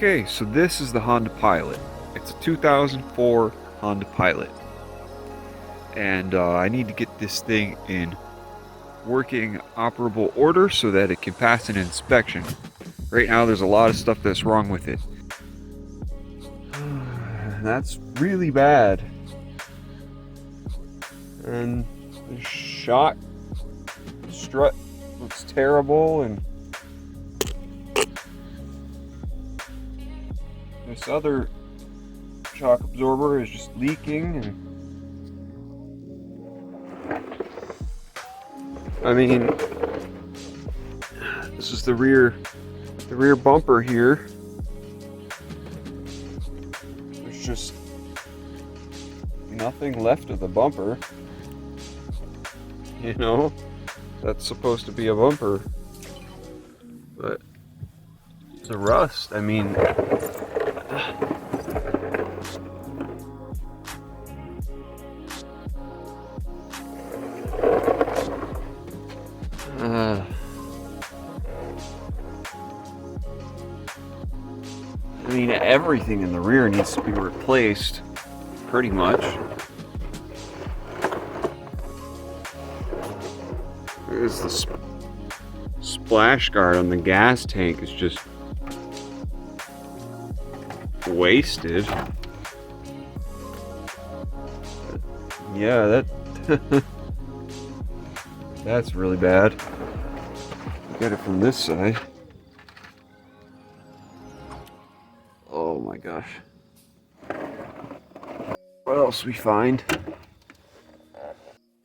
Okay, so this is the Honda Pilot. It's a 2004 Honda Pilot. And I need to get this thing in working operable order so that it can pass an inspection. Right now there's a lot of stuff that's wrong with it. That's really bad. And the shock strut looks terrible, and this other shock absorber is just leaking, and I mean, this is the rear bumper here. There's just nothing left of the bumper. You know, that's supposed to be a bumper, but it's a rust. I mean, everything in the rear needs to be replaced, pretty much. There's the splash guard on the gas tank is just wasted. Yeah, that that's really bad. Get it from this side. Oh my gosh. What else we find?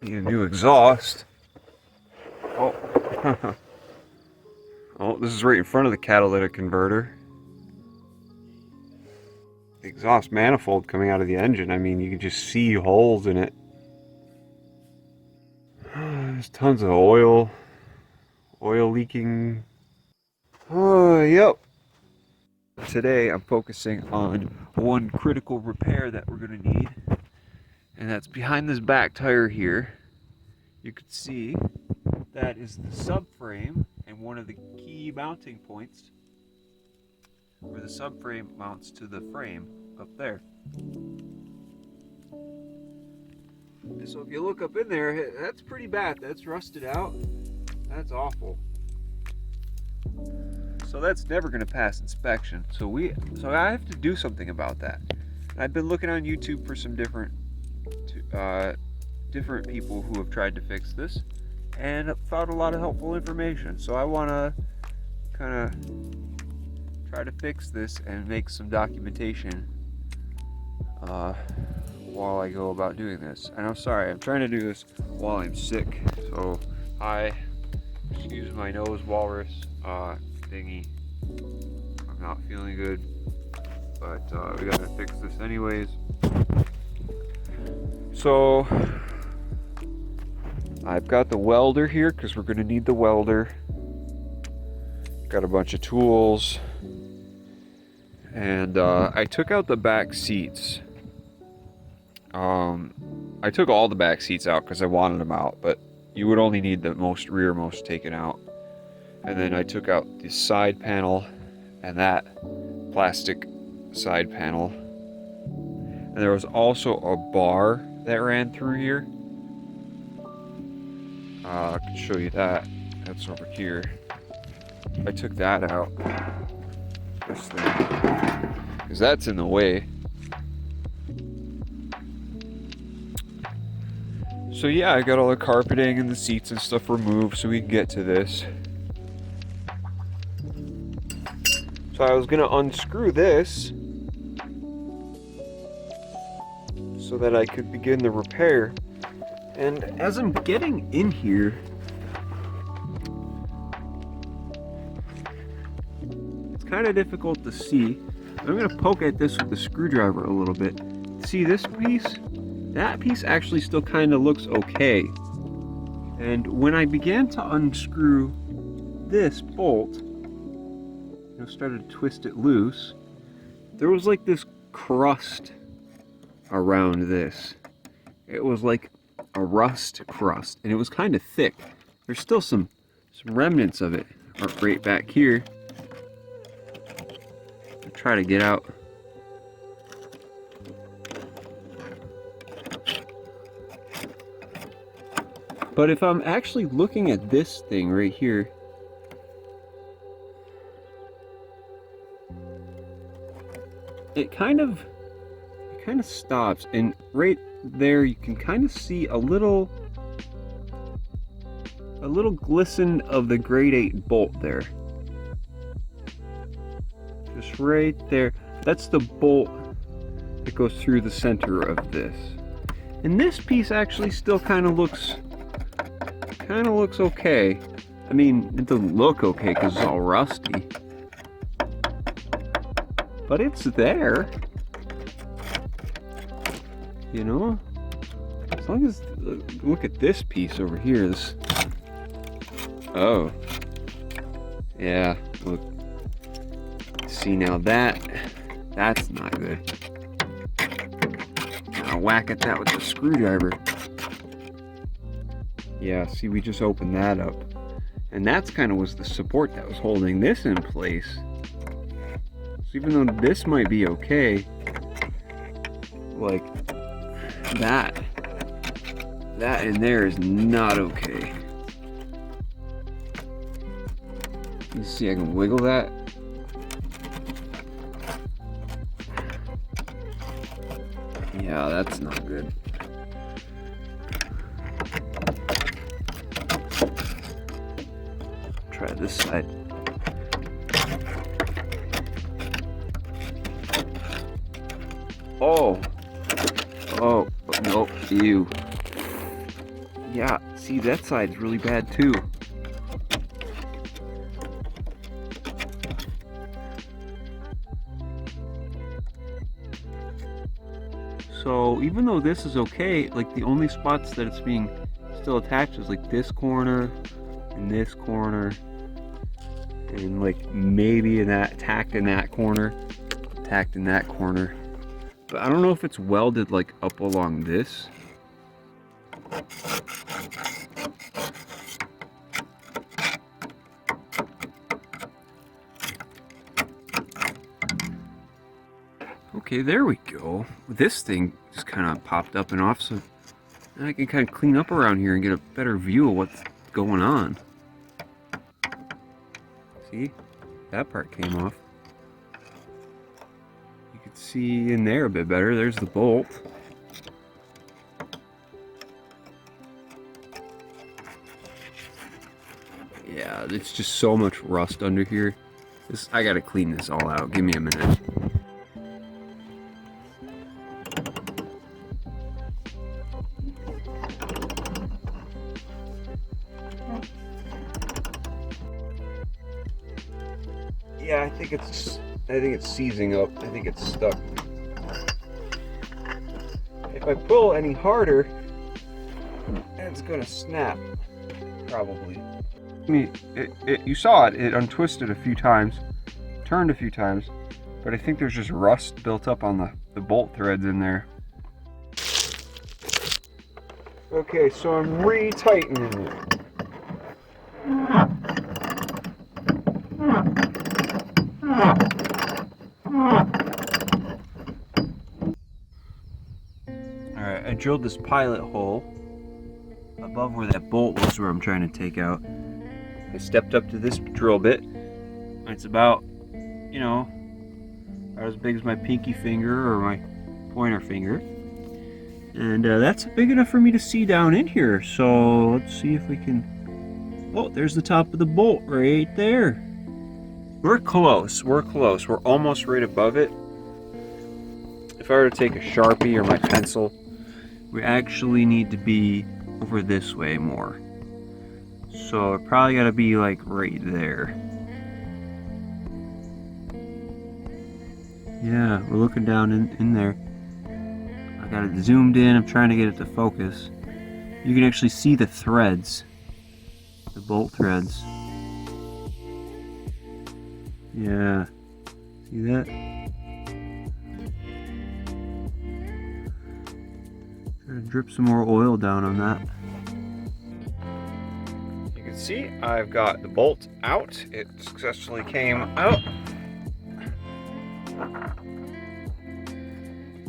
Need a new exhaust. Oh. Oh, this is right in front of the catalytic converter. The exhaust manifold coming out of the engine. I mean, you can just see holes in it. There's tons of oil leaking. Oh, yep. Today I'm focusing on one critical repair that we're going to need, and that's behind this back tire here. You can see that is the subframe and one of the key mounting points where the subframe mounts to the frame up there. So if you look up in there, that's pretty bad. That's rusted out. That's awful. So that's never going to pass inspection. So I have to do something about that. I've been looking on YouTube for some different people who have tried to fix this, and found a lot of helpful information. So I want to kind of try to fix this and make some documentation while I go about doing this. And I'm sorry, I'm trying to do this while I'm sick. So excuse my nose walrus thingy. I'm not feeling good, but we gotta fix this anyways. So I've got the welder here because we're gonna need the welder. Got a bunch of tools, and I took out the back seats. I took all the back seats out because I wanted them out, but you would only need the rearmost taken out. And then I took out the side panel and that plastic side panel. And there was also a bar that ran through here. I can show you that. That's over here. I took that out. This thing. Because that's in the way. So yeah, I got all the carpeting and the seats and stuff removed so we can get to this. So I was gonna unscrew this so that I could begin the repair. And as I'm getting in here, it's kind of difficult to see. I'm gonna poke at this with the screwdriver a little bit. See this piece? That piece actually still kind of looks okay. And when I began to unscrew this bolt, started to twist it loose, there was like this crust around this. It was like a rust crust, and it was kind of thick. There's still some remnants of it right back here. try to get out. But if I'm actually looking at this thing right here, it kind of stops, and right there you can kind of see a little glisten of the grade 8 bolt there. Just right there. That's the bolt that goes through the center of this. And this piece actually still kind of looks okay. I mean, it doesn't look okay because it's all rusty. But it's there. You know? As long as, look at this piece over here. This, oh. Yeah, look. See, now that's not good. I'll whack at that with the screwdriver. Yeah, see, we just opened that up. And that's kind of was the support that was holding this in place. So even though this might be okay, like that in there is not okay. You see, I can wiggle that. Yeah, that's not good. Try this side. Oh, nope, ew. Yeah, see, that side's really bad too. So even though this is okay, like the only spots that it's being still attached is like this corner and this corner, and like maybe in that tacked in that corner, tacked in that corner. But I don't know if it's welded like up along this. Okay, there we go. This thing just kind of popped up and off, so now I can kind of clean up around here and get a better view of what's going on. See? That part came off. You can see in there a bit better. There's the bolt. Yeah, it's just so much rust under here. I gotta clean this all out. Give me a minute. Yeah, I think it's seizing up. I think it's stuck. If I pull any harder, it's gonna snap, probably. I mean, you saw it untwisted a few times, turned a few times, but I think there's just rust built up on the bolt threads in there. Okay, so I'm retightening it. Alright, I drilled this pilot hole above where that bolt was, where I'm trying to take out. I stepped up to this drill bit. It's about, you know, about as big as my pinky finger or my pointer finger. And that's big enough for me to see down in here. So let's see if we can... Oh, there's the top of the bolt right there. We're close. We're almost right above it. If I were to take a Sharpie or my pencil, we actually need to be over this way more. So it probably gotta be like right there. Yeah, we're looking down in there. I got it zoomed in. I'm trying to get it to focus. You can actually see the threads, the bolt threads. Yeah, see that? Try to drip some more oil down on that. You can see I've got the bolt out. It successfully came out.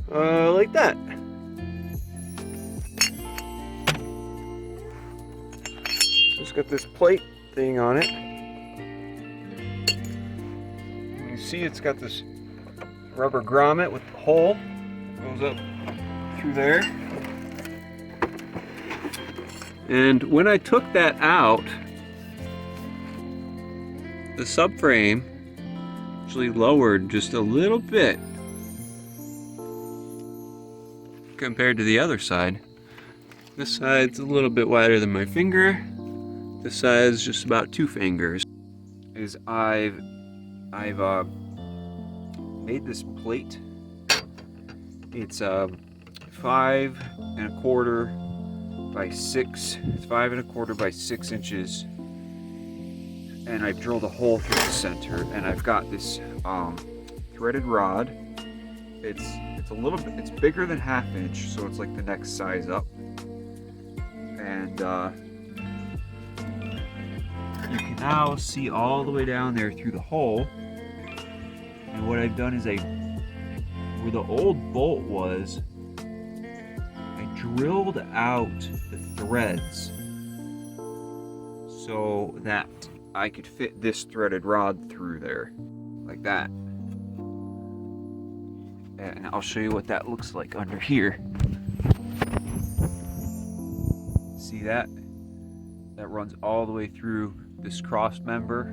Like that. Just got this plate thing on it. You see it's got this rubber grommet with the hole that goes up through there. And when I took that out, the subframe actually lowered just a little bit compared to the other side. This side's a little bit wider than my finger. This side's just about 2 fingers. I've made this plate. It's 5 1/4 by 6. It's 5 1/4 by 6 inches, and I've drilled a hole through the center. And I've got this threaded rod. It's a little bit. It's bigger than 1/2 inch, so it's like the next size up. And you can now see all the way down there through the hole. And what I've done is where the old bolt was, I drilled out the threads so that I could fit this threaded rod through there, like that. And I'll show you what that looks like under here. See that? That runs all the way through this cross member,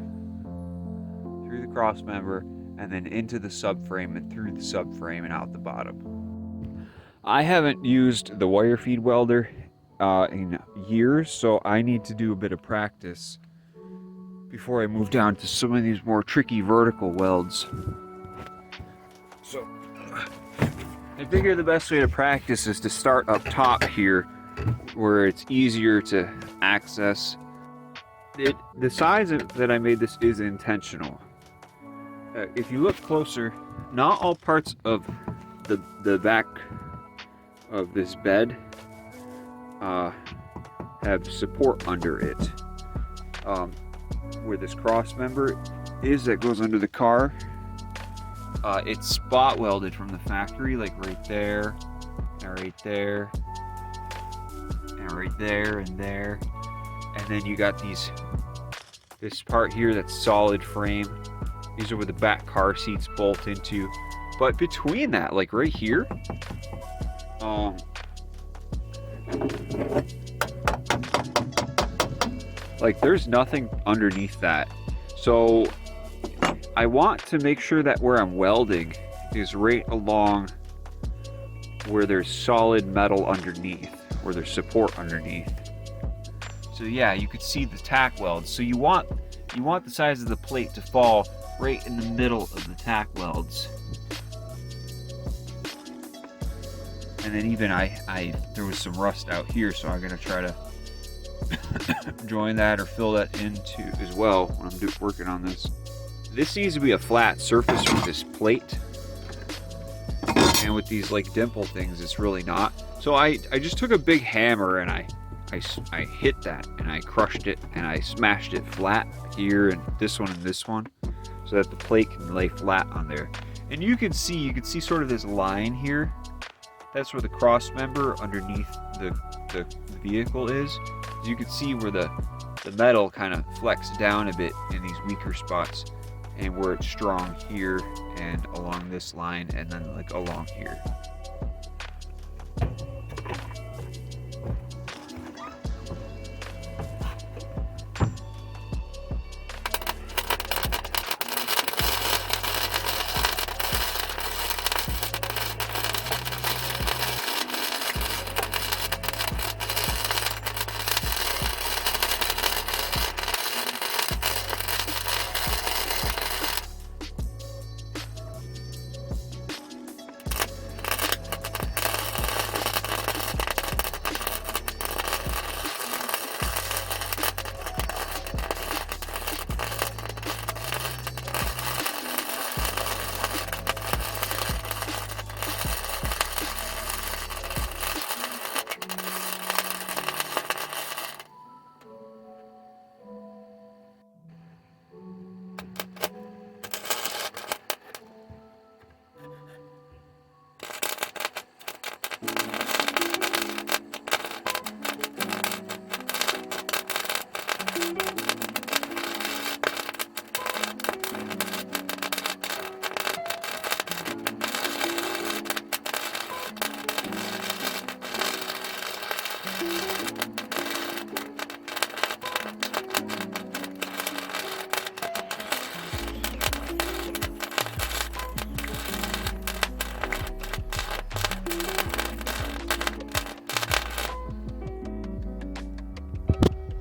through the cross member, and then into the subframe and through the subframe and out the bottom. I haven't used the wire feed welder in years, so I need to do a bit of practice before I move down to some of these more tricky vertical welds. So I figure the best way to practice is to start up top here where it's easier to access. The size that I made this is intentional. If you look closer, not all parts of the back of this bed have support under it. Where this cross member is that goes under the car, it's spot welded from the factory, like right there, and right there, and right there, and there. And then you got this part here that's solid frame. These are where the back car seats bolt into. But between that, like right here, like there's nothing underneath that. So I want to make sure that where I'm welding is right along where there's solid metal underneath, where there's support underneath. So yeah, you could see the tack welds. So you want the size of the plate to fall right in the middle of the tack welds. And then even there was some rust out here, so I'm gonna try to join that or fill that into as well when I'm working on this. This needs to be a flat surface with this plate, and with these like dimple things, it's really not. So I just took a big hammer and I hit that and I crushed it and I smashed it flat here and this one, so that the plate can lay flat on there. And you can see sort of this line here. That's where the cross member underneath the vehicle is. You can see where the metal kind of flexed down a bit in these weaker spots, and where it's strong here and along this line, and then like along here.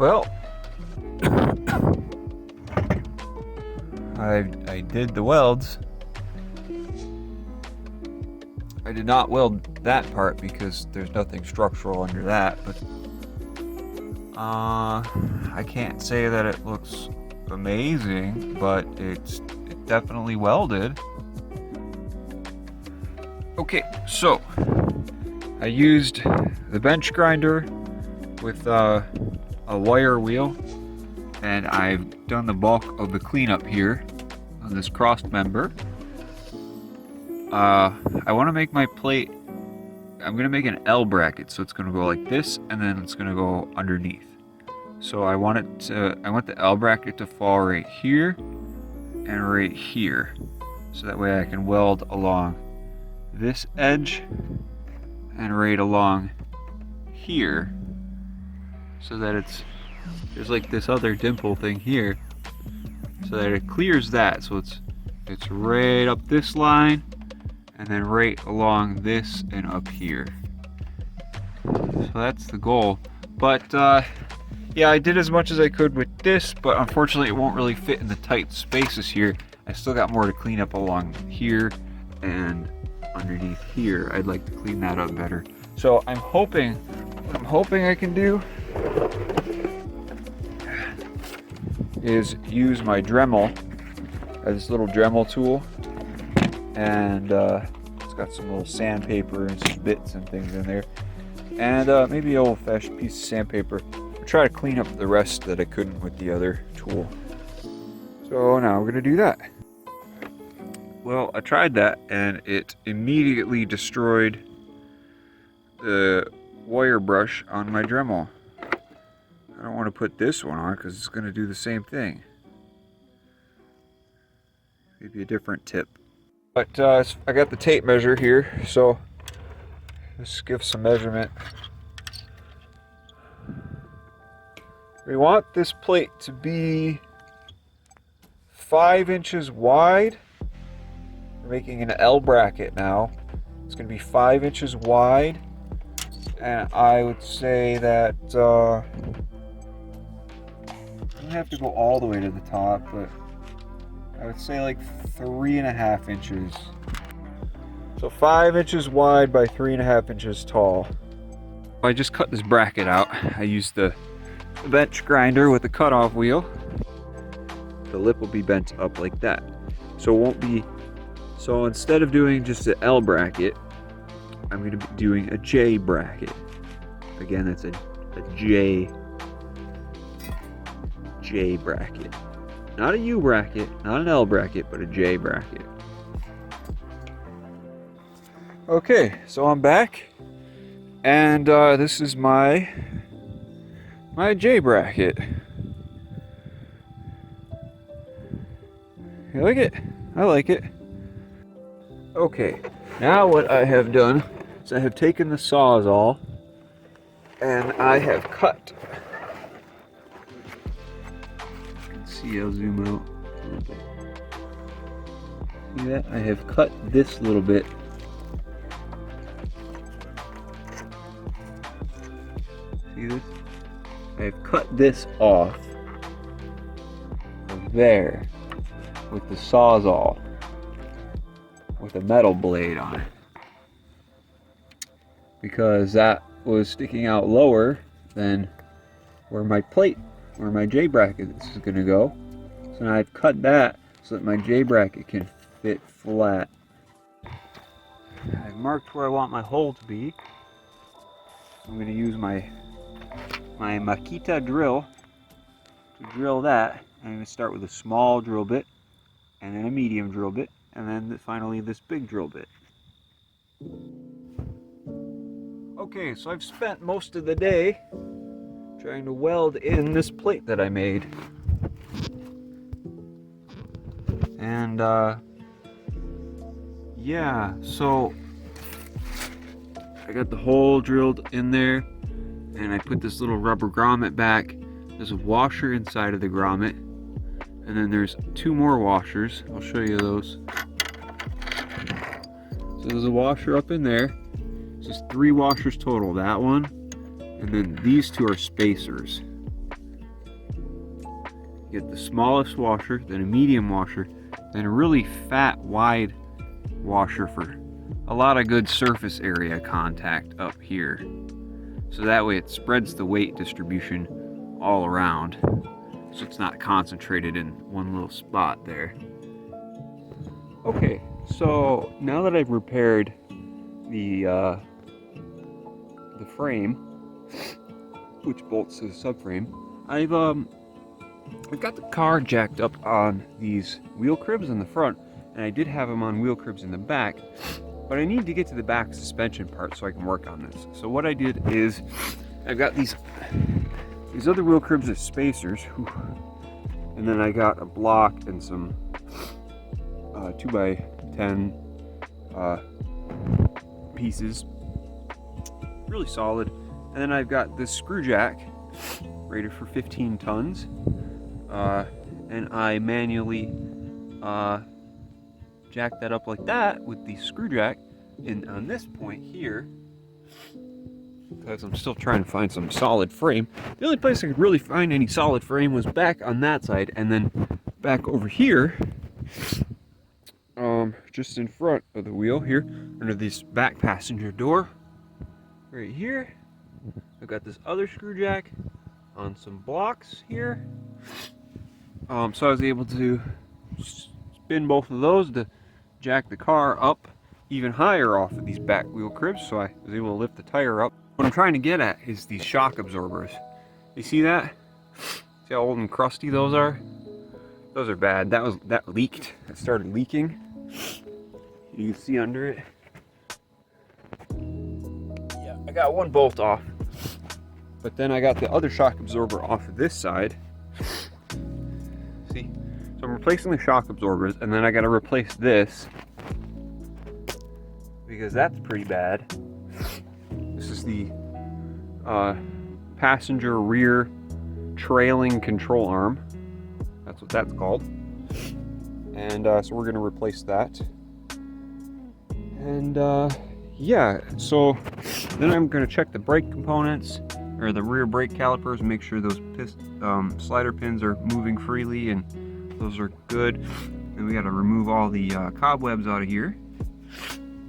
Well, I did the welds. I did not weld that part because there's nothing structural under that, but I can't say that it looks amazing, but it definitely welded. Okay, so I used the bench grinder with a wire wheel, and I've done the bulk of the cleanup here on this crossed member. I want to make my plate, I'm going to make an L bracket, so it's going to go like this, and then it's going to go underneath. So I want the L bracket to fall right here and right here, so that way I can weld along this edge and right along here, so that there's like this other dimple thing here, so that it clears that, so it's right up this line and then right along this and up here. So that's the goal. But yeah, I did as much as I could with this, but unfortunately it won't really fit in the tight spaces here. I still got more to clean up along here and underneath here. I'd like to clean that up better. So what I'm hoping I can do is use my Dremel, this little Dremel tool, and it's got some little sandpaper and some bits and things in there, and maybe an old-fashioned piece of sandpaper. I'll try to clean up the rest that I couldn't with the other tool. So now we're gonna do that. Well, I tried that and it immediately destroyed the wire brush on my Dremel. I don't want to put this one on because it's going to do the same thing. Maybe a different tip. But I got the tape measure here, so let's give some measurement. We want this plate to be 5 inches wide. We're making an L bracket now. It's going to be 5 inches wide, and I would say that I don't have to go all the way to the top, but I would say like 3.5 inches. So 5 inches wide by 3.5 inches tall. I just cut this bracket out. I used the bench grinder with the cutoff wheel. The lip will be bent up like that, so it won't be. So instead of doing just an L bracket, I'm going to be doing a J bracket. Again, that's a J bracket. Not a U bracket, not an L bracket, but a J bracket. Okay, so I'm back, and this is my J bracket. You like it? I like it. Okay, now what I have done is I have taken the Sawzall and I have cut. You can see, I'll zoom out a little bit. See that? I have cut this little bit. See this? I have cut this off of there with the Sawzall, with a metal blade on it, because that was sticking out lower than where my plate, where my J bracket is going to go. So now I've cut that so that my J bracket can fit flat. I've marked where I want my hole to be. I'm going to use my Makita drill to drill that. I'm going to start with a small drill bit, and then a medium drill bit, and then finally this big drill bit. Okay, so I've spent most of the day trying to weld in this plate that I made. And yeah, so I got the hole drilled in there, and I put this little rubber grommet back. There's a washer inside of the grommet, and then there's 2 more washers. I'll show you those. So there's a washer up in there. It's just 3 washers total. That one, and then these 2 are spacers. get the smallest washer, then a medium washer, then a really fat, wide washer for a lot of good surface area contact up here. So that way it spreads the weight distribution all around, so it's not concentrated in one little spot there. Okay, so now that I've repaired the frame, which bolts to the subframe, I've got the car jacked up on these wheel cribs in the front, and I did have them on wheel cribs in the back, but I need to get to the back suspension part so I can work on this. So what I did is I've got these other wheel cribs as spacers, and then I got a block and some 2x10 pieces, really solid. And then I've got this screw jack rated for 15 tons, and I manually jack that up like that with the screw jack in on this point here, because I'm still trying to find some solid frame. The only place I could really find any solid frame was back on that side, and then back over here, just in front of the wheel here, under this back passenger door, right here. I've got this other screw jack on some blocks here. So I was able to spin both of those to jack the car up even higher off of these back wheel cribs, so I was able to lift the tire up. What I'm trying to get at is these shock absorbers. You see that? See how old and crusty those are? Those are bad. That leaked. It started leaking. You can see under it. Yeah, I got one bolt off, but then I got the other shock absorber off of this side. See? So I'm replacing the shock absorbers, and then I got to replace this because that's pretty bad. This is the passenger rear trailing control arm. That's what that's called. And so we're going to replace that. And yeah, so then I'm going to check the brake components, or the rear brake calipers, and make sure those slider pins are moving freely and those are good. And we got to remove all the cobwebs out of here.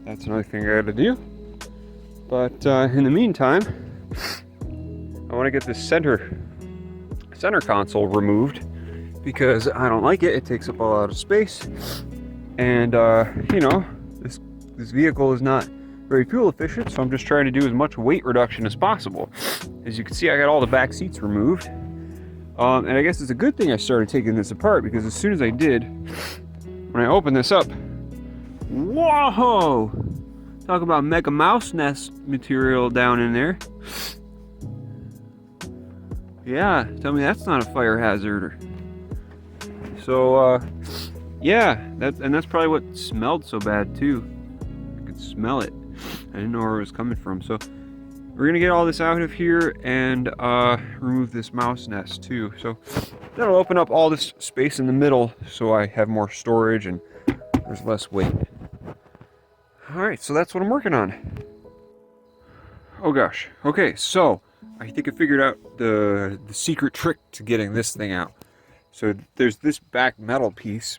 That's another thing I got to do. But in the meantime, I want to get this center console removed because I don't like it. It takes up a lot of space, and you know, this vehicle is not very fuel efficient, so I'm just trying to do as much weight reduction as possible. As you can see, I got all the back seats removed, and I guess it's a good thing I started taking this apart, because as soon as I did, when I opened this up, whoa! Talk about mega mouse nest material down in there. Yeah, tell me that's not a fire hazard. So yeah, that's probably what smelled so bad too. I could smell it. I didn't know where it was coming from. So we're gonna get all this out of here and remove this mouse nest too. So that'll open up all this space in the middle, so I have more storage and there's less weight. All right, so that's what I'm working on. Oh gosh. Okay, so I think I figured out the secret trick to getting this thing out. So there's this back metal piece,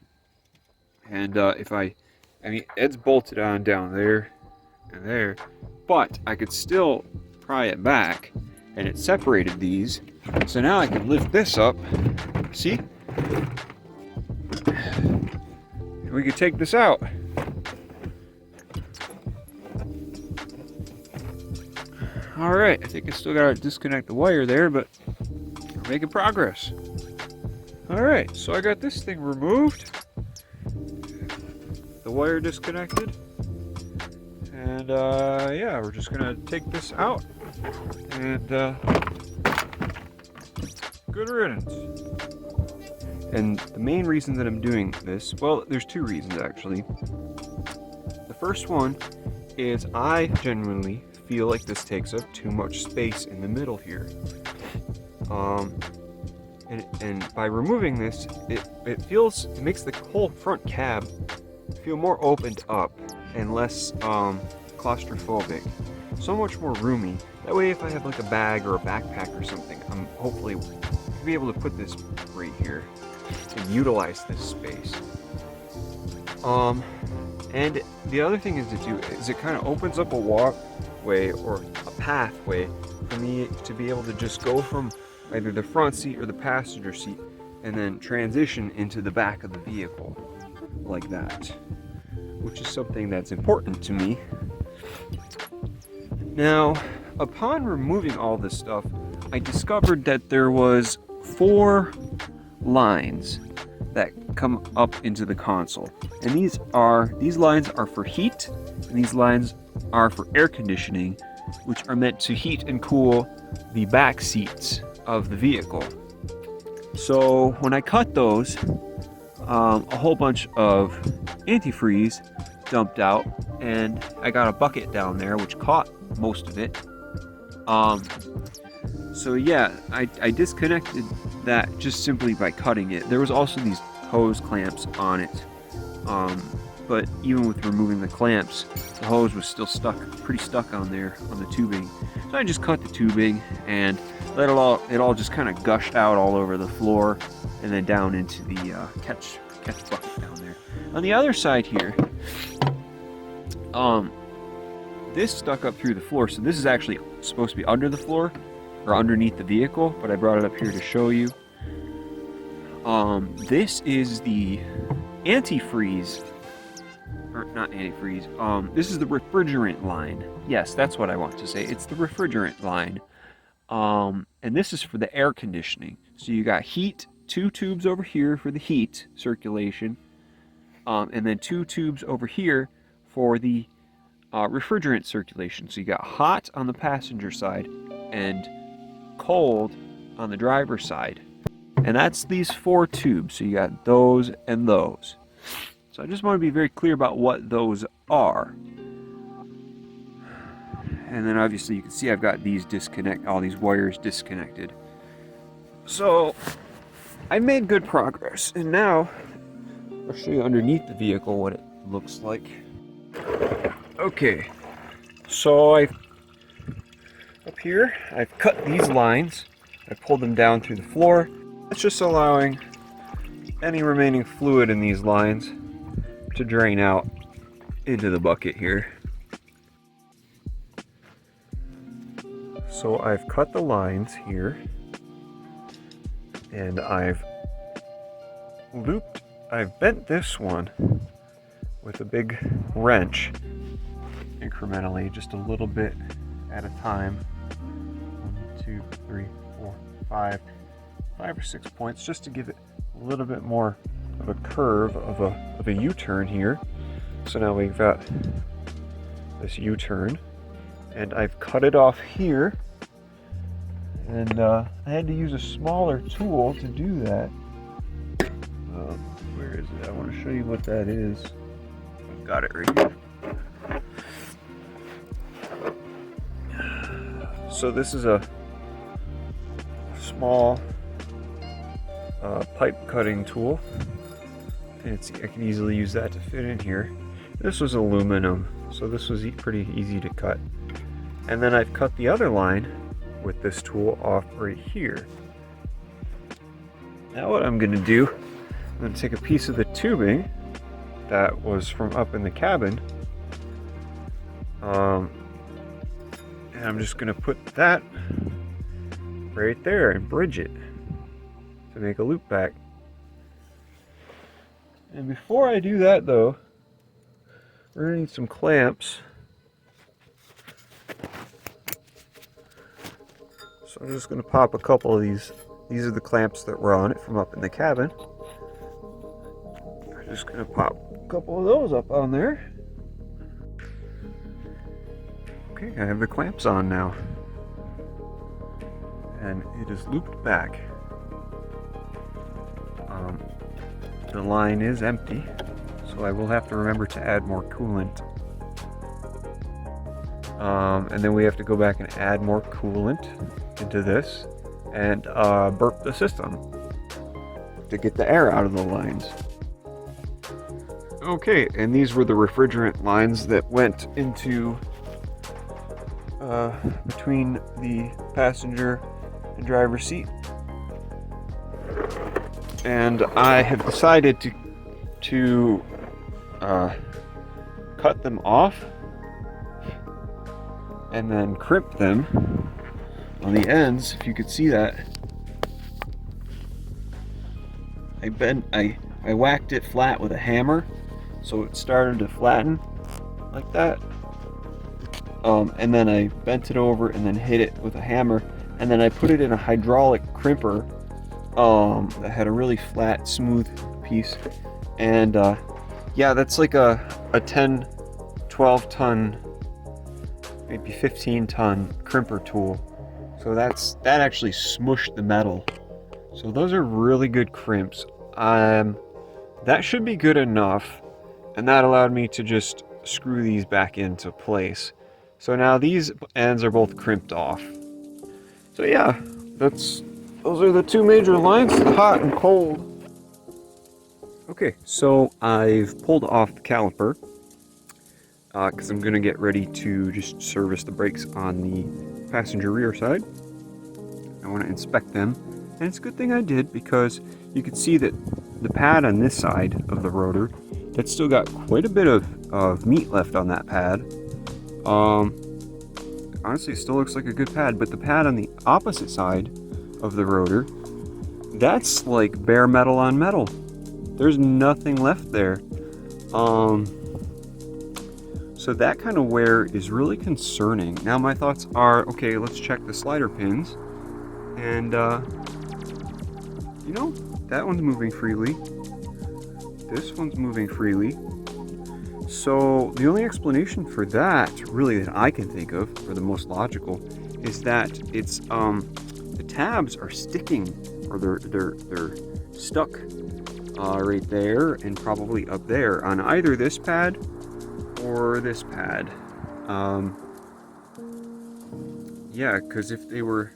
and I mean, Ed's bolted on down there and there, but I could still pry it back, and it separated these. So now I can lift this up. See? And we could take this out. Alright, I think I still gotta disconnect the wire there, but we're making progress. Alright, so I got this thing removed, the wire disconnected, and yeah, we're just gonna take this out, and good riddance. And the main reason that I'm doing this, well, there's two reasons actually. The first one is I genuinely feel like this takes up too much space in the middle here. And by removing this, it makes the whole front cab feel more opened up and less claustrophobic. So much more roomy. That way if I have like a bag or a backpack or something, I'm hopefully be able to put this great. here and utilize this space. And the other thing is it kind of opens up a walkway or a pathway for me to be able to just go from either the front seat or the passenger seat and then transition into the back of the vehicle like that, which is something that's important to me. Now, upon removing all this stuff, I discovered that there was 4 lines that come up into the console. And these lines are for heat, and these lines are for air conditioning, which are meant to heat and cool the back seats of the vehicle. So when I cut those, a whole bunch of antifreeze dumped out, and I got a bucket down there which caught most of it. So yeah, I disconnected that just simply by cutting it. There was also these hose clamps on it, but even with removing the clamps, the hose was still pretty stuck on there on the tubing. So I just cut the tubing and let it all just kind of gushed out all over the floor and then down into the catch bucket down there. On the other side here, this stuck up through the floor, so this is actually supposed to be under the floor or underneath the vehicle, but I brought it up here to show you. This is the antifreeze, or not antifreeze, this is the refrigerant line. Yes, that's what I want to say. It's the refrigerant line. And this is for the air conditioning. So you got heat, 2 tubes over here for the heat circulation, and then 2 tubes over here for the refrigerant circulation. So you got hot on the passenger side and cold on the driver's side. And that's these 4 tubes. So you got those and those. So I just want to be very clear about what those are. And then obviously you can see I've got these all these wires disconnected. So I made good progress. And now I'll show you underneath the vehicle what it looks like. Okay, so up here I've cut these lines. I pulled them down through the floor. It's just allowing any remaining fluid in these lines to drain out into the bucket here. So I've cut the lines here, and I've bent this one with a big wrench incrementally, just a little bit at a time. 1, 2, 3, 4, 5 or 6 points, just to give it a little bit more of a curve of a U-turn here. So now we've got this U-turn, and I've cut it off here, and I had to use a smaller tool to do that. Where is it? I want to show you what that is. I've got it right here. So this is a small pipe cutting tool. And I can easily use that to fit in here. This was aluminum, so this was pretty easy to cut. And then I've cut the other line with this tool off right here. Now what I'm going to do, I'm going to take a piece of the tubing that was from up in the cabin, and I'm just going to put that right there and bridge it to make a loop back. And before I do that though, we're going to need some clamps. So I'm just going to pop a couple of these. These are the clamps that were on it from up in the cabin. I'm just going to pop a couple of those up on there. Okay, I have the clamps on now. And it is looped back. The line is empty, so I will have to remember to add more coolant. And then we have to go back and add more coolant into this and burp the system to get the air out of the lines. Okay, and these were the refrigerant lines that went into between the passenger and driver's seat. and I have decided to cut them off and then crimp them on the ends. If you could see that, I whacked it flat with a hammer, so it started to flatten like that. And then I bent it over and then hit it with a hammer, and then I put it in a hydraulic crimper that had a really flat, smooth piece. And yeah, that's like a 10, 12 ton, maybe 15 ton crimper tool. So that actually smushed the metal. So those are really good crimps. That should be good enough, and that allowed me to just screw these back into place. So now these ends are both crimped off. So yeah, those are the two major lines, hot and cold. Okay, so I've pulled off the caliper because I'm gonna get ready to just service the brakes on the passenger rear side. I want to inspect them, and it's a good thing I did, because you can see that the pad on this side of the rotor, that's still got quite a bit of meat left on that pad. Honestly, it still looks like a good pad, but the pad on the opposite side of the rotor, that's like bare metal on metal. There's nothing left there. So that kind of wear is really concerning. Now my thoughts are, okay, let's check the slider pins. And, you know, that one's moving freely. This one's moving freely. So the only explanation for that, really, that I can think of, or the most logical, is that it's the tabs are sticking, or they're stuck right there, and probably up there on either this pad or this pad. Yeah, because if they were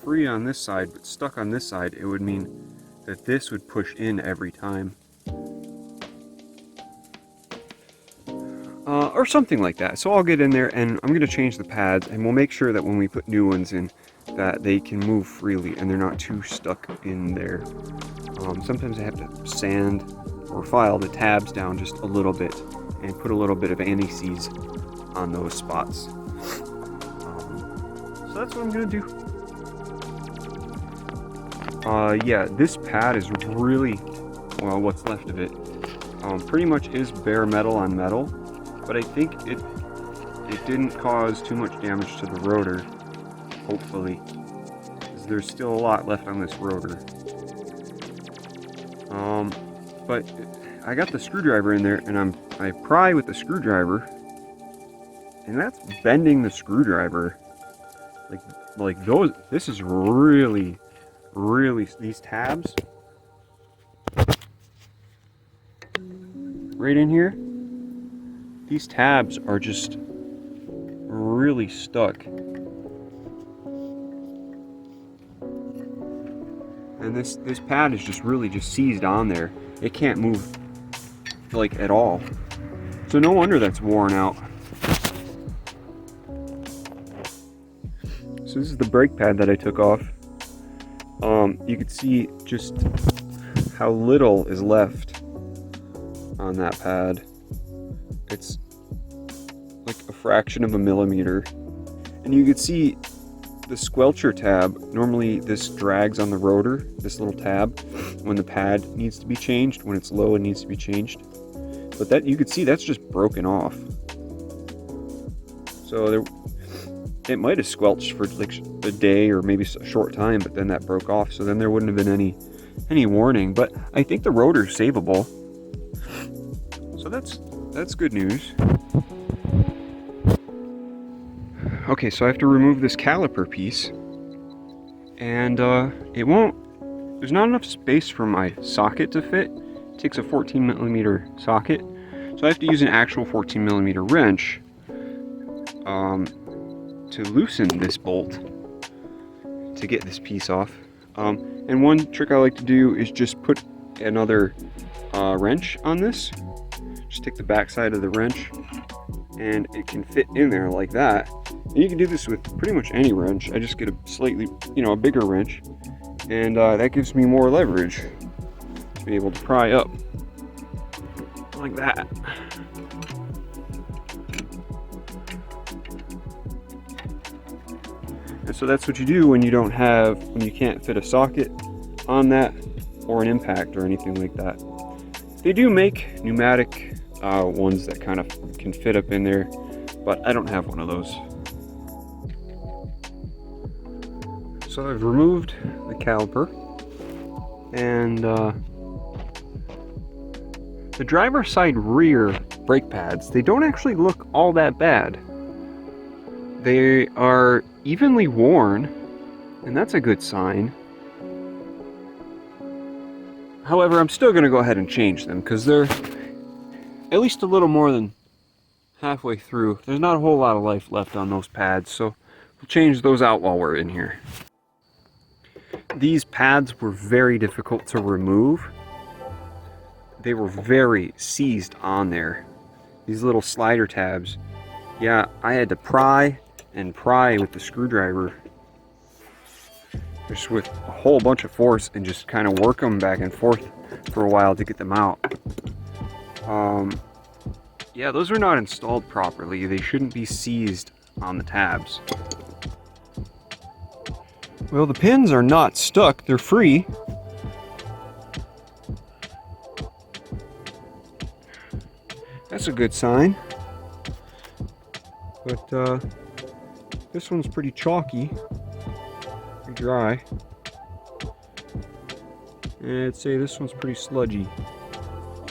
free on this side but stuck on this side, it would mean that this would push in every time. Or something like that. So I'll get in there and I'm going to change the pads, and we'll make sure that when we put new ones in, that they can move freely and they're not too stuck in there. Sometimes I have to sand or file the tabs down just a little bit and put a little bit of anti-seize on those spots. So that's what I'm going to do. Yeah, this pad is really, well, what's left of it, pretty much is bare metal on metal, but I think it didn't cause too much damage to the rotor, hopefully, because there's still a lot left on this rotor. But I got the screwdriver in there, and I pry with the screwdriver, and that's bending the screwdriver. Like those, this is really, these tabs right in here, these tabs are just really stuck. And this pad is just really just seized on there. It can't move like at all. So no wonder that's worn out. So this is the brake pad that I took off. You can see just how little is left on that pad. It's like a fraction of a millimeter. And you can see the squelcher tab. Normally this drags on the rotor, this little tab, when the pad needs to be changed, when it's low and needs to be changed. But that, you can see that's just broken off. So it might have squelched for like a day or maybe a short time, but then that broke off. So then there wouldn't have been any warning. But I think the rotor's savable. So that's good news. Okay, so I have to remove this caliper piece, and there's not enough space for my socket to fit. It takes a 14 millimeter socket, so I have to use an actual 14 millimeter wrench to loosen this bolt to get this piece off. And one trick I like to do is just put another wrench on this. Just take the back side of the wrench, and it can fit in there like that. And you can do this with pretty much any wrench. I just get a slightly, a bigger wrench, and that gives me more leverage to be able to pry up like that. And so that's what you do when you can't fit a socket on that or an impact or anything like that. They do make pneumatic ones that kind of can fit up in there, but I don't have one of those. So I've removed the caliper, and the driver's side rear brake pads, they don't actually look all that bad. They are evenly worn, and that's a good sign. However, I'm still going to go ahead and change them because they're at least a little more than halfway through. There's not a whole lot of life left on those pads, so we'll change those out while we're in here. These pads were very difficult to remove. They were very seized on there. These little slider tabs. Yeah, I had to pry and pry with the screwdriver, just with a whole bunch of force, and just kind of work them back and forth for a while to get them out. Yeah, those are not installed properly. They shouldn't be seized on the tabs. Well, the pins are not stuck, they're free. That's a good sign. But this one's pretty chalky, pretty dry. And I'd say this one's pretty sludgy.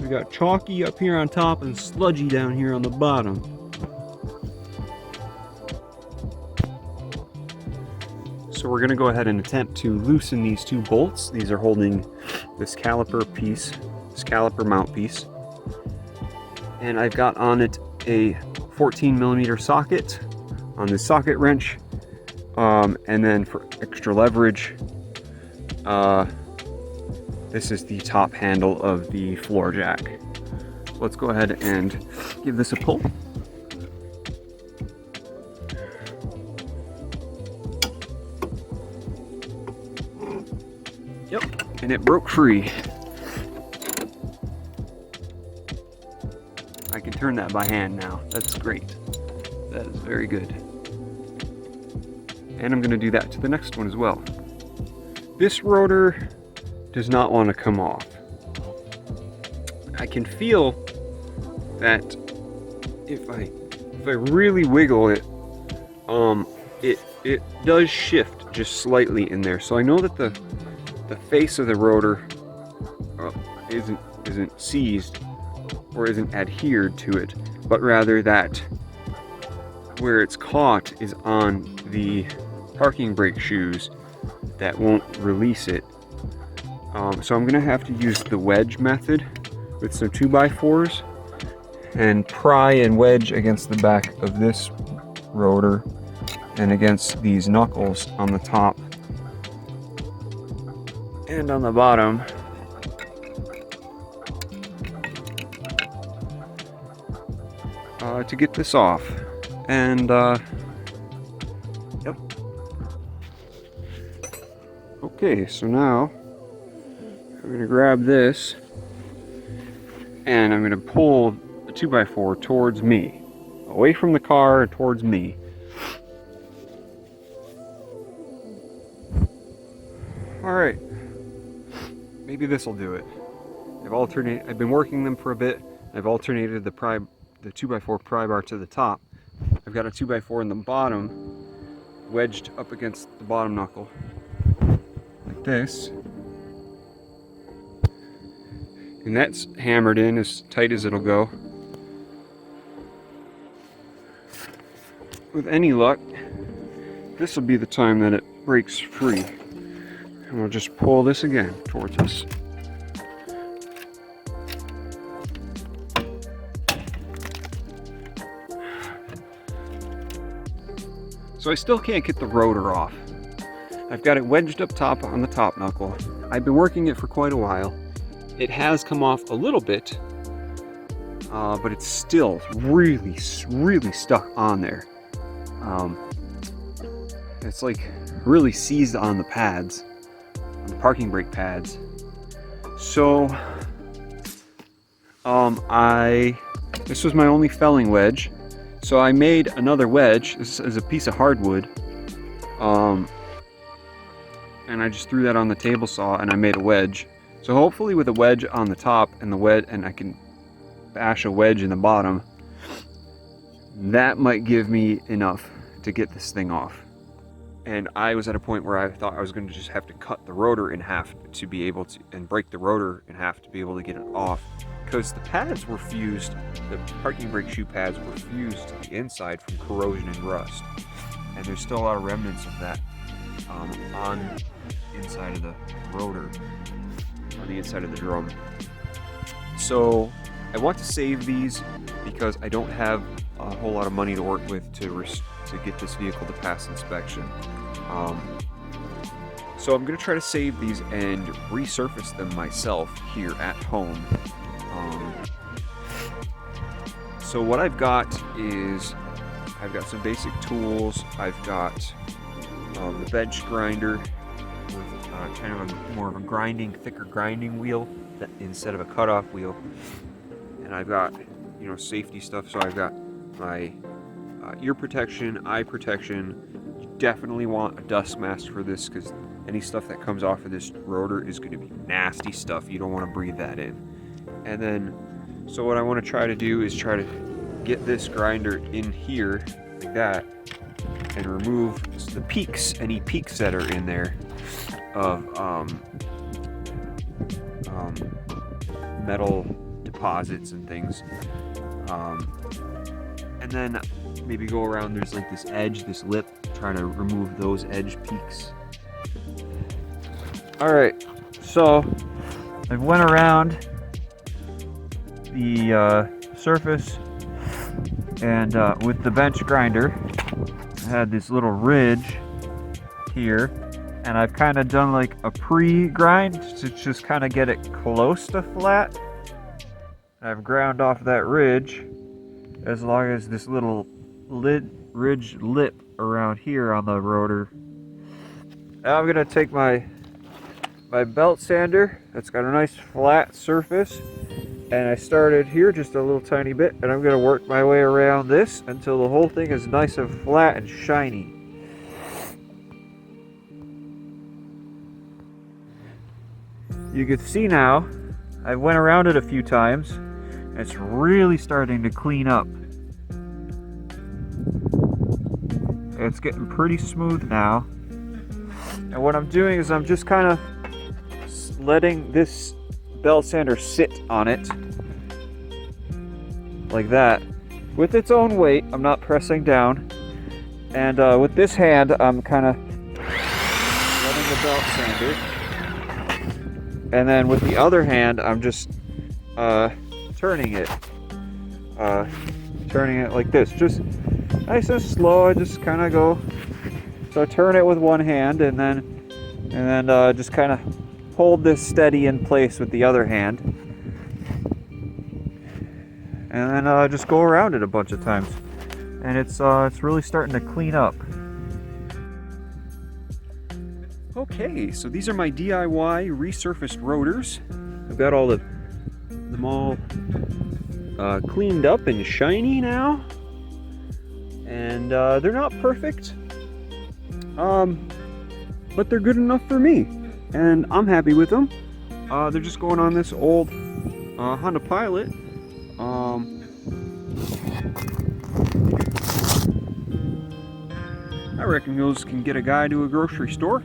We got chalky up here on top and sludgy down here on the bottom. So we're going to go ahead and attempt to loosen these two bolts. These are holding this caliper piece, this caliper mount piece. And I've got on it a 14mm socket on the socket wrench, and then for extra leverage, this is the top handle of the floor jack. So let's go ahead and give this a pull. Yep, and it broke free. I can turn that by hand now. That's great. That is very good. And I'm going to do that to the next one as well. This rotor does not want to come off. I can feel that if I really wiggle it, it does shift just slightly in there. So I know that the face of the rotor isn't seized or isn't adhered to it, but rather that where it's caught is on the parking brake shoes that won't release it. So I'm gonna have to use the wedge method with some 2x4s and pry and wedge against the back of this rotor and against these knuckles on the top and on the bottom. To get this off. And yep. Okay, so now I'm going to grab this and I'm going to pull the 2x4 towards me, away from the car towards me. Alright, maybe this will do it. I've been working them for a bit. I've alternated the 2x4 pry bar to the top. I've got a 2x4 in the bottom, wedged up against the bottom knuckle, like this. And that's hammered in as tight as it'll go. With any luck, this will be the time that it breaks free. And we'll just pull this again towards us. So I still can't get the rotor off. I've got it wedged up top on the top knuckle. I've been working it for quite a while. It has come off a little bit, but it's still really stuck on there. It's like really seized on the pads, on the parking brake pads. So this was my only felling wedge. So I made another wedge. This is a piece of hardwood. And I just threw that on the table saw and I made a wedge. So hopefully with a wedge on the top and I can bash a wedge in the bottom, that might give me enough to get this thing off. And I was at a point where I thought I was going to just have to cut the rotor in half to be able to, and break the rotor in half to be able to get it off, because the pads were fused, the parking brake shoe pads were fused to the inside from corrosion and rust. And there's still a lot of remnants of that on inside of the rotor, on the inside of the drum. So I want to save these because I don't have a whole lot of money to work with to get this vehicle to pass inspection. So I'm going to try to save these and resurface them myself here at home. So what I've got is, I've got some basic tools. I've got the bench grinder with kind of more of a thicker grinding wheel instead of a cutoff wheel. And I've got, safety stuff. So I've got my ear protection, eye protection. You definitely want a dust mask for this because any stuff that comes off of this rotor is going to be nasty stuff. You don't want to breathe that in. And then, so what I want to try to do is try to get this grinder in here like that and remove the peaks, any peaks that are in there of metal deposits and things. And then maybe go around, there's like this edge, this lip, try to remove those edge peaks. Alright, so I went around the surface and with the bench grinder, I had this little ridge here, and I've kind of done like a pre-grind to just kind of get it close to flat. I've ground off that ridge as long as this little ridge lip around here on the rotor. Now I'm gonna take my belt sander that's got a nice flat surface, and I started here just a little tiny bit, and I'm gonna work my way around this until the whole thing is nice and flat and shiny. You can see now I went around it a few times and it's really starting to clean up. It's getting pretty smooth now. And what I'm doing is I'm just kind of letting this belt sander sit on it like that with its own weight. I'm not pressing down, and with this hand I'm kind of letting the belt sander, and then with the other hand I'm just turning it like this, just nice and slow. I just kind of go, so I turn it with one hand and then just kind of hold this steady in place with the other hand, and then just go around it a bunch of times, and it's really starting to clean up. Okay, so these are my DIY resurfaced rotors. I've got all them all cleaned up and shiny now, and they're not perfect, but they're good enough for me, and I'm happy with them. They're just going on this old Honda Pilot. I reckon those can get a guy to a grocery store.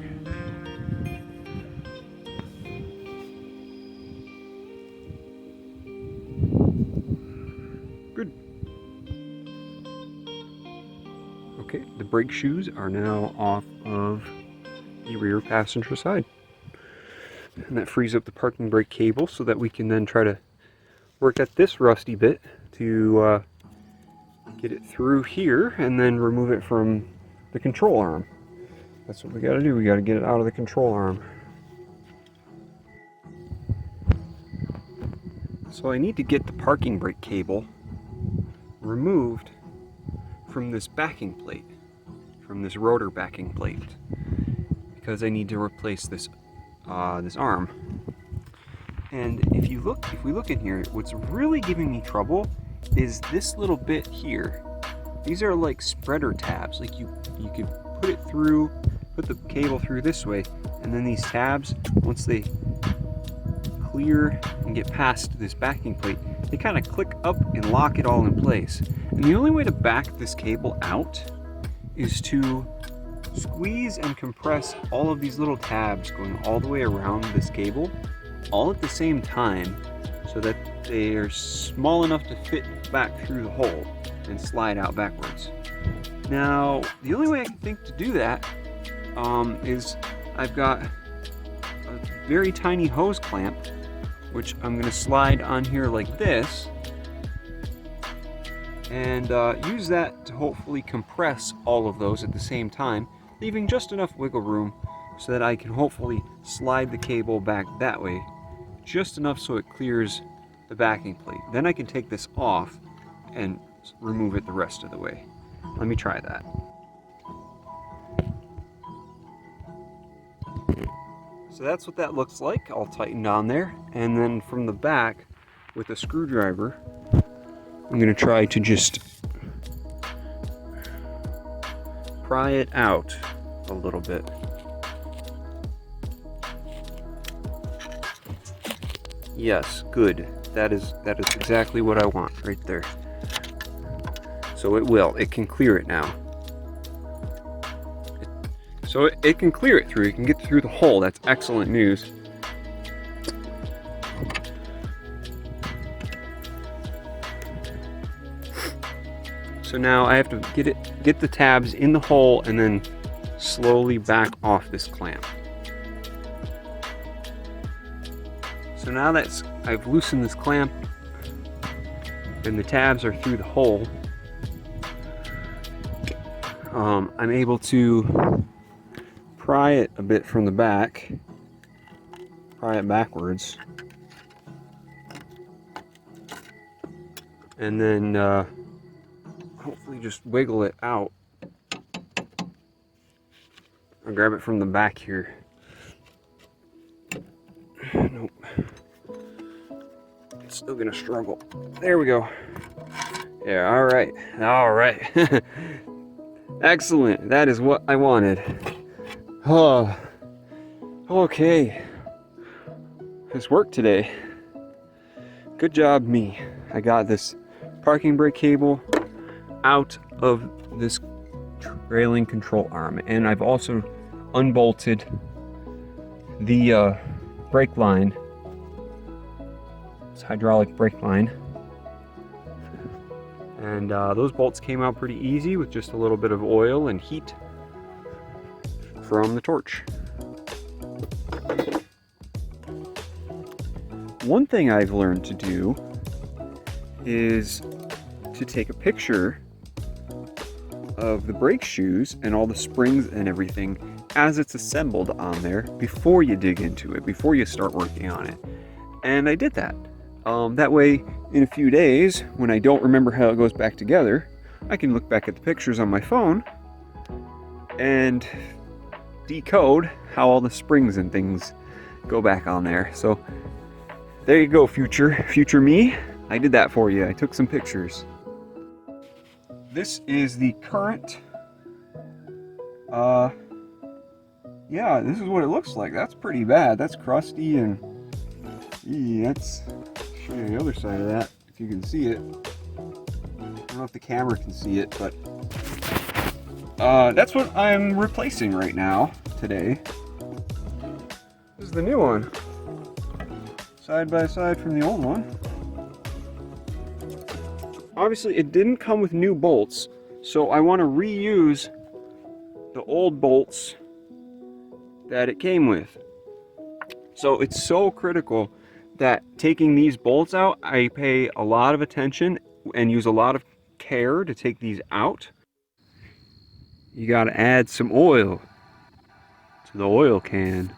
Good. Okay, the brake shoes are now off of the rear passenger side. And that frees up the parking brake cable so that we can then try to work at this rusty bit to get it through here and then remove it from the control arm. That's what we got to do. We got to get it out of the control arm. So I need to get the parking brake cable removed from this backing plate, from this rotor backing plate, because I need to replace this this arm. And if we look in here, what's really giving me trouble is this little bit here. These are like spreader tabs. Like you could put the cable through this way, and then these tabs, once they clear and get past this backing plate, they kind of click up and lock it all in place. And the only way to back this cable out is to squeeze and compress all of these little tabs going all the way around this cable, all at the same time, so that they are small enough to fit back through the hole and slide out backwards. Now, the only way I can think to do that is I've got a very tiny hose clamp, which I'm going to slide on here like this, and use that to hopefully compress all of those at the same time, leaving just enough wiggle room so that I can hopefully slide the cable back that way, just enough so it clears the backing plate. Then I can take this off and remove it the rest of the way. Let me try that. So that's what that looks like, all tightened on there. And then from the back, with a screwdriver, I'm going to try to just pry it out a little bit. Yes, good. That is exactly what I want right there. So it can clear it now. So it can clear it through. It can get through the hole. That's excellent news. So now I have to get the tabs in the hole and then slowly back off this clamp. So now that I've loosened this clamp and the tabs are through the hole, I'm able to pry it a bit from the back, pry it backwards, and then hopefully just wiggle it out. I'll grab it from the back here. Nope. It's still gonna struggle. There we go. Yeah, all right. Excellent, that is what I wanted. Oh, okay. This worked today. Good job, me. I got this parking brake cable out of this trailing control arm, and I've also unbolted the brake line. It's hydraulic brake line. And those bolts came out pretty easy with just a little bit of oil and heat from the torch. One thing I've learned to do is to take a picture of the brake shoes and all the springs and everything as it's assembled on there before you dig into it, before you start working on it. And I did that. That way, in a few days, when I don't remember how it goes back together, I can look back at the pictures on my phone and decode how all the springs and things go back on there. So there you go, future me. I did that for you. I took some pictures. This is the current, yeah, this is what it looks like. That's pretty bad. That's crusty and, that's, show you the other side of that, if you can see it. I don't know if the camera can see it, but that's what I'm replacing right now, today. This is the new one. Side by side from the old one. Obviously, it didn't come with new bolts, so I want to reuse the old bolts that it came with. So it's so critical that taking these bolts out, I pay a lot of attention and use a lot of care to take these out. You got to add some oil to the oil can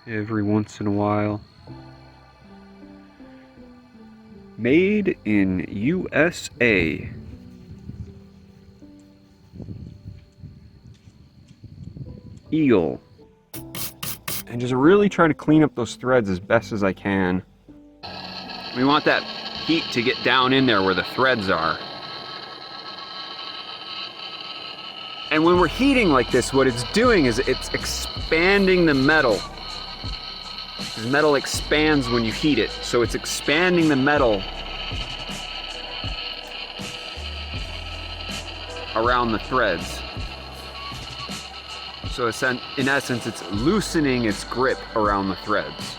every once in a while. Made in USA. Eagle. and just really try to clean up those threads as best as I can. We want that heat to get down in there where the threads are. And when we're heating like this, what it's doing is it's expanding the metal. The metal expands when you heat it, so it's expanding the metal around the threads. So in essence, it's loosening its grip around the threads.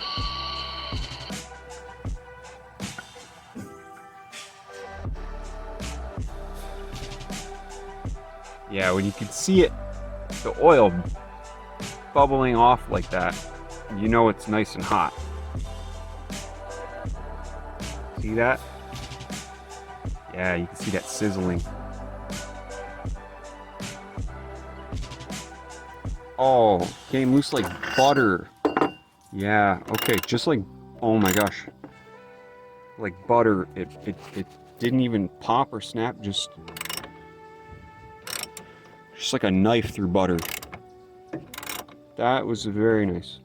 Yeah, when you can see it, the oil bubbling off like that, you know it's nice and hot. See that? Yeah, you can see that sizzling. Oh, came loose like butter. Yeah, okay, just like, oh my gosh. Like butter, it didn't even pop or snap, just like a knife through butter. That was very nice.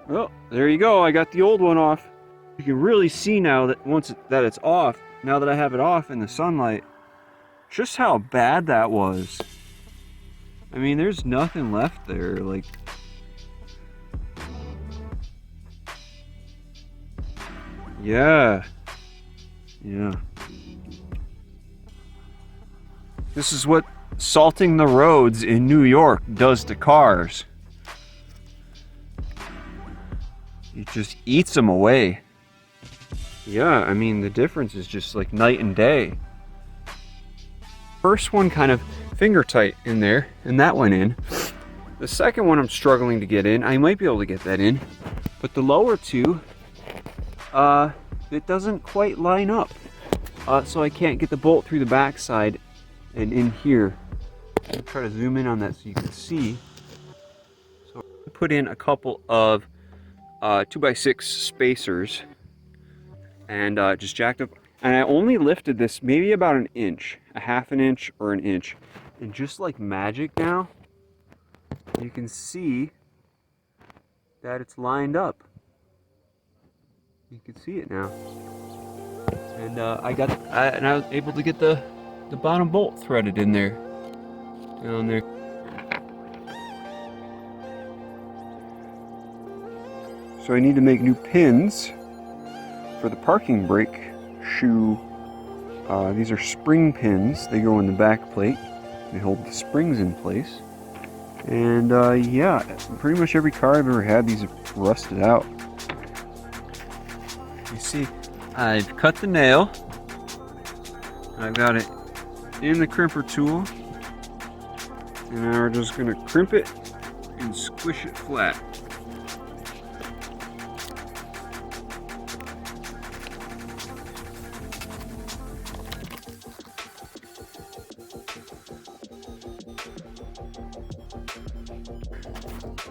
Well, there you go. I got the old one off. You can really see now that that it's off, now that I have it off in the sunlight, just how bad that was. I mean, there's nothing left there. Like, yeah. This is what salting the roads in New York does to cars. It just eats them away. Yeah, I mean, the difference is just like night and day. First one kind of finger tight in there, and that went in. The second one I'm struggling to get in. I might be able to get that in, but the lower two, it doesn't quite line up. So I can't get the bolt through the backside and in here. I'll try to zoom in on that so you can see. So I put in a couple of 2x6 spacers and just jacked up. And I only lifted this maybe about an inch, a half an inch or an inch. And just like magic now, you can see that it's lined up. You can see it now. And I was able to get the bottom bolt threaded in there, down there. So I need to make new pins for the parking brake shoe. These are spring pins. They go in the back plate. They hold the springs in place. And yeah, pretty much every car I've ever had, these have rusted out. You see, I've cut the nail. I've got it in the crimper tool. And now we're just gonna crimp it and squish it flat.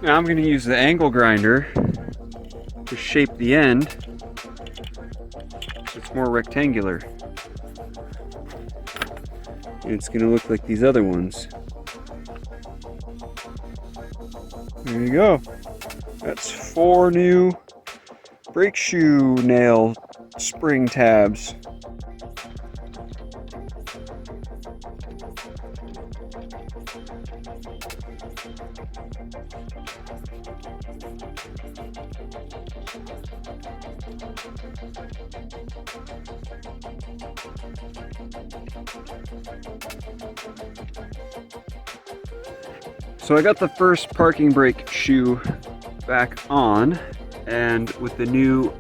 Now I'm going to use the angle grinder to shape the end so it's more rectangular. And it's going to look like these other ones. There you go. That's 4 new brake shoe nail spring tabs. So I got the first parking brake shoe back on, and with the new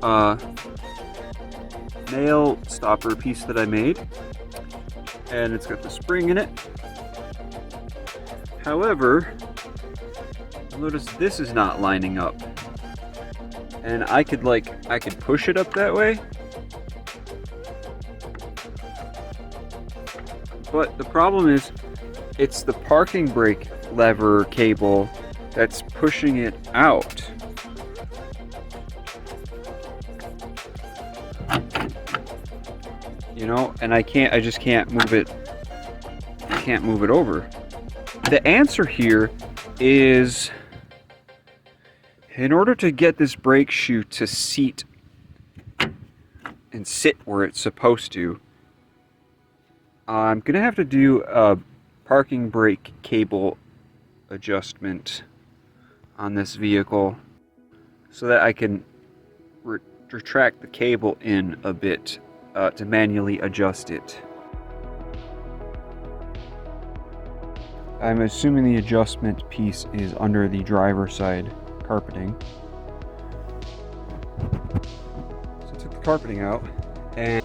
nail stopper piece that I made, and it's got the spring in it. However, notice this is not lining up, and I could push it up that way, but the problem is it's the parking brake lever cable that's pushing it out. You know, and I just can't move it. I can't move it over. The answer here is In order to get this brake shoe to seat and sit where it's supposed to, I'm gonna have to do a parking brake cable adjustment on this vehicle so that I can retract the cable in a bit to manually adjust it. I'm assuming the adjustment piece is under the driver's side carpeting. So I took the carpeting out and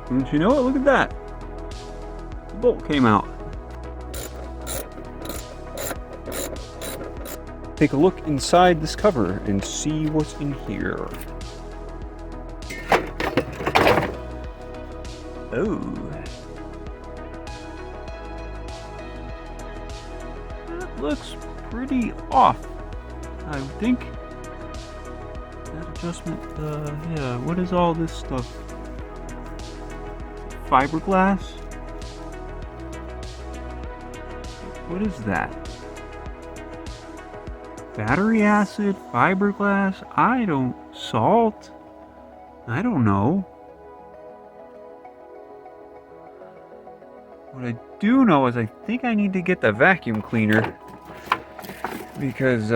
don't you know it? Look at that. The bolt came out. Take a look inside this cover and see what's in here. Oh. That looks pretty off. I would think. That adjustment, yeah, what is all this stuff? Fiberglass? What is that? Battery acid, fiberglass, salt? I don't know. What I do know is I think I need to get the vacuum cleaner because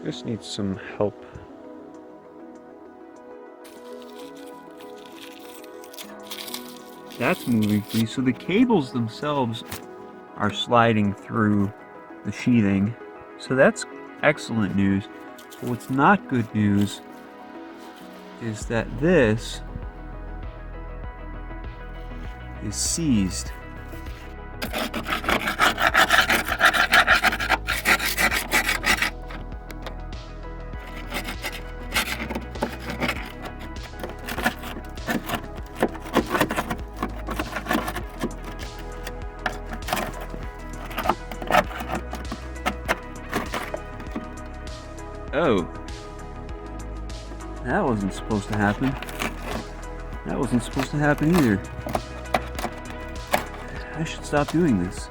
this needs some help. That's moving free, so the cables themselves are sliding through the sheathing, so that's excellent news. But what's not good news is that this is seized. Oh. That wasn't supposed to happen. That wasn't supposed to happen either. I should stop doing this.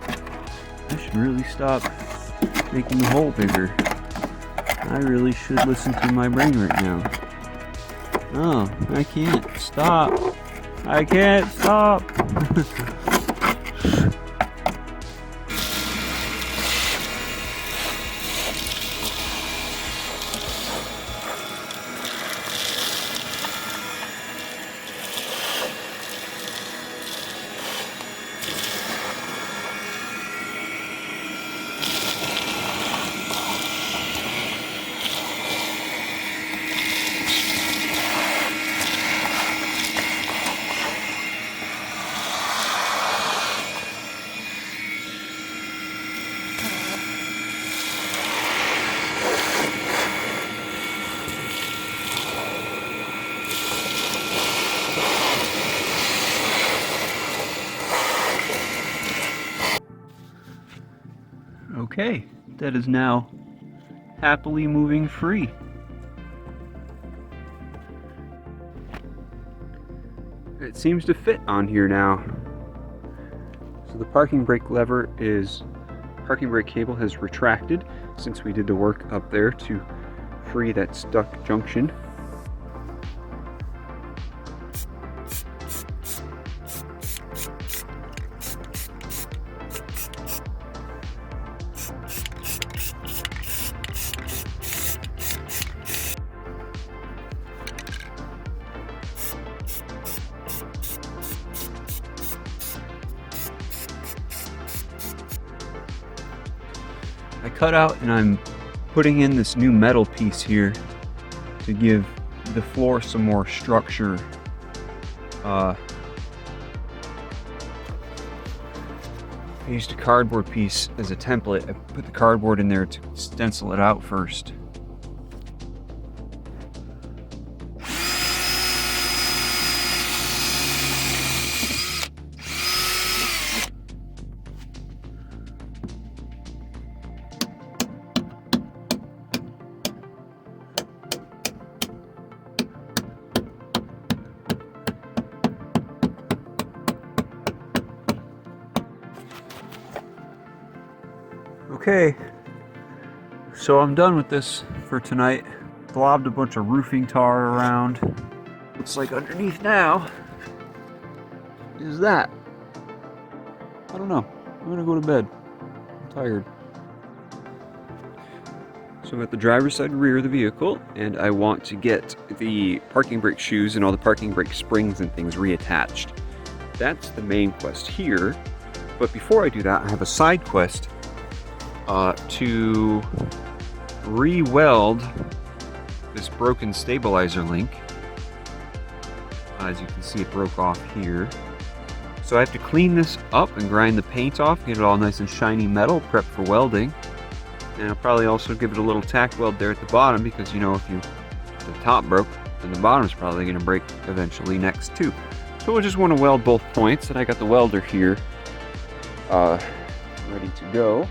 I should really stop making the hole bigger. I really should listen to my brain right now. Oh, I can't stop. I can't stop. Okay, that is now happily moving free. It seems to fit on here now. So the parking brake cable has retracted since we did the work up there to free that stuck junction. I cut out and I'm putting in this new metal piece here to give the floor some more structure. I used a cardboard piece as a template. I put the cardboard in there to stencil it out first. Okay, so I'm done with this for tonight. Blobbed a bunch of roofing tar around. Looks like underneath now is that. I don't know. I'm gonna go to bed. I'm tired. So I'm at the driver's side rear of the vehicle, and I want to get the parking brake shoes and all the parking brake springs and things reattached. That's the main quest here. But before I do that, I have a side quest to re-weld this broken stabilizer link. As you can see, it broke off here. So I have to clean this up and grind the paint off, get it all nice and shiny metal, prep for welding. And I'll probably also give it a little tack weld there at the bottom, because you know, if the top broke, then the bottom's probably going to break eventually next too. So we'll just want to weld both points, and I got the welder here ready to go.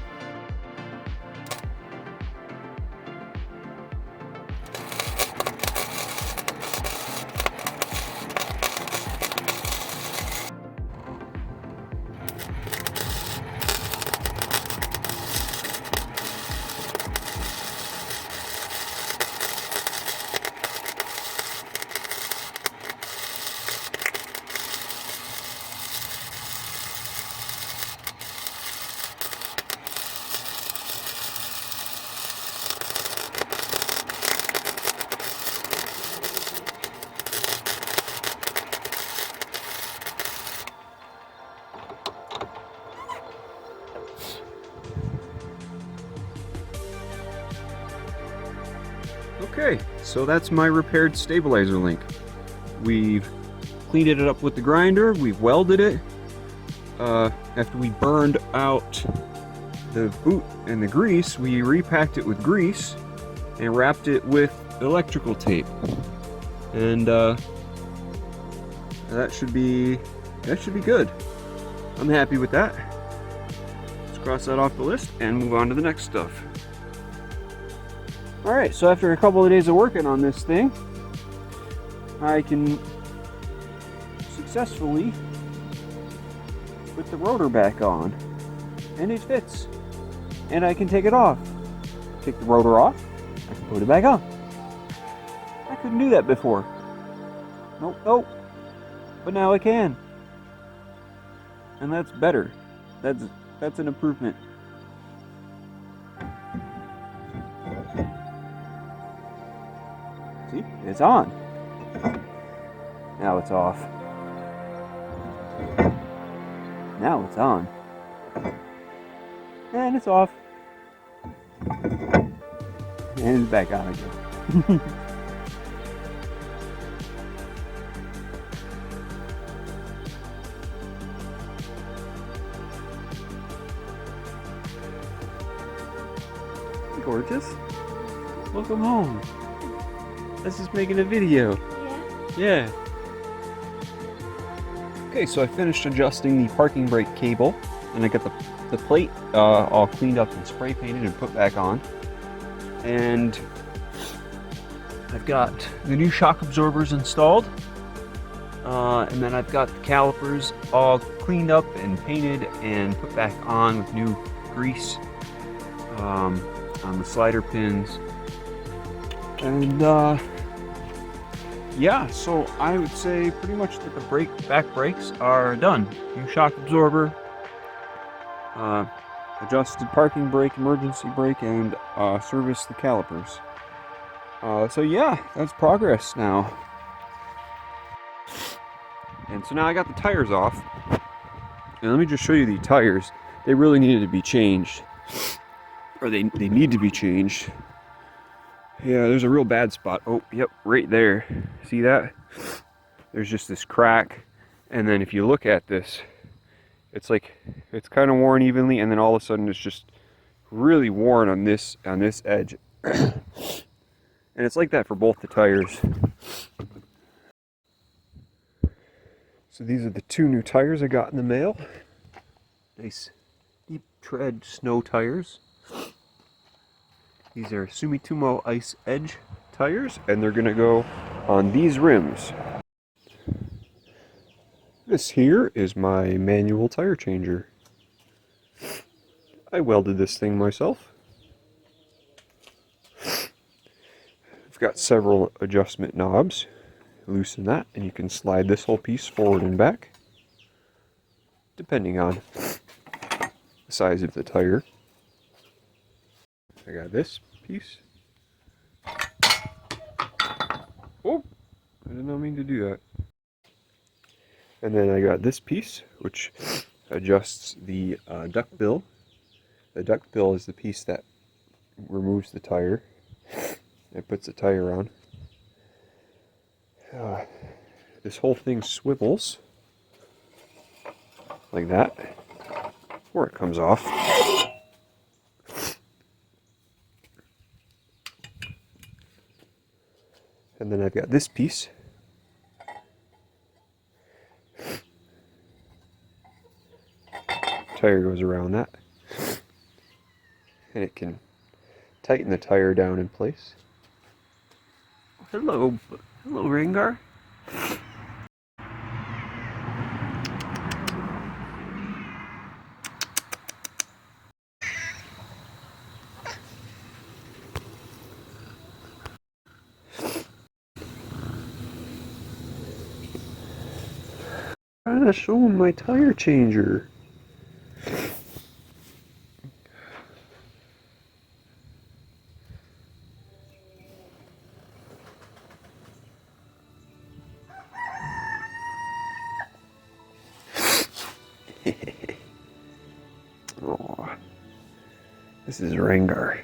Okay, so that's my repaired stabilizer link. We've cleaned it up with the grinder, we've welded it. After we burned out the boot and the grease, we repacked it with grease and wrapped it with electrical tape. And that should be good. I'm happy with that. Let's cross that off the list and move on to the next stuff. Alright, so after a couple of days of working on this thing, I can successfully put the rotor back on. And it fits. And I can take it off. Take the rotor off, I can put it back on. I couldn't do that before. Nope. But now I can. And that's better. That's an improvement. See, it's on. Now it's off. Now it's on. And it's off. And it's back on again. Gorgeous. Welcome home. Let's just making a video. Yeah. Okay, so I finished adjusting the parking brake cable, and I got the plate all cleaned up and spray painted and put back on. And I've got the new shock absorbers installed, and then I've got the calipers all cleaned up and painted and put back on with new grease on the slider pins. And yeah, so I would say pretty much that the back brakes are done. New shock absorber, adjusted parking brake, emergency brake, and service the calipers. So yeah, that's progress now. And so now I got the tires off. And let me just show you the tires. They really needed to be changed. Or they need to be changed. Yeah, there's a real bad spot. Oh, yep, right there. See that? There's just this crack. And then if you look at this, it's like, it's kind of worn evenly, and then all of a sudden it's just really worn on this edge. And it's like that for both the tires. So these are the two new tires I got in the mail. Nice deep tread snow tires. These are Sumitomo Ice Edge tires, and they're gonna go on these rims. This here is my manual tire changer. I welded this thing myself. I've got several adjustment knobs. Loosen that and you can slide this whole piece forward and back, depending on the size of the tire. I got this piece. Oh, I did not mean to do that. And then I got this piece, which adjusts the duck bill. The duck bill is the piece that removes the tire. It puts the tire on. This whole thing swivels like that, or it comes off. And then I've got this piece. Tire goes around that, and it can tighten the tire down in place. Hello Rengar. Trying to show him my tire changer. Oh, this is Rengar.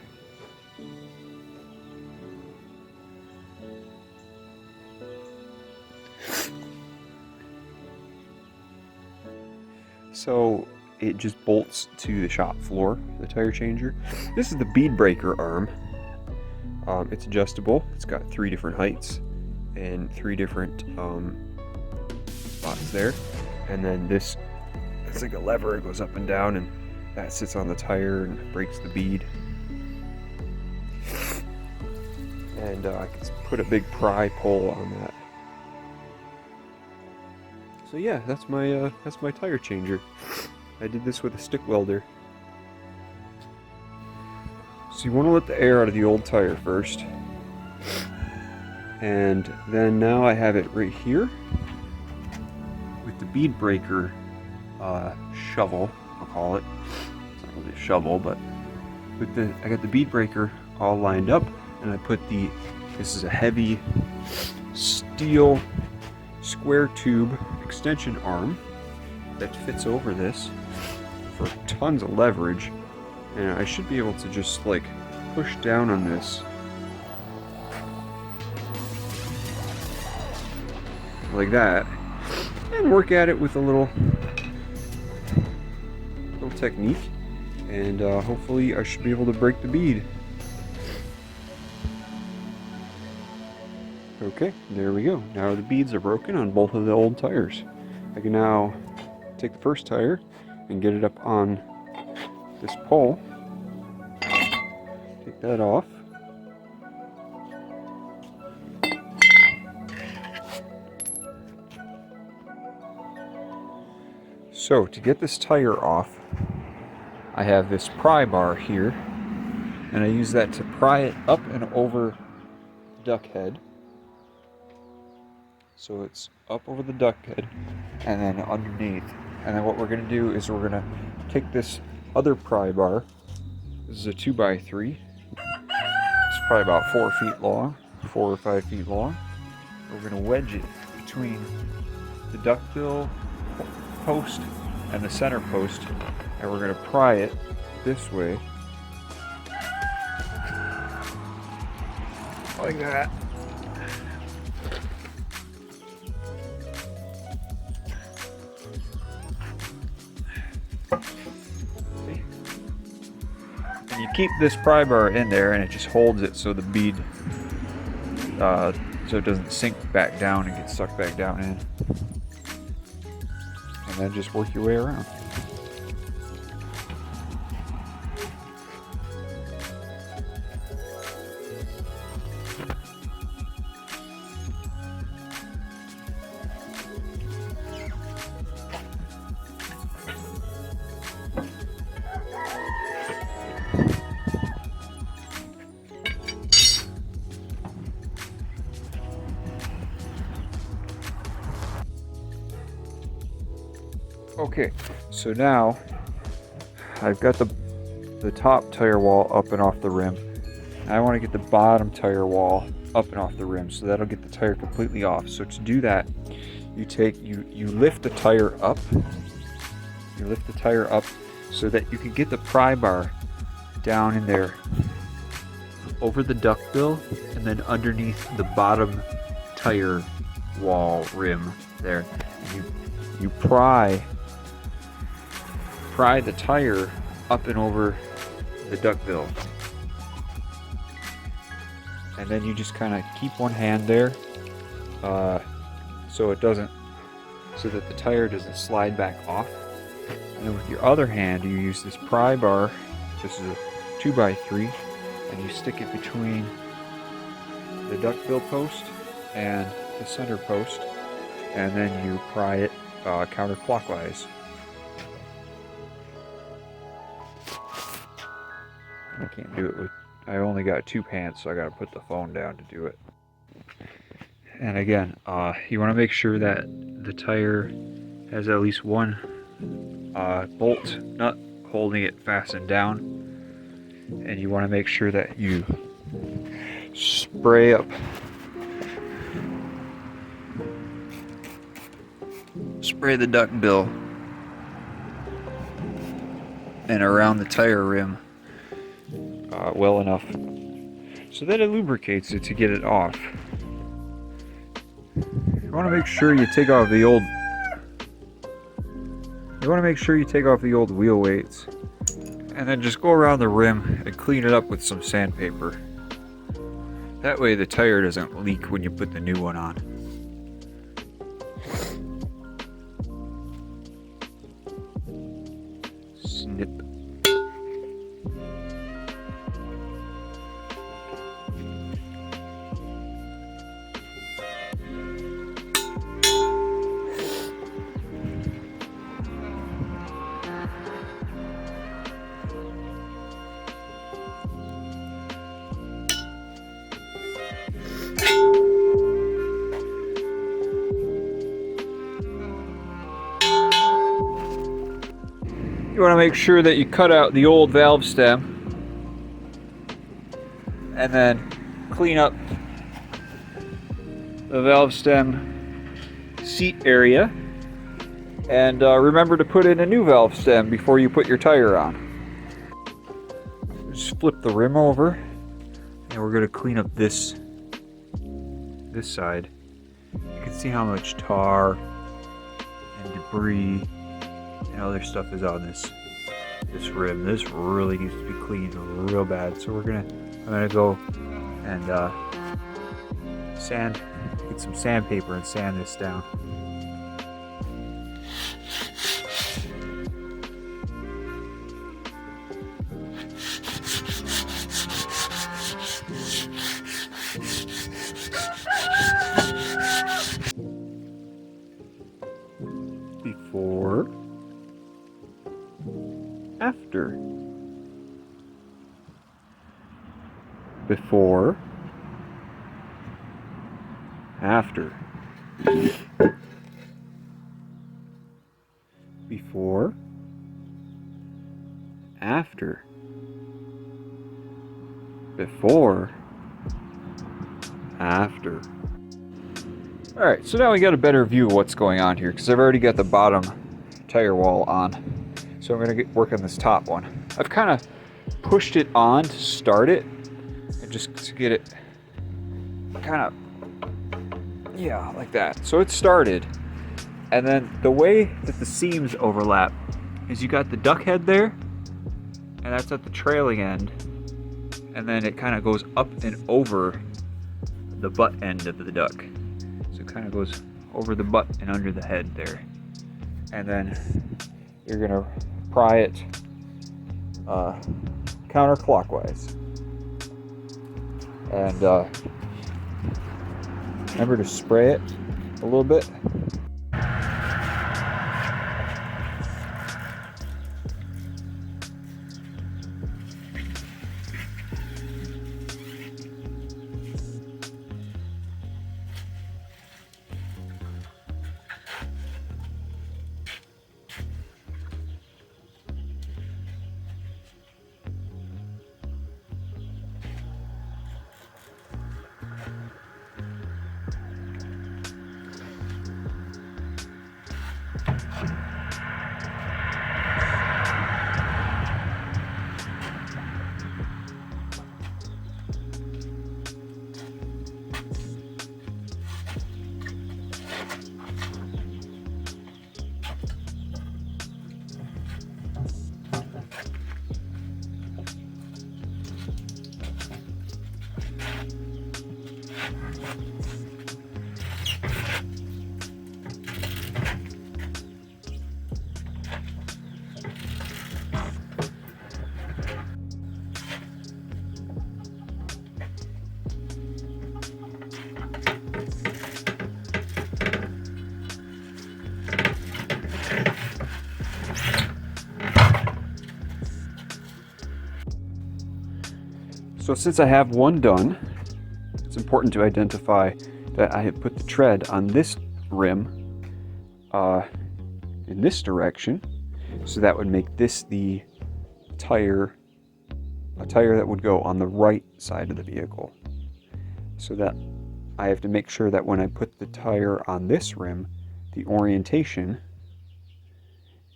So it just bolts to the shop floor, the tire changer. This is the bead breaker arm. It's adjustable. It's got 3 different heights and 3 different spots there. And then this, it's like a lever. It goes up and down, and that sits on the tire and breaks the bead. And I can put a big pry pole on that. So yeah, that's my tire changer. I did this with a stick welder. So you want to let the air out of the old tire first. And then now I have it right here with the bead breaker shovel, I'll call it. It's not really a shovel, but I got the bead breaker all lined up, and I put this is a heavy steel square tube extension arm that fits over this for tons of leverage, and I should be able to just like push down on this like that and work at it with a little technique, and hopefully I should be able to break the bead. Okay, there we go. Now the beads are broken on both of the old tires. I can now take the first tire and get it up on this pole. Take that off. So to get this tire off, I have this pry bar here, and I use that to pry it up and over the duck head. So it's up over the duck head and then underneath. And then what we're going to do is we're going to take this other pry bar. This is a 2x3. It's probably about 4 feet long, 4 or 5 feet long. We're going to wedge it between the duckbill post and the center post, and we're going to pry it this way, like that. And you keep this pry bar in there, and it just holds it so the bead, so it doesn't sink back down and get sucked back down in. And then just work your way around. Okay, so now I've got the top tire wall up and off the rim. I want to get the bottom tire wall up and off the rim, so that'll get the tire completely off. So to do that, you lift the tire up. You lift the tire up so that you can get the pry bar down in there over the duckbill and then underneath the bottom tire wall rim there. And you pry the tire up and over the duckbill. And then you just kind of keep one hand there so that the tire doesn't slide back off. And then with your other hand, you use this pry bar. This is a 2x3, and you stick it between the duckbill post and the center post, and then you pry it counterclockwise. I can't do it with, I only got 2 pants, so I gotta put the phone down to do it. And again, you want to make sure that the tire has at least one bolt nut holding it fastened down, and you want to make sure that you spray the duckbill and around the tire rim well enough so that it lubricates it to get it off. You want to make sure you take off the old wheel weights, and then just go around the rim and clean it up with some sandpaper. That way the tire doesn't leak when you put the new one on. Snip. You want to make sure that you cut out the old valve stem and then clean up the valve stem seat area, and remember to put in a new valve stem before you put your tire on. Just flip the rim over, and we're going to clean up this side. You can see how much tar and debris and other stuff is on this rim. This really needs to be cleaned real bad. So I'm gonna go and get some sandpaper and sand this down. Before, after. Before, after. Before, after. Before, after. Alright, so now we got a better view of what's going on here, because I've already got the bottom tire wall on. So I'm going to work on this top one. I've kind of pushed it on to start it, and just to get it kind of, yeah, like that. So it started, and then the way that the seams overlap is you got the duck head there, and that's at the trailing end, and then it kind of goes up and over the butt end of the duck. So it kind of goes over the butt and under the head there. And then you're going to pry it counterclockwise. And remember to spray it a little bit. So since I have one done, it's important to identify that I have put the tread on this rim in this direction. So that would make this the tire, a tire that would go on the right side of the vehicle. So that I have to make sure that when I put the tire on this rim, the orientation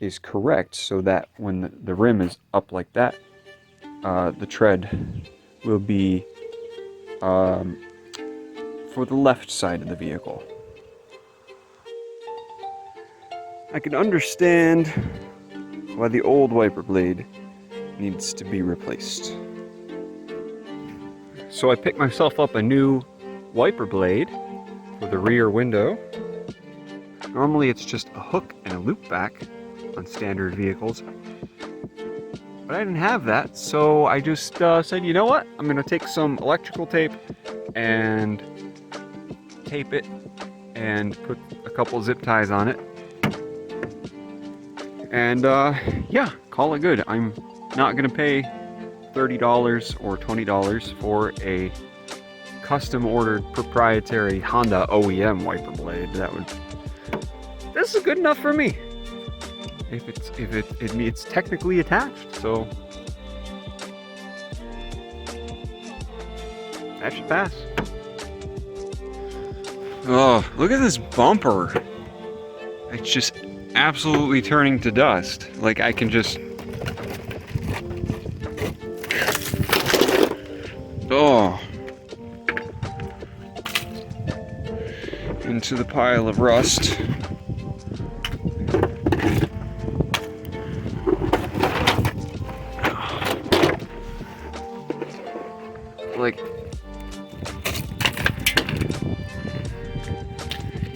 is correct so that when the rim is up like that, the tread will be for the left side of the vehicle. I can understand why the old wiper blade needs to be replaced. So I picked myself up a new wiper blade for the rear window. Normally it's just a hook and a loop back on standard vehicles, but I didn't have that, so I just said, you know what, I'm gonna take some electrical tape and tape it and put a couple zip ties on it, and yeah, call it good. I'm not gonna pay $30 or $20 for a custom ordered proprietary Honda OEM wiper blade. This is good enough for me. It's technically attached, so that should pass. Oh, look at this bumper. It's just absolutely turning to dust. Like I can just, oh, into the pile of rust. Like,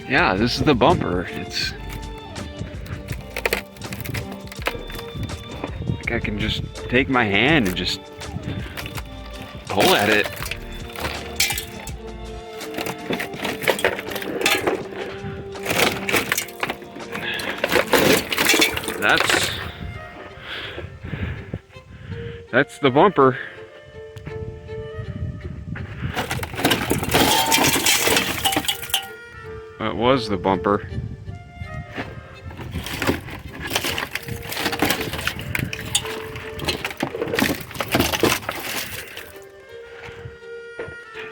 yeah, this is the bumper. It's like I can just take my hand and just pull at it. That's the bumper. That was the bumper.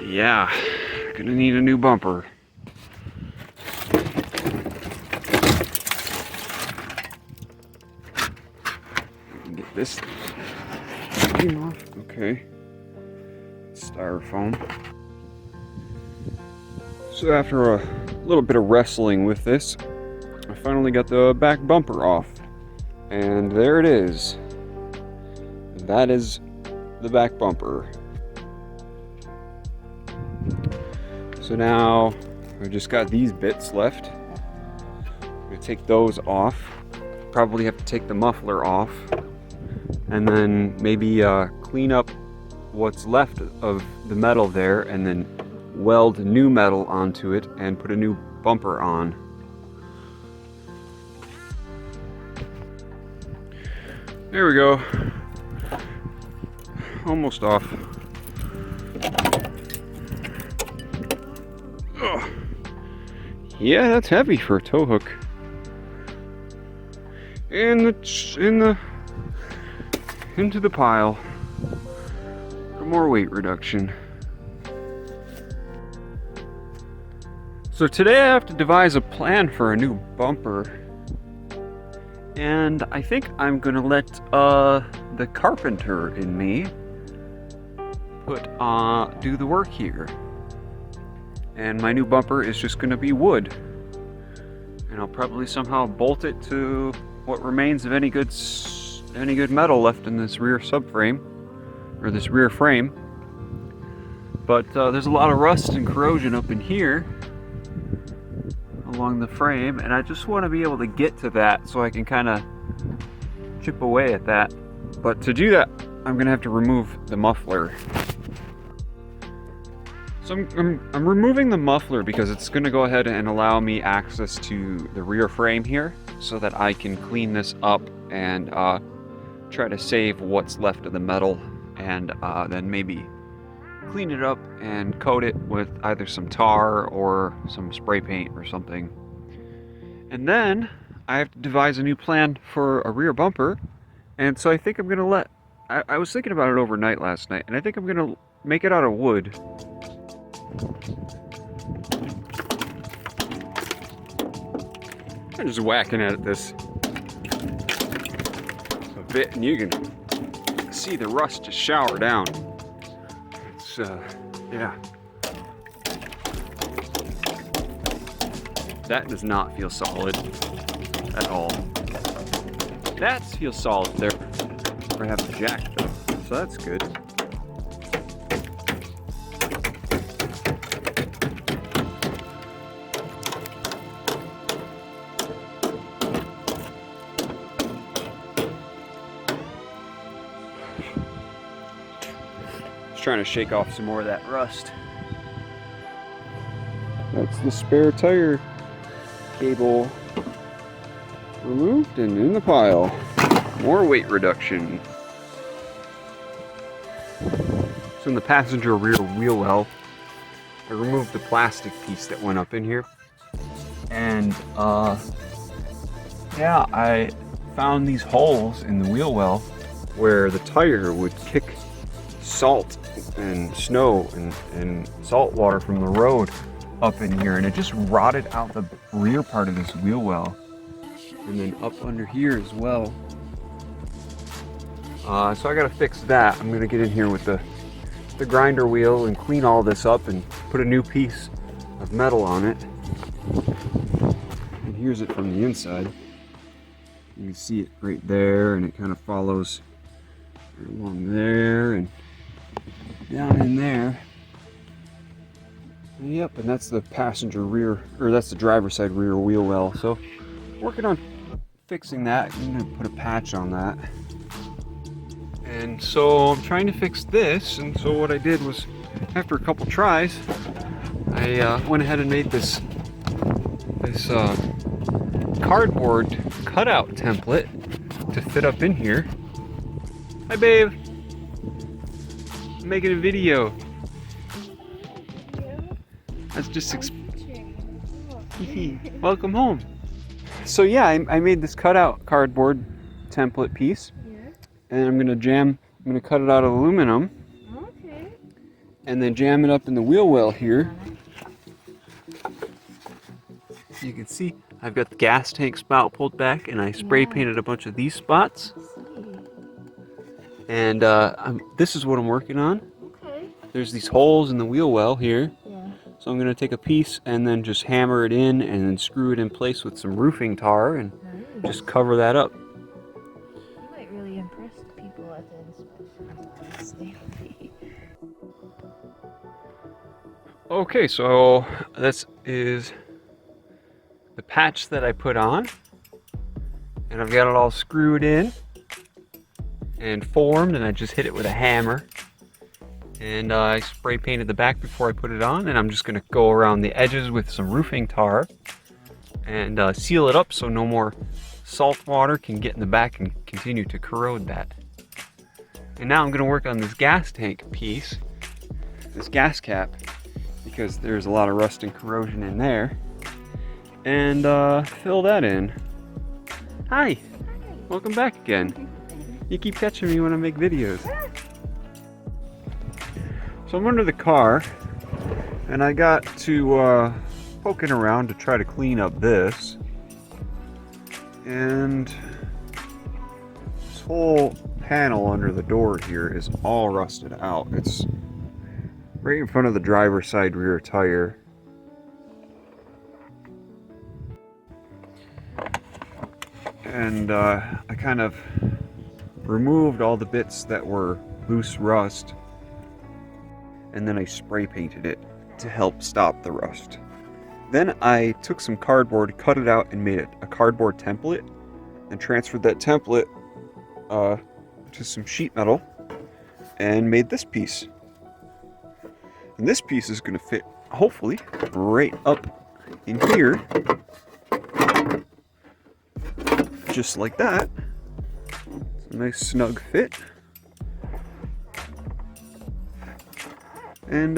Yeah, gonna need a new bumper. Get this off. Okay. Styrofoam. So after a little bit of wrestling with this, I finally got the back bumper off. And there it is. That is the back bumper. So now I've just got these bits left. I'm gonna take those off. Probably have to take the muffler off. And then maybe clean up what's left of the metal there, and then weld new metal onto it and put a new bumper on. There we go. Almost off. Ugh. Yeah, that's heavy for a tow hook. Into the pile for more weight reduction. So today I have to devise a plan for a new bumper, and I think I'm gonna let the carpenter in me do the work here. And my new bumper is just gonna be wood, and I'll probably somehow bolt it to what remains of any good metal left in this rear subframe, or this rear frame. But there's a lot of rust and corrosion up in here along the frame, and I just want to be able to get to that so I can kind of chip away at that. But to do that, I'm gonna have to remove the muffler. So I'm removing the muffler because it's gonna go ahead and allow me access to the rear frame here so that I can clean this up and try to save what's left of the metal, and then maybe clean it up and coat it with either some tar or some spray paint or something. And then I have to devise a new plan for a rear bumper, and so I think I'm gonna I was thinking about it overnight last night, and I think I'm gonna make it out of wood. I'm just whacking at this a bit, and you can see the rust just shower down. It's yeah. That does not feel solid at all. That feels solid there. I have the jack though, so that's good. Just trying to shake off some more of that rust. That's the spare tire cable removed and in the pile. More weight reduction. So in the passenger rear wheel well, I removed the plastic piece that went up in here. And yeah, I found these holes in the wheel well where the tire would kick salt and snow and salt water from the road up in here, and it just rotted out the rear part of this wheel well, and then up under here as well. So I gotta fix that. I'm gonna get in here with the grinder wheel and clean all this up and put a new piece of metal on it. And here's it from the inside. You can see it right there, and it kind of follows along there and down in there. Yep, and that's the passenger rear, or that's the driver's side rear wheel well. So working on fixing that. I'm gonna put a patch on that. And so I'm trying to fix this, and so what I did was, after a couple tries, I went ahead and made this cardboard cutout template to fit up in here. Hi babe! I'm making a video. That's just welcome home. So yeah, I made this cutout cardboard template piece, and I'm gonna cut it out of aluminum, and then jam it up in the wheel well here. You can see I've got the gas tank spout pulled back, and I spray painted a bunch of these spots. And this is what I'm working on. There's these holes in the wheel well here. So I'm gonna take a piece and then just hammer it in and then screw it in place with some roofing tar and just cover that up. You might really impress the people at the inspection. Okay, so this is the patch that I put on, and I've got it all screwed in and formed, and I just hit it with a hammer. And I spray painted the back before I put it on, and I'm just gonna go around the edges with some roofing tar and seal it up so no more salt water can get in the back and continue to corrode that. And now I'm gonna work on this gas tank piece, this gas cap, because there's a lot of rust and corrosion in there, and fill that in. Hi, welcome back again. You keep catching me when I make videos. So I'm under the car, and I got to poking around to try to clean up this, and this whole panel under the door here is all rusted out. It's right in front of the driver's side rear tire. And I kind of removed all the bits that were loose rust. and then I spray painted it to help stop the rust. Then I took some cardboard, cut it out, and made it a cardboard template, and transferred that template to some sheet metal, and made this piece. And this piece is going to fit, hopefully, right up in here, just like that. It's a nice snug fit. And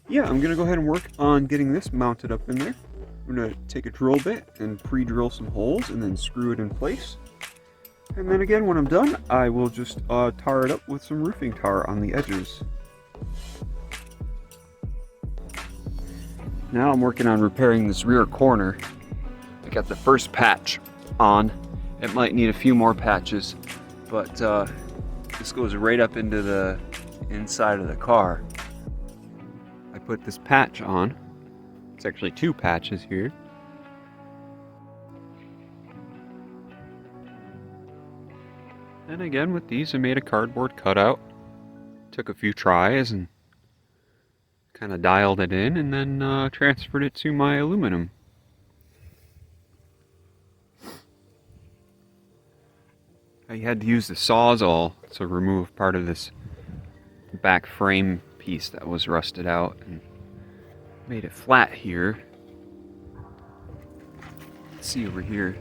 yeah, I'm gonna go ahead and work on getting this mounted up in there. I'm gonna take a drill bit and pre-drill some holes and then screw it in place. And then again, when I'm done, I will just tar it up with some roofing tar on the edges. Now I'm working on repairing this rear corner. I got the first patch on. It might need a few more patches, but this goes right up into the inside of the car. I put this patch on. It's actually 2 patches here. And again, with these, I made a cardboard cutout. Took a few tries and kind of dialed it in, and then transferred it to my aluminum. I had to use the Sawzall to remove part of this back frame piece that was rusted out, and made it flat here. Let's see over here.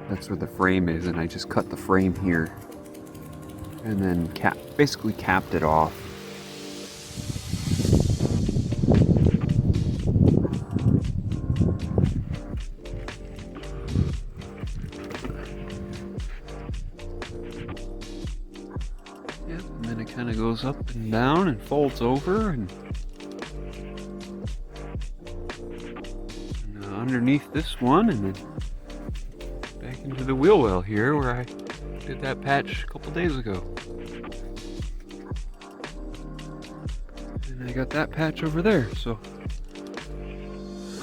That's where the frame is, and I just cut the frame here and then basically capped it off. Yep, and then it kind of goes up and down and folds over, and underneath this one, and then back into the wheel well here where I did that patch a couple days ago. And I got that patch over there, so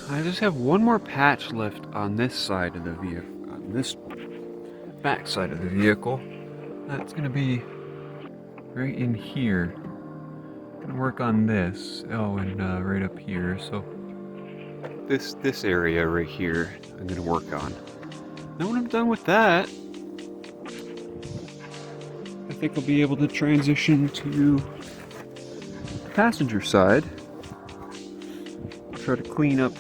I just have one more patch left on this side of the vehicle, on this back side of the vehicle. That's gonna be right in here. I'm gonna work on this. Oh, and right up here. So this area right here, I'm gonna work on. Then when I'm done with that, I think I'll be able to transition to the passenger side. Try to clean up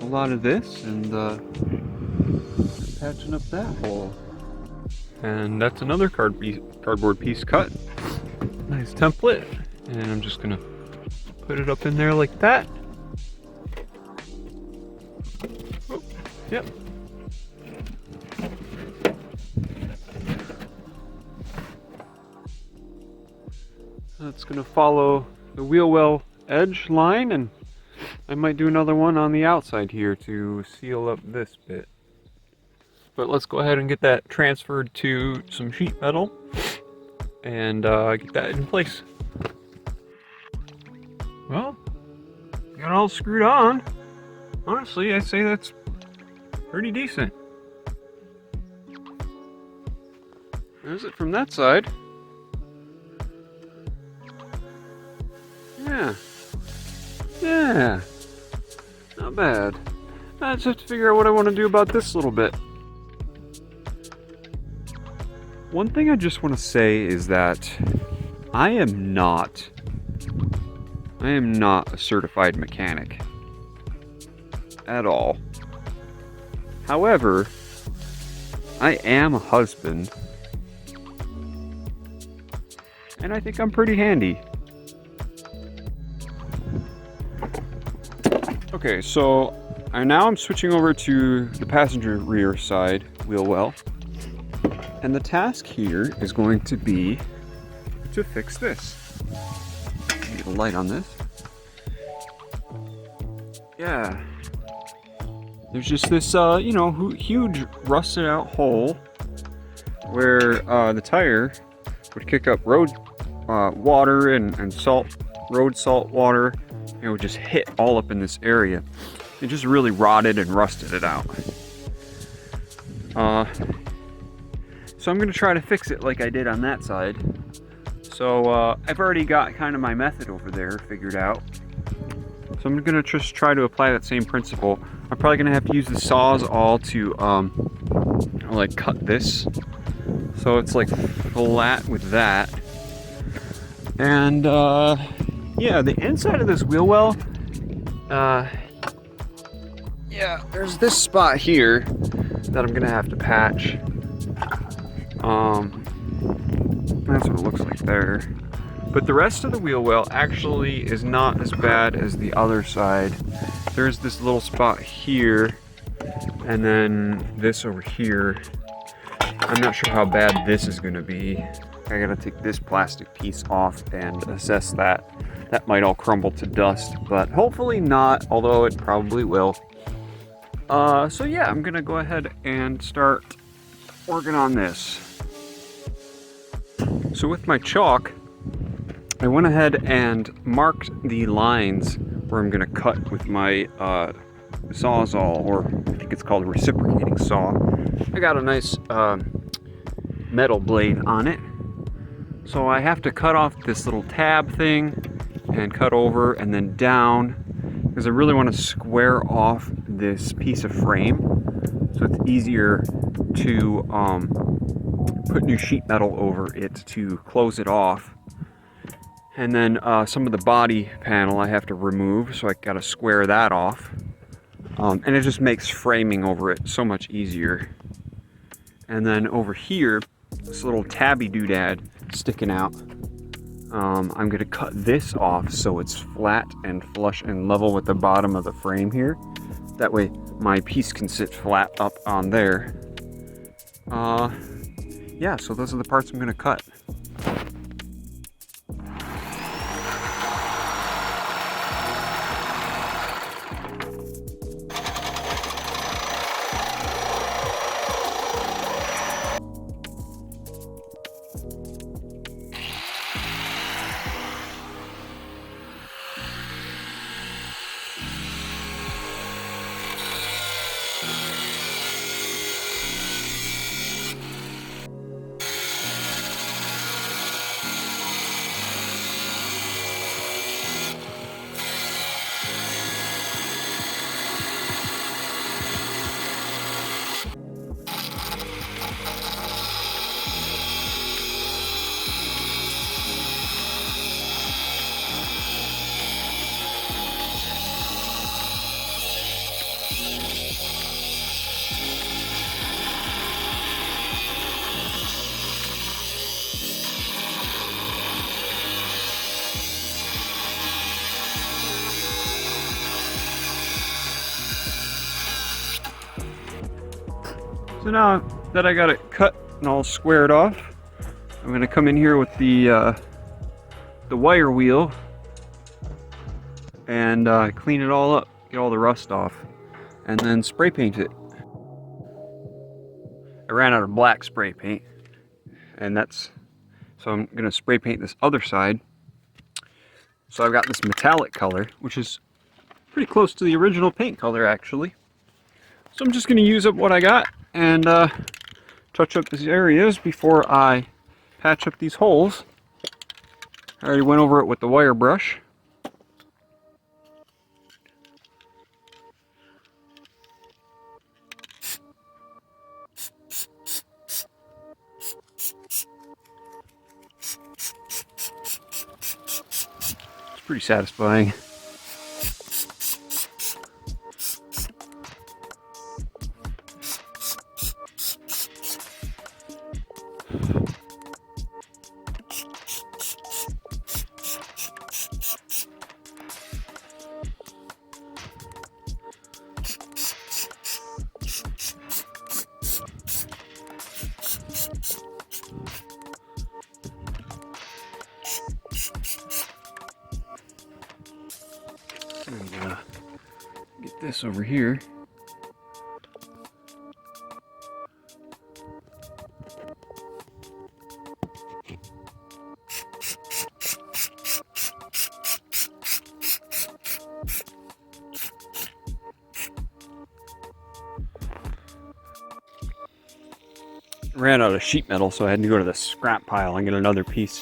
a lot of this and patching up that hole. And that's another cardboard piece cut. Nice template. And I'm just gonna put it up in there like that. Oh, yep. That's gonna follow the wheel well edge line, and I might do another one on the outside here to seal up this bit. But let's go ahead and get that transferred to some sheet metal and get that in place. Well, got it all screwed on. Honestly, I'd say that's pretty decent. There's it from that side. Yeah, not bad. I just have to figure out what I want to do about this little bit. One thing I just want to say is that I am not a certified mechanic at all. However, I am a husband, and I think I'm pretty handy. Okay, so now I'm switching over to the passenger rear side wheel well. And the task here is going to be to fix this. Get a light on this. Yeah. There's just this, huge rusted out hole where the tire would kick up road water and salt, road salt water. It would just hit all up in this area. It just really rotted and rusted it out. So I'm gonna try to fix it like I did on that side. So I've already got kind of my method over there figured out. So I'm gonna just try to apply that same principle. I'm probably gonna have to use the Sawzall to like cut this, so it's like flat with that. And yeah, the inside of this wheel well, yeah, there's this spot here that I'm gonna have to patch. That's what it looks like there. But the rest of the wheel well actually is not as bad as the other side. There's this little spot here, and then this over here. I'm not sure how bad this is gonna be. I gotta take this plastic piece off and assess that. That might all crumble to dust, but hopefully not, although it probably will. So yeah, I'm gonna go ahead and start working on this. So with my chalk, I went ahead and marked the lines where I'm gonna cut with my Sawzall, or I think it's called a reciprocating saw. I got a nice metal blade on it. So I have to cut off this little tab thing and cut over and then down, because I really want to square off this piece of frame so it's easier to put new sheet metal over it to close it off. And then some of the body panel I have to remove, so I gotta square that off. And it just makes framing over it so much easier. And then over here, this little tabby doodad sticking out. I'm gonna cut this off so it's flat and flush and level with the bottom of the frame here. That way my piece can sit flat up on there. Yeah, so those are the parts I'm gonna cut. So now that I got it cut and all squared off, I'm gonna come in here with the wire wheel and clean it all up, get all the rust off, and then spray paint it. I ran out of black spray paint, and so I'm gonna spray paint this other side. So I've got this metallic color, which is pretty close to the original paint color actually. So I'm just gonna use up what I got and touch up these areas before I patch up these holes. I already went over it with the wire brush. It's pretty satisfying. And get this over here. Ran out of sheet metal, so I had to go to the scrap pile and get another piece.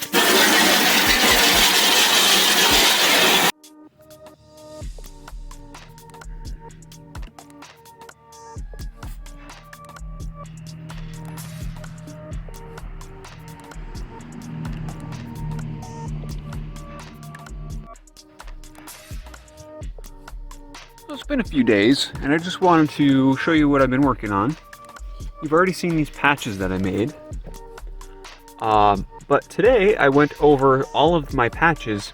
So it's been a few days, and I just wanted to show you what I've been working on. You've already seen these patches that I made. But today I went over all of my patches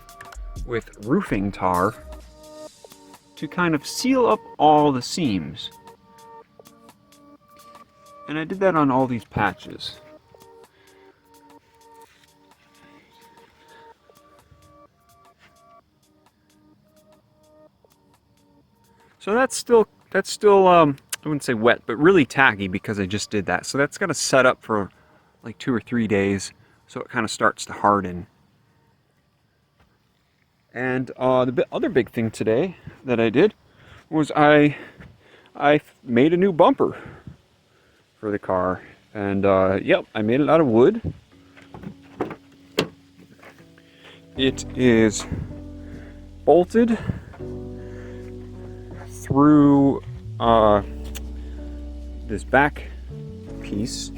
with roofing tar to kind of seal up all the seams. And I did that on all these patches. So that's still I wouldn't say wet, but really tacky because I just did that. So that's got to set up for like 2 or 3 days, so it kind of starts to harden. And the other big thing today that I did was I made a new bumper for the car, and yep, I made it out of wood. It is bolted through this back piece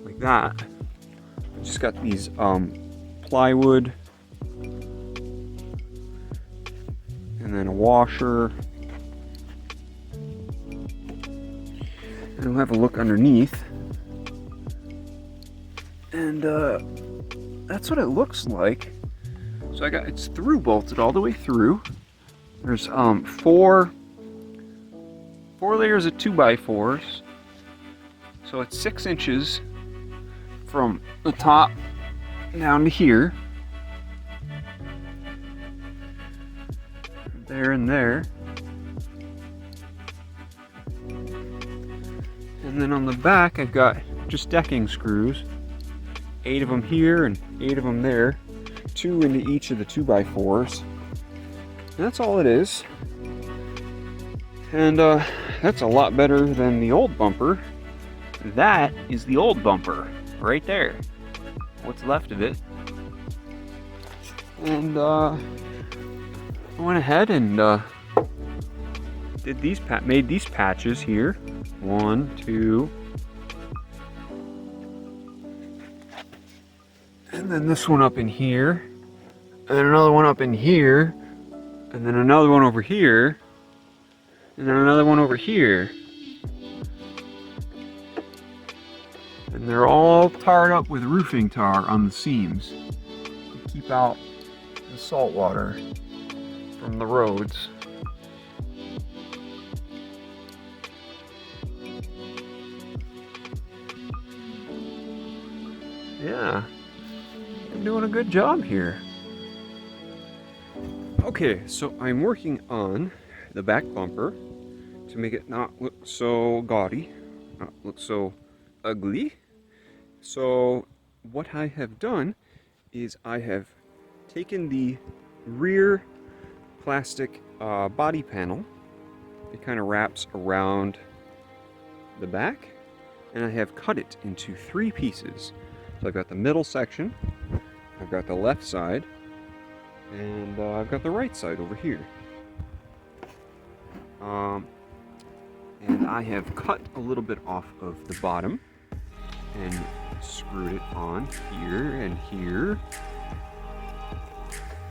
like that. I just got these plywood and then a washer, and we'll have a look underneath, and that's what it looks like. So it's through bolted all the way through. There's four layers of 2x4s, so it's 6 inches from the top down to here, there and there, and then on the back I've got just decking screws, 8 of them here and 8 of them there, 2 into each of the 2x4s. That's all it is, and that's a lot better than the old bumper. That is the old bumper right there, what's left of it. And I went ahead and made these patches here. 1, 2, and then this one up in here, and then another one up in here, and then another one over here, and then another one over here. And they're all tarred up with roofing tar on the seams to keep out the salt water from the roads. Yeah, I'm doing a good job here. Okay, so I'm working on the back bumper to make it not look so gaudy, not look so ugly. So what I have done is I have taken the rear plastic body panel. It kind of wraps around the back, and I have cut it into 3 pieces. So I've got the middle section, I've got the left side, and I've got the right side over here. And I have cut a little bit off of the bottom and screwed it on here and here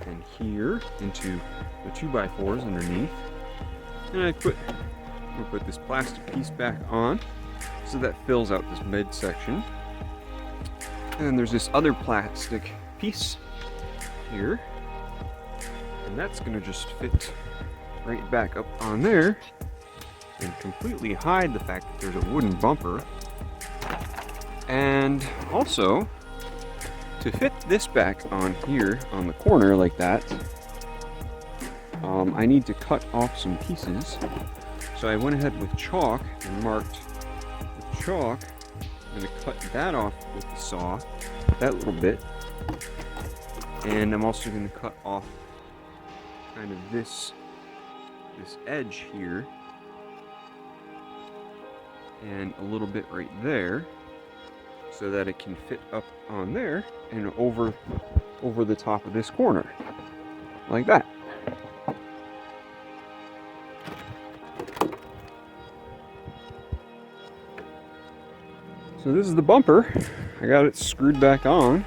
and here into the 2x4s underneath. And I put this plastic piece back on so that fills out this mid section. And then there's this other plastic piece here, and that's gonna just fit right back up on there and completely hide the fact that there's a wooden bumper. And also, to fit this back on here on the corner like that, I need to cut off some pieces. So I went ahead with chalk and marked with chalk. I'm going to cut that off with the saw, that little bit. And I'm also going to cut off kind of this edge here and a little bit right there, so that it can fit up on there and over the top of this corner, like that. So this is the bumper. I got it screwed back on.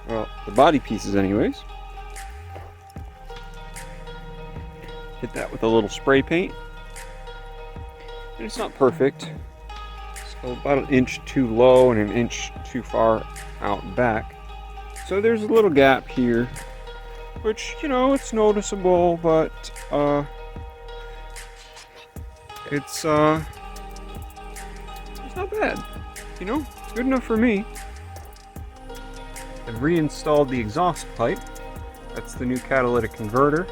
Well, the body pieces anyways. hit that with a little spray paint. And it's not perfect. So about an inch too low and an inch too far out back. So there's a little gap here, which, you know, it's noticeable, but it's not bad. You know, it's good enough for me. I've reinstalled the exhaust pipe. That's the new catalytic converter.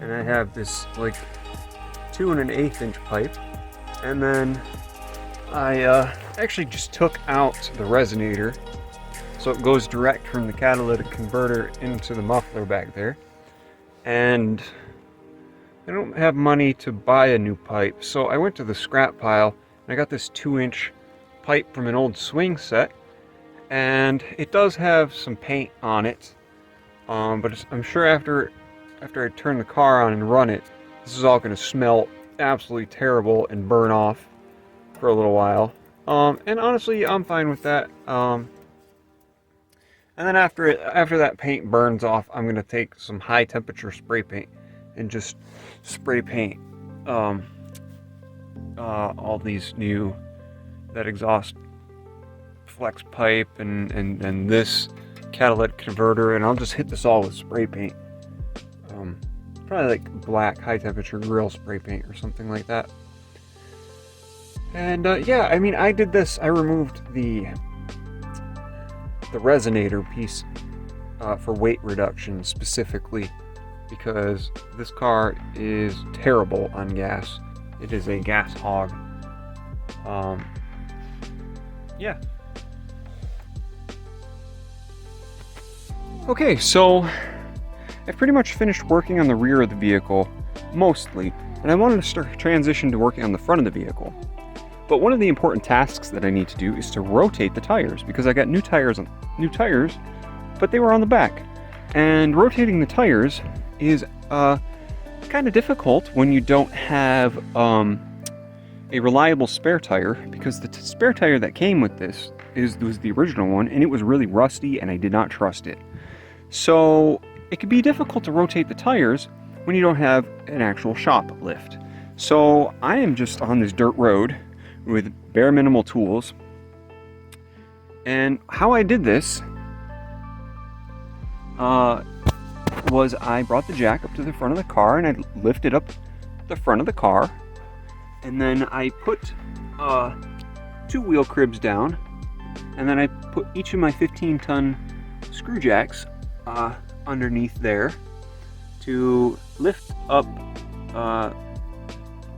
And I have this like 2 1/8 inch pipe. And then I actually just took out the resonator. So it goes direct from the catalytic converter into the muffler back there. And I don't have money to buy a new pipe. So I went to the scrap pile and I got this 2-inch pipe from an old swing set. And it does have some paint on it. But I'm sure after I turn the car on and run it, this is all going to smell absolutely terrible and burn off for a little while. And honestly, I'm fine with that. And then after that paint burns off, I'm going to take some high temperature spray paint and just spray paint all these new, that exhaust flex pipe and this catalytic converter, and I'll just hit this all with spray paint. Probably like black high temperature grill spray paint or something like that. And yeah, I mean, I did this. I removed the resonator piece for weight reduction specifically because this car is terrible on gas. It is a gas hog. Yeah. Okay, so I've pretty much finished working on the rear of the vehicle, mostly, and I wanted to transition to working on the front of the vehicle. But one of the important tasks that I need to do is to rotate the tires, because I got new tires, but they were on the back. And rotating the tires is kind of difficult when you don't have a reliable spare tire, because the spare tire that came with this was the original one, and it was really rusty, and I did not trust it. So it can be difficult to rotate the tires when you don't have an actual shop lift. So I am just on this dirt road with bare minimal tools. And how I did this was I brought the jack up to the front of the car and I lifted up the front of the car. And then I put 2 wheel cribs down. And then I put each of my 15-ton screw jacks underneath there to lift up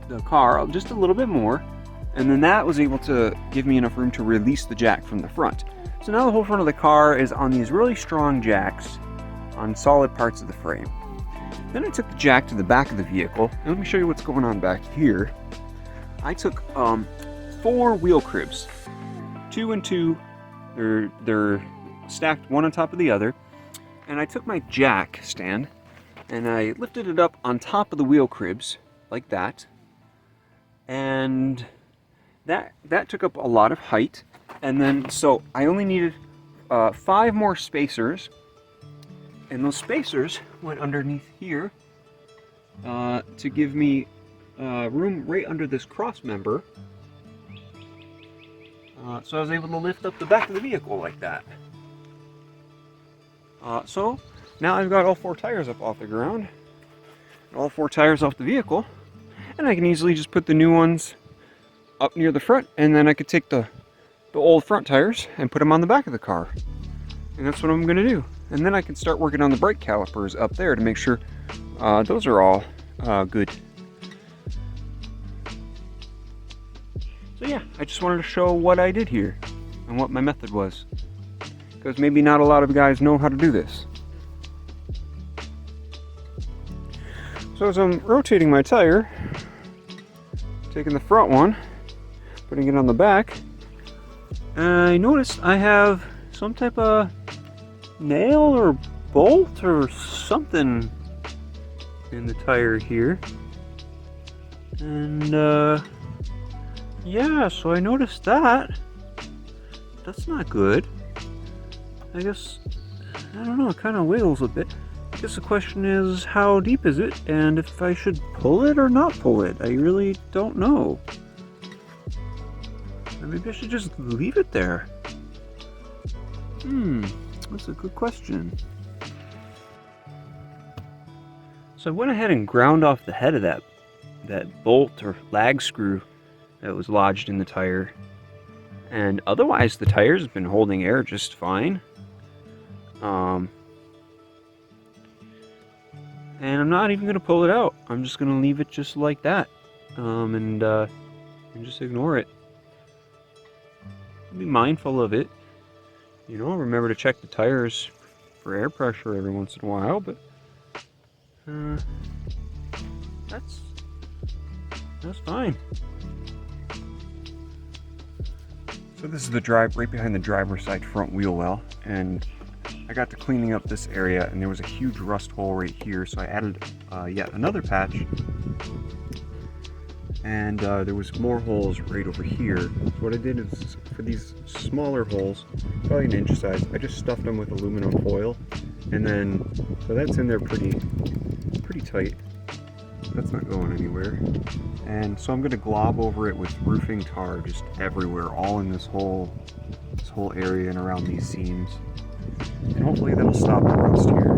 the car just a little bit more, and then that was able to give me enough room to release the jack from the front. So now the whole front of the car is on these really strong jacks on solid parts of the frame. Then I took the jack to the back of the vehicle, and let me show you what's going on back here. I took 4 wheel cribs, 2 and 2. They're stacked one on top of the other. And I took my jack stand and I lifted it up on top of the wheel cribs like that. And that took up a lot of height. And then, so I only needed 5 more spacers. And those spacers went underneath here to give me room right under this cross member. So I was able to lift up the back of the vehicle like that. So now I've got all 4 tires up off the ground, and all 4 tires off the vehicle, and I can easily just put the new ones up near the front, and then I could take the old front tires and put them on the back of the car. And that's what I'm going to do. And then I can start working on the brake calipers up there to make sure those are all good. So yeah, I just wanted to show what I did here and what my method was, because maybe not a lot of guys know how to do this. So as I'm rotating my tire, taking the front one, putting it on the back, I noticed I have some type of nail or bolt or something in the tire here. And yeah, so I noticed that. That's not good. I guess, I don't know, it kind of wiggles a bit. guess the question is, how deep is it, and if I should pull it or not pull it? I really don't know. Or maybe I should just leave it there. That's a good question. So I went ahead and ground off the head of that bolt or lag screw that was lodged in the tire. And otherwise the tire's been holding air just fine. And I'm not even going to pull it out. I'm just going to leave it just like that. And just ignore it. Be mindful of it. You know, remember to check the tires for air pressure every once in a while, but that's fine. So this is the drive right behind the driver's side front wheel well, and I got to cleaning up this area, and there was a huge rust hole right here, so I added yet another patch, and there was more holes right over here. So what I did is, for these smaller holes, probably an inch size, I just stuffed them with aluminum foil, and then so that's in there pretty tight. That's not going anywhere. And so I'm going to glob over it with roofing tar just everywhere, all in this whole area and around these seams. And hopefully that'll stop the rust here.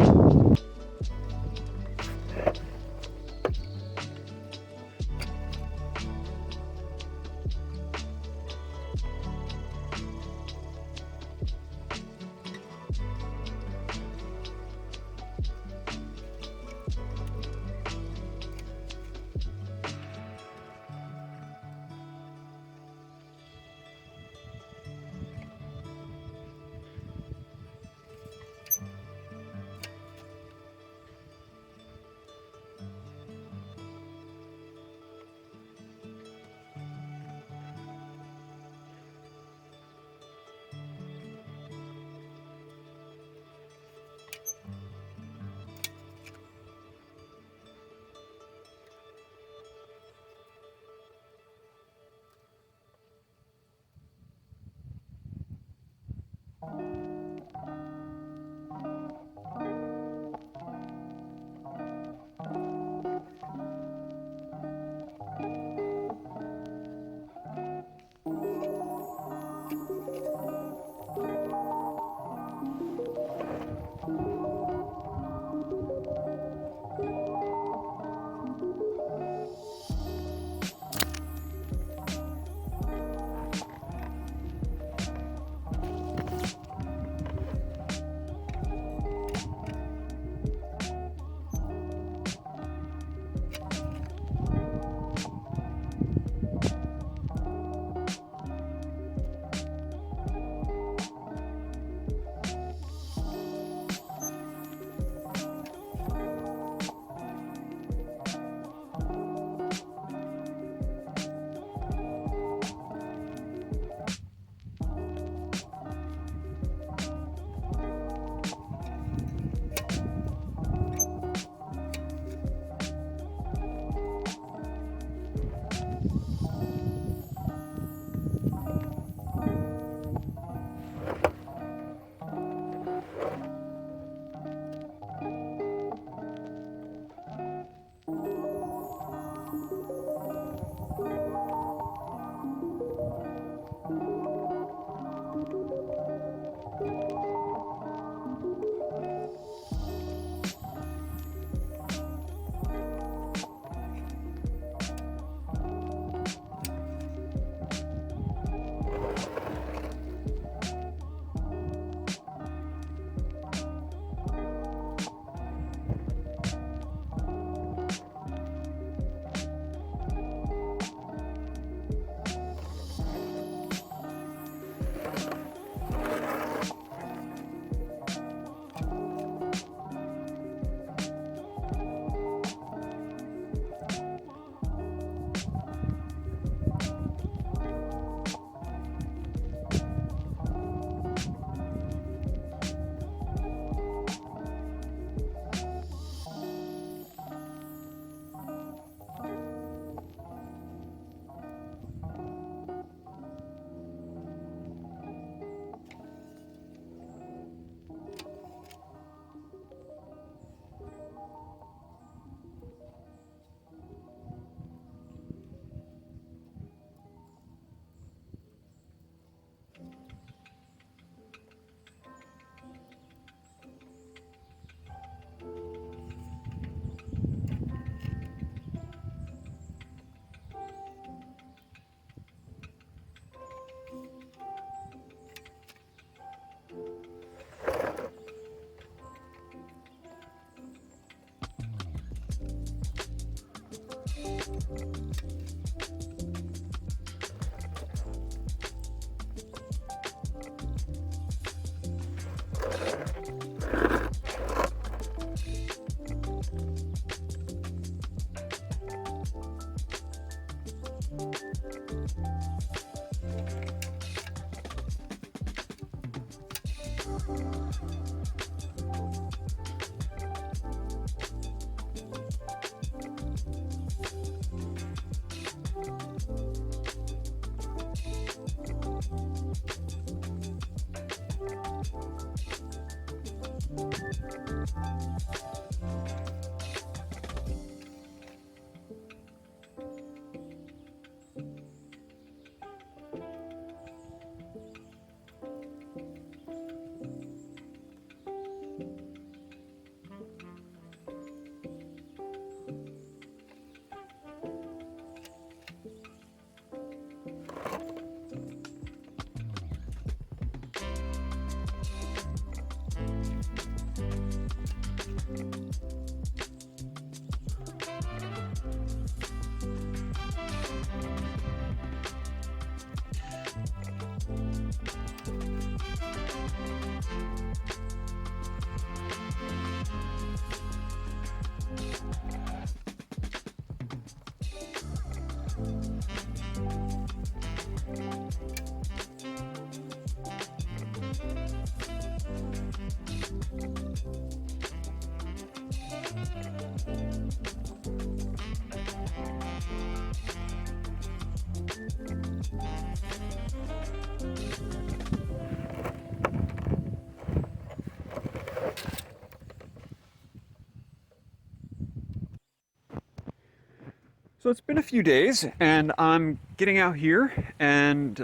So it's been a few days, and I'm getting out here and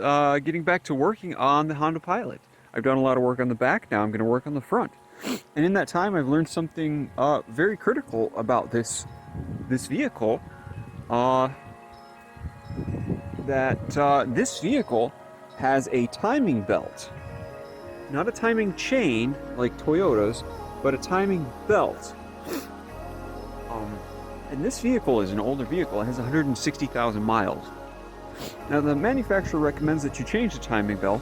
getting back to working on the Honda Pilot. I've done a lot of work on the back, now I'm going to work on the front. And in that time, I've learned something very critical about this vehicle. This vehicle has a timing belt. Not a timing chain like Toyota's, but a timing belt. And this vehicle is an older vehicle. It has 160,000 miles. Now, the manufacturer recommends that you change the timing belt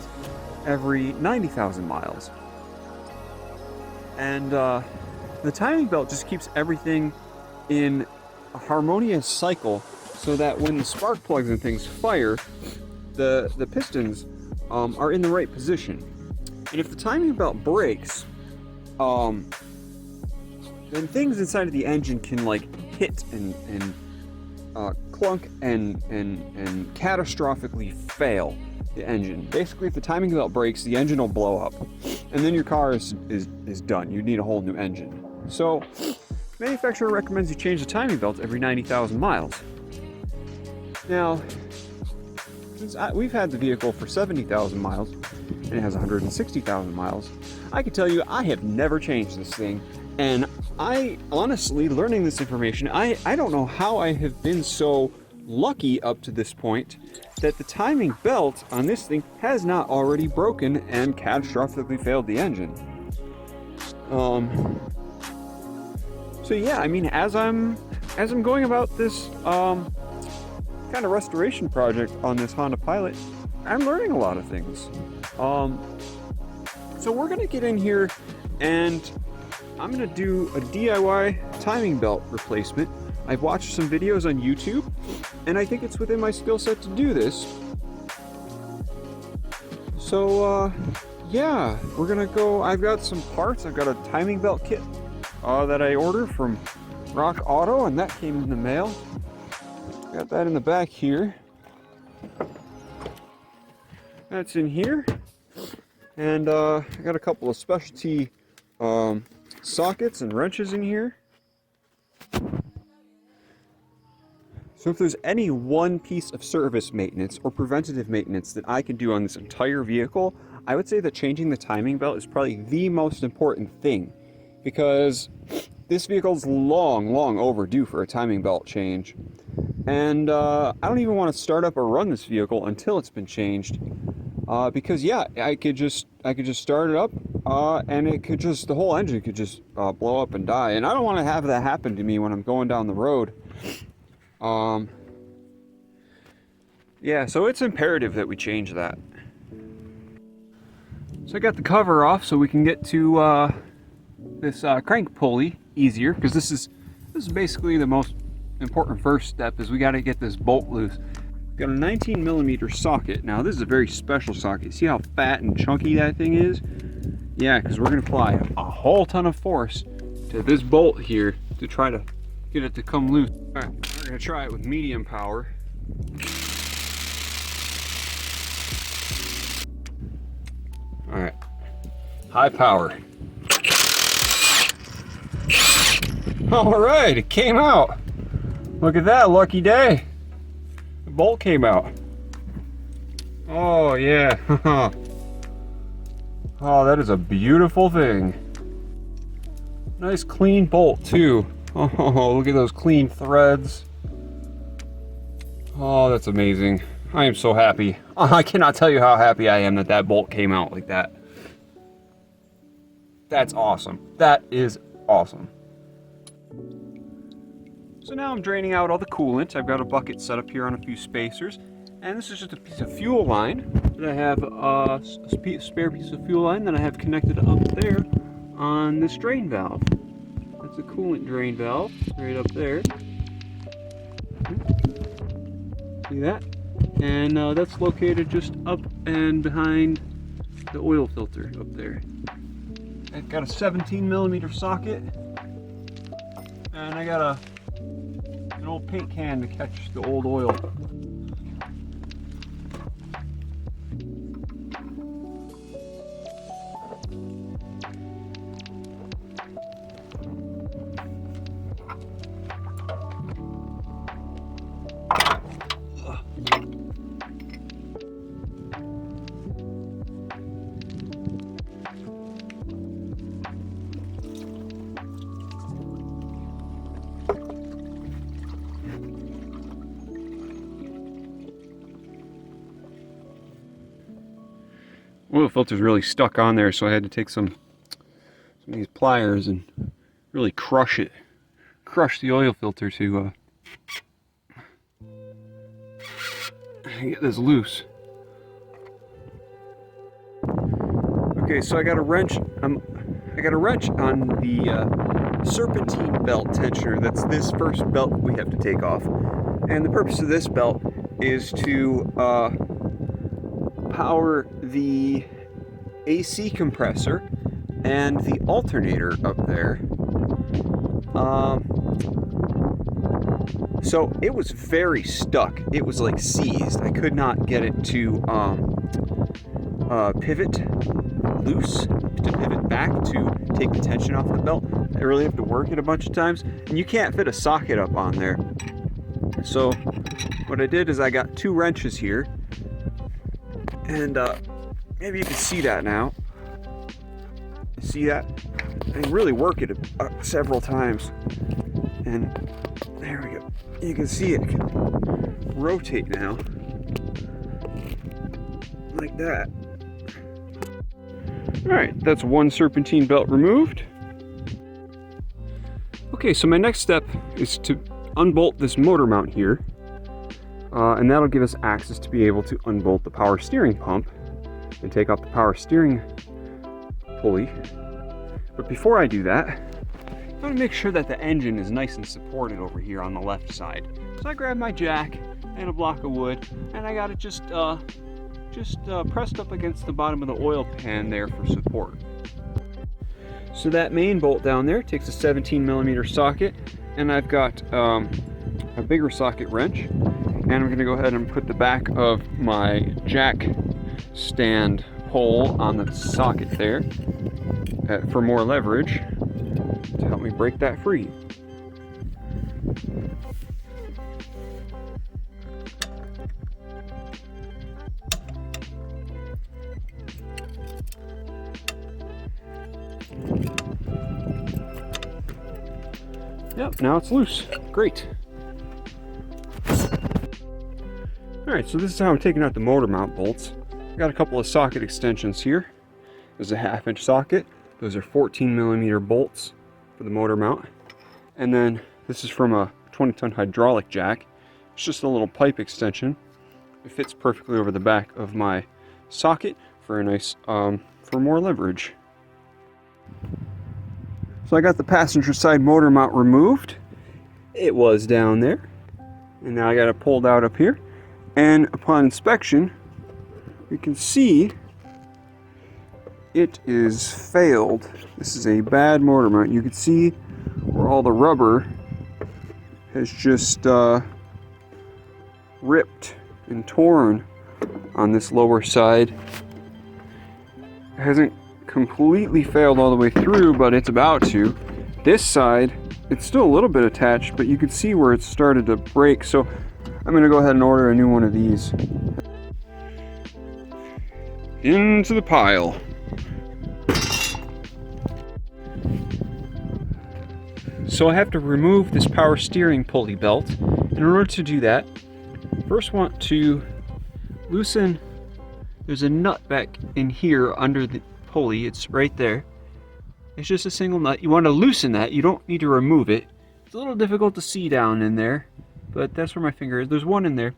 every 90,000 miles. And the timing belt just keeps everything in a harmonious cycle so that when the spark plugs and things fire, the pistons are in the right position. And if the timing belt breaks, then things inside of the engine can like hit and clunk and catastrophically fail the engine. Basically, if the timing belt breaks, the engine will blow up, and then your car is done. You need a whole new engine. So, manufacturer recommends you change the timing belt every 90,000 miles. Now, since we've had the vehicle for 70,000 miles, and it has 160,000 miles, I can tell you I have never changed this thing. And I honestly, learning this information, I don't know how I have been so lucky up to this point that the timing belt on this thing has not already broken and catastrophically failed the engine. So yeah, I mean, as I'm going about this kind of restoration project on this Honda Pilot, I'm learning a lot of things. So we're gonna get in here and I'm gonna do a DIY timing belt replacement. I've watched some videos on YouTube, and I think it's within my skill set to do this. So, yeah, we're gonna go. I've got some parts. I've got a timing belt kit that I ordered from Rock Auto, and that came in the mail. Got that in the back here. That's in here. And I got a couple of specialty sockets and wrenches in here. So if there's any one piece of service maintenance or preventative maintenance that I can do on this entire vehicle, I would say that changing the timing belt is probably the most important thing, because this vehicle's long overdue for a timing belt change. And I don't even want to start up or run this vehicle until it's been changed. Because yeah, I could just start it up, and it could just, the whole engine could just blow up and die. And I don't want to have that happen to me when I'm going down the road. Yeah, so it's imperative that we change that. So I got the cover off so we can get to this crank pulley easier, because this is basically the most important first step, is we got to get this bolt loose. Got a 19mm socket. Now this is a very special socket. See how fat and chunky that thing is? Yeah, because we're going to apply a whole ton of force to this bolt here to try to get it to come loose. All right, we're going to try it with medium power. All right, high power. All right, it came out. Look at that, lucky day. The bolt came out. Oh yeah. Oh, that is a beautiful thing. Nice clean bolt too. Oh, look at those clean threads. Oh, that's amazing. I am so happy. I cannot tell you how happy I am that that bolt came out like that. That's awesome. That is awesome. So now I'm draining out all the coolant. I've got a bucket set up here on a few spacers. And this is just a piece of fuel line that I have, a spare piece of fuel line that I have connected up there on this drain valve. That's a coolant drain valve right up there. See that? And that's located just up and behind the oil filter up there. I've got a 17mm socket, and I got an old paint can to catch the old oil. Oil filter's really stuck on there, so I had to take some of these pliers and really crush the oil filter to get this loose. Okay, so I got a wrench. I got a wrench on the serpentine belt tensioner. That's this first belt we have to take off, and the purpose of this belt is to power the AC compressor and the alternator up there. So it was very stuck. It was like seized. I could not get it to pivot loose, to pivot back to take the tension off the belt. I really have to work it a bunch of times, and you can't fit a socket up on there. So what I did is I got two wrenches here, and maybe you can see that now. See that? I really work it several times, and there we go. You can see it can rotate now, like that. All right, that's one serpentine belt removed. Okay, so my next step is to unbolt this motor mount here, and that'll give us access to be able to unbolt the power steering pump and take off the power steering pulley. But before I do that, I want to make sure that the engine is nice and supported over here on the left side. So I grabbed my jack and a block of wood, and I got it just pressed up against the bottom of the oil pan there for support. So that main bolt down there takes a 17mm socket, and I've got a bigger socket wrench, and I'm going to go ahead and put the back of my jack stand hole on the socket there for more leverage to help me break that free. Yep, now it's loose. Great. Alright, so this is how I'm taking out the motor mount bolts. I've got a couple of socket extensions here. There's a 1/2-inch socket. Those are 14mm bolts for the motor mount. And then this is from a 20-ton hydraulic jack. It's just a little pipe extension. It fits perfectly over the back of my socket for a nice, for more leverage. So I got the passenger side motor mount removed. It was down there, and now I got it pulled out up here. And upon inspection, we can see it is failed. This is a bad mortar mount. You can see where all the rubber has just ripped and torn on this lower side. It hasn't completely failed all the way through, but it's about to. This side, it's still a little bit attached, but you can see where it's started to break. So I'm gonna go ahead and order a new one of these. Into the pile. So I have to remove this power steering pulley belt. In order to do that, first want to loosen, there's a nut back in here under the pulley, it's right there. It's just a single nut. You want to loosen that, you don't need to remove it. It's a little difficult to see down in there, but that's where my finger is. There's one in there,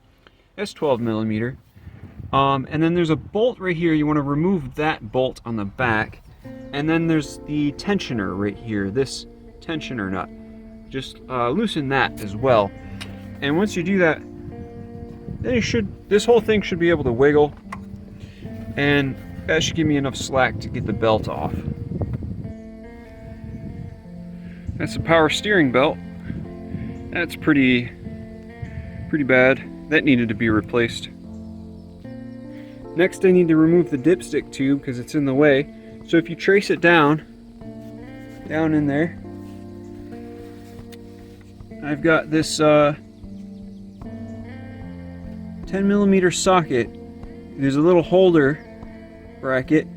that's 12 millimeter. And then there's a bolt right here, you want to remove that bolt on the back. And then there's the tensioner right here, this tensioner nut. Just loosen that as well. And once you do that, then this whole thing should be able to wiggle, and that should give me enough slack to get the belt off. That's the power steering belt. That's pretty bad. That needed to be replaced. Next I need to remove the dipstick tube because it's in the way. So if you trace it down in there, I've got this 10 millimeter socket. There's a little holder bracket,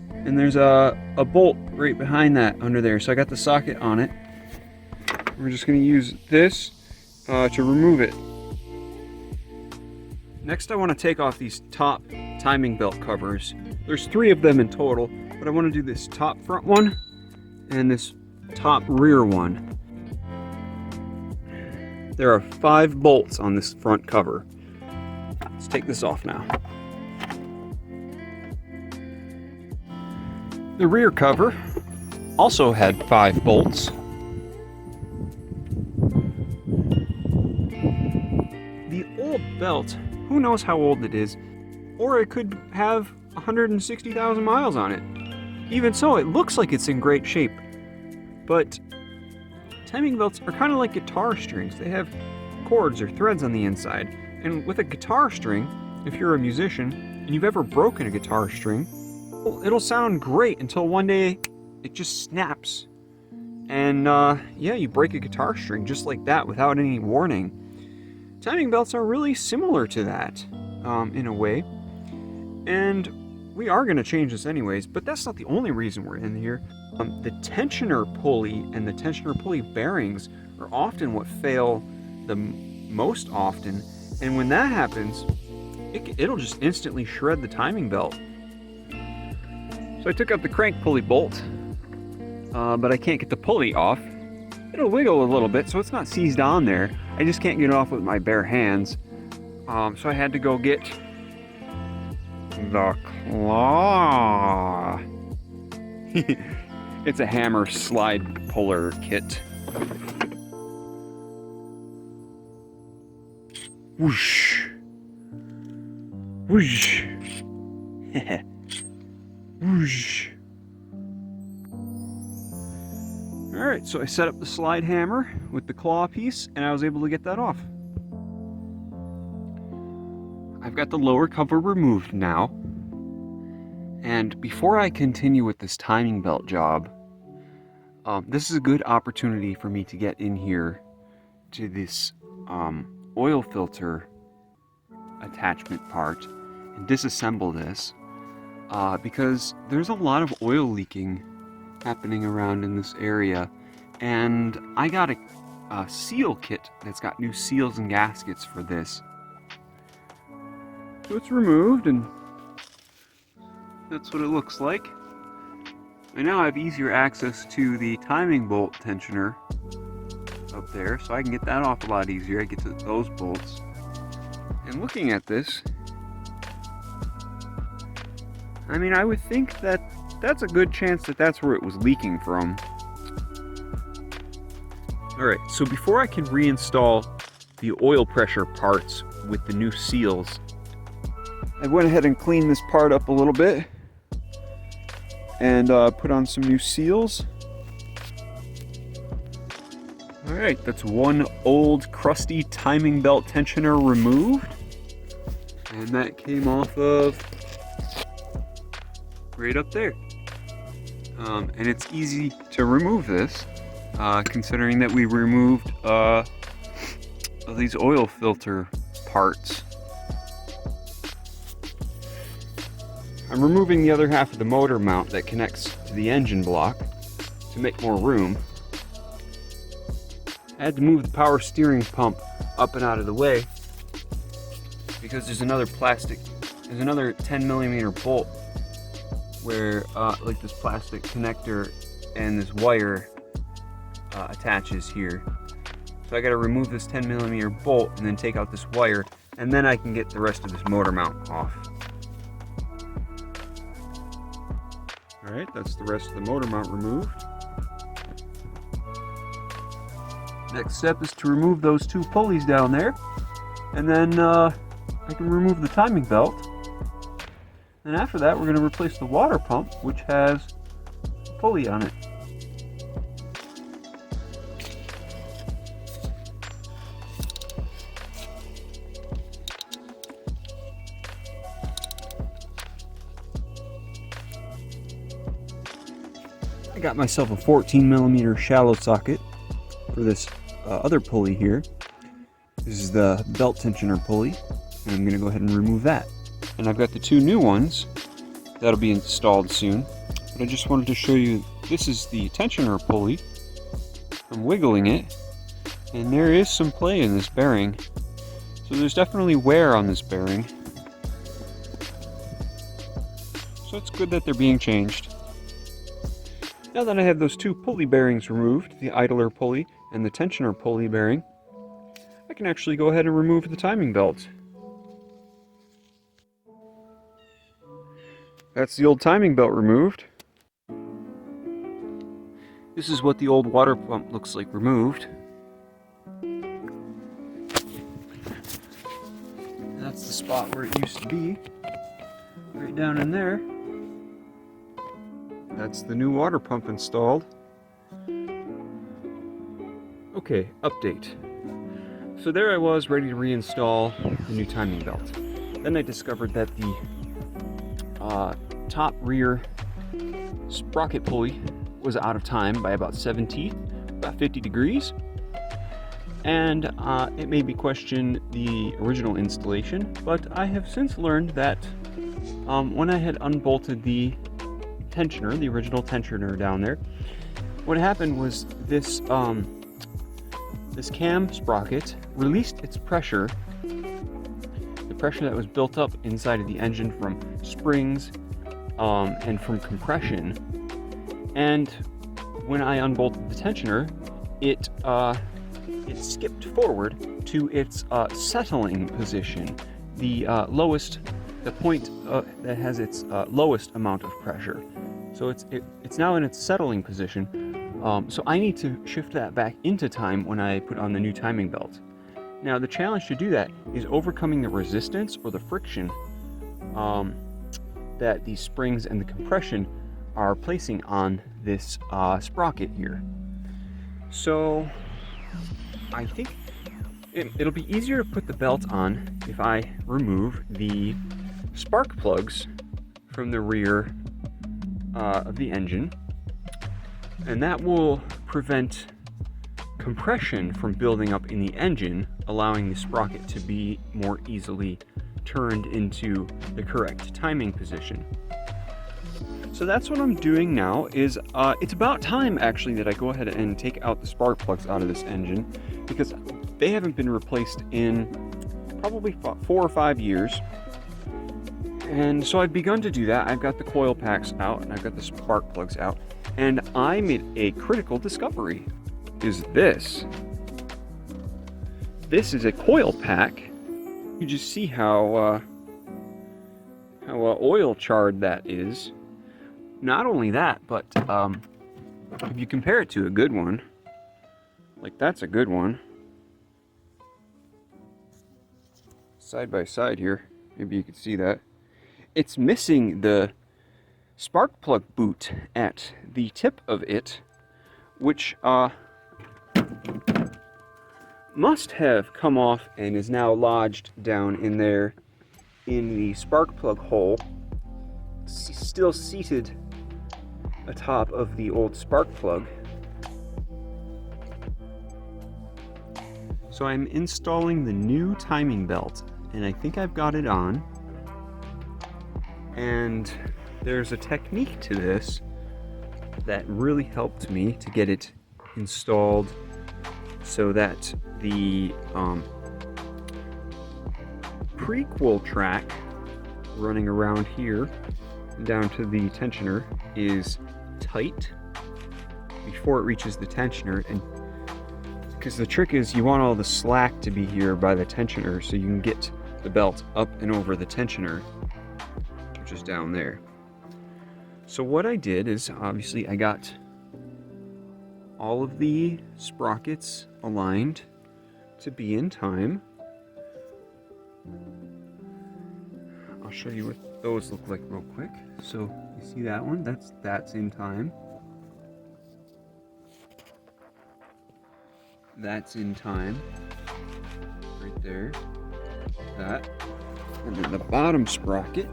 and there's a bolt right behind that under there. So I got the socket on it. We're just going to use this to remove it. Next I want to take off these top timing belt covers. There's 3 of them in total, but I want to do this top front one and this top rear one. There are 5 bolts on this front cover. Let's take this off now. The rear cover also had 5 bolts. The old belt, who knows how old it is, or it could have 160,000 miles on it. Even so, it looks like it's in great shape. But timing belts are kind of like guitar strings. They have cords or threads on the inside. And with a guitar string, if you're a musician and you've ever broken a guitar string, well, it'll sound great until one day it just snaps. And yeah, you break a guitar string just like that without any warning. Timing belts are really similar to that in a way. And we are going to change this anyways, but that's not the only reason we're in here. The tensioner pulley and the tensioner pulley bearings are often what fail the most often. And when that happens, it'll just instantly shred the timing belt. So I took out the crank pulley bolt, but I can't get the pulley off. It'll wiggle a little bit, so it's not seized on there. I just can't get it off with my bare hands. So I had to go get the claw. It's a hammer slide puller kit. Whoosh. Whoosh. Whoosh. Alright, so I set up the slide hammer with the claw piece, and I was able to get that off. I've got the lower cover removed now. And before I continue with this timing belt job, this is a good opportunity for me to get in here to this oil filter attachment part and disassemble this because there's a lot of oil leaking happening around in this area, and I got a seal kit that's got new seals and gaskets for this. So it's removed, and that's what it looks like. I now have easier access to the timing bolt tensioner up there, so I can get that off a lot easier. I get to those bolts. And looking at this, I mean, I would think that that's a good chance that that's where it was leaking from. Alright, so before I can reinstall the oil pressure parts with the new seals. I went ahead and cleaned this part up a little bit and put on some new seals. Alright, that's one old crusty timing belt tensioner removed. And that came off of right up there. And it's easy to remove this, considering that we removed these oil filter parts. I'm removing the other half of the motor mount that connects to the engine block to make more room. I had to move the power steering pump up and out of the way because there's another 10mm bolt where like this plastic connector and this wire attaches here. So I got to remove this 10mm bolt and then take out this wire, and then I can get the rest of this motor mount off. Alright, that's the rest of the motor mount removed. Next step is to remove those two pulleys down there, and then I can remove the timing belt. And after that, we're going to replace the water pump, which has a pulley on it. I got myself a 14mm shallow socket for this other pulley here. This is the belt tensioner pulley, and I'm going to go ahead and remove that. And I've got the two new ones that'll be installed soon. But I just wanted to show you, this is the tensioner pulley. I'm wiggling it, and there is some play in this bearing. So there's definitely wear on this bearing. So it's good that they're being changed. Now that I have those two pulley bearings removed, the idler pulley and the tensioner pulley bearing, I can actually go ahead and remove the timing belt. That's the old timing belt removed. This is what the old water pump looks like removed. That's the spot where it used to be, right down in there. That's the new water pump installed. Okay, update. So there I was, ready to reinstall the new timing belt. Then I discovered that the top rear sprocket pulley was out of time by about 7 teeth, about 50 degrees. And it made me question the original installation, but I have since learned that when I had unbolted the tensioner, the original tensioner down there, what happened was this this cam sprocket released its pressure, the pressure that was built up inside of the engine from springs and from compression. And when I unbolted the tensioner, it skipped forward to its settling position, the lowest, the point that has its lowest amount of pressure. So it's now in its settling position. So I need to shift that back into time when I put on the new timing belt. Now the challenge to do that is overcoming the resistance or the friction that the springs and the compression are placing on this sprocket here. So I think it'll be easier to put the belt on if I remove the spark plugs from the rear of the engine, and that will prevent compression from building up in the engine, allowing the sprocket to be more easily turned into the correct timing position. So that's what I'm doing now. Is it's about time actually that I go ahead and take out the spark plugs out of this engine, because they haven't been replaced in probably 4 or 5 years. And so I've begun to do that. I've got the coil packs out and I've got the spark plugs out, and I made a critical discovery. Is this is a coil pack. You just see how oil charred that is. Not only that, but if you compare it to a good one, like that's a good one. side by side here. Maybe you can see that. It's missing the spark plug boot at the tip of it, which must have come off and is now lodged down in there in the spark plug hole, still seated atop of the old spark plug. So I'm installing the new timing belt, and I think I've got it on. And there's a technique to this that really helped me to get it installed so that the prequel track running around here down to the tensioner is tight before it reaches the tensioner, and because the trick is you want all the slack to be here by the tensioner so you can get the belt up and over the tensioner, which is down there. So what I did is, obviously I got all of the sprockets aligned to be in time. I'll show you what those look like real quick. So you see that one? That's in time. That's in time. Right there. That. And then the bottom sprocket.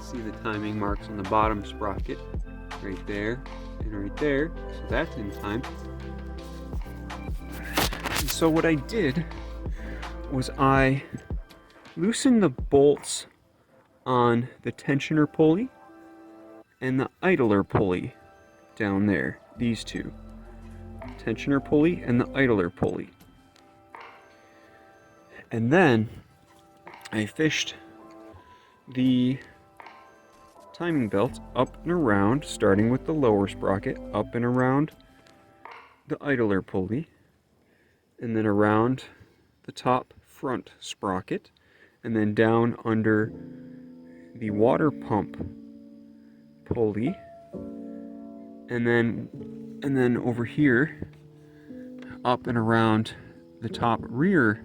See the timing marks on the bottom sprocket. Right there and right there. So that's in time. And so what I did was I loosened the bolts on the tensioner pulley and the idler pulley down there. These two. Tensioner pulley and the idler pulley. And then I fished the timing belt up and around, starting with the lower sprocket, up and around the idler pulley, and then around the top front sprocket, and then down under the water pump pulley, and then over here up and around the top rear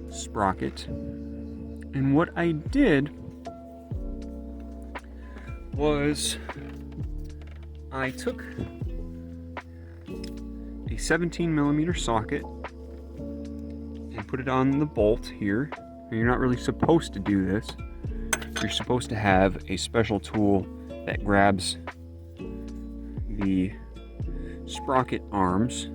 sprocket. And what I did was I took a 17mm socket and put it on the bolt here. And you're not really supposed to do this. You're supposed to have a special tool that grabs the sprocket arms.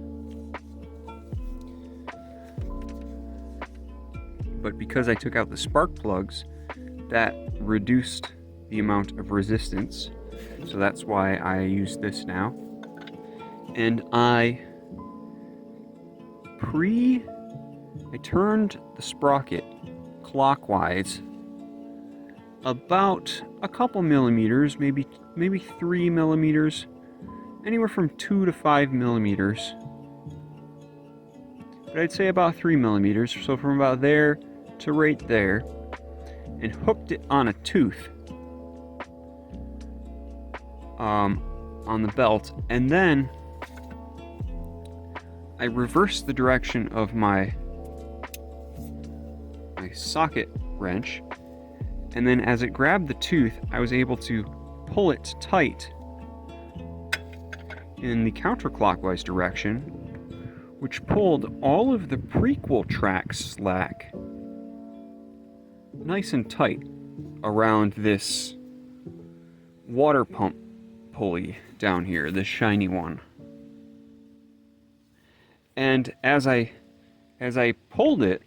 But because I took out the spark plugs, that reduced the amount of resistance. So that's why I use this now. And I turned the sprocket clockwise about a couple millimeters, maybe 3 millimeters, anywhere from 2 to 5 millimeters. But I'd say about 3 millimeters, so from about there to right there, and hooked it on a tooth on the belt, and then I reversed the direction of my socket wrench, and then as it grabbed the tooth, I was able to pull it tight in the counterclockwise direction, which pulled all of the prequel track slack nice and tight around this water pump pulley down here, this shiny one. And as I pulled it,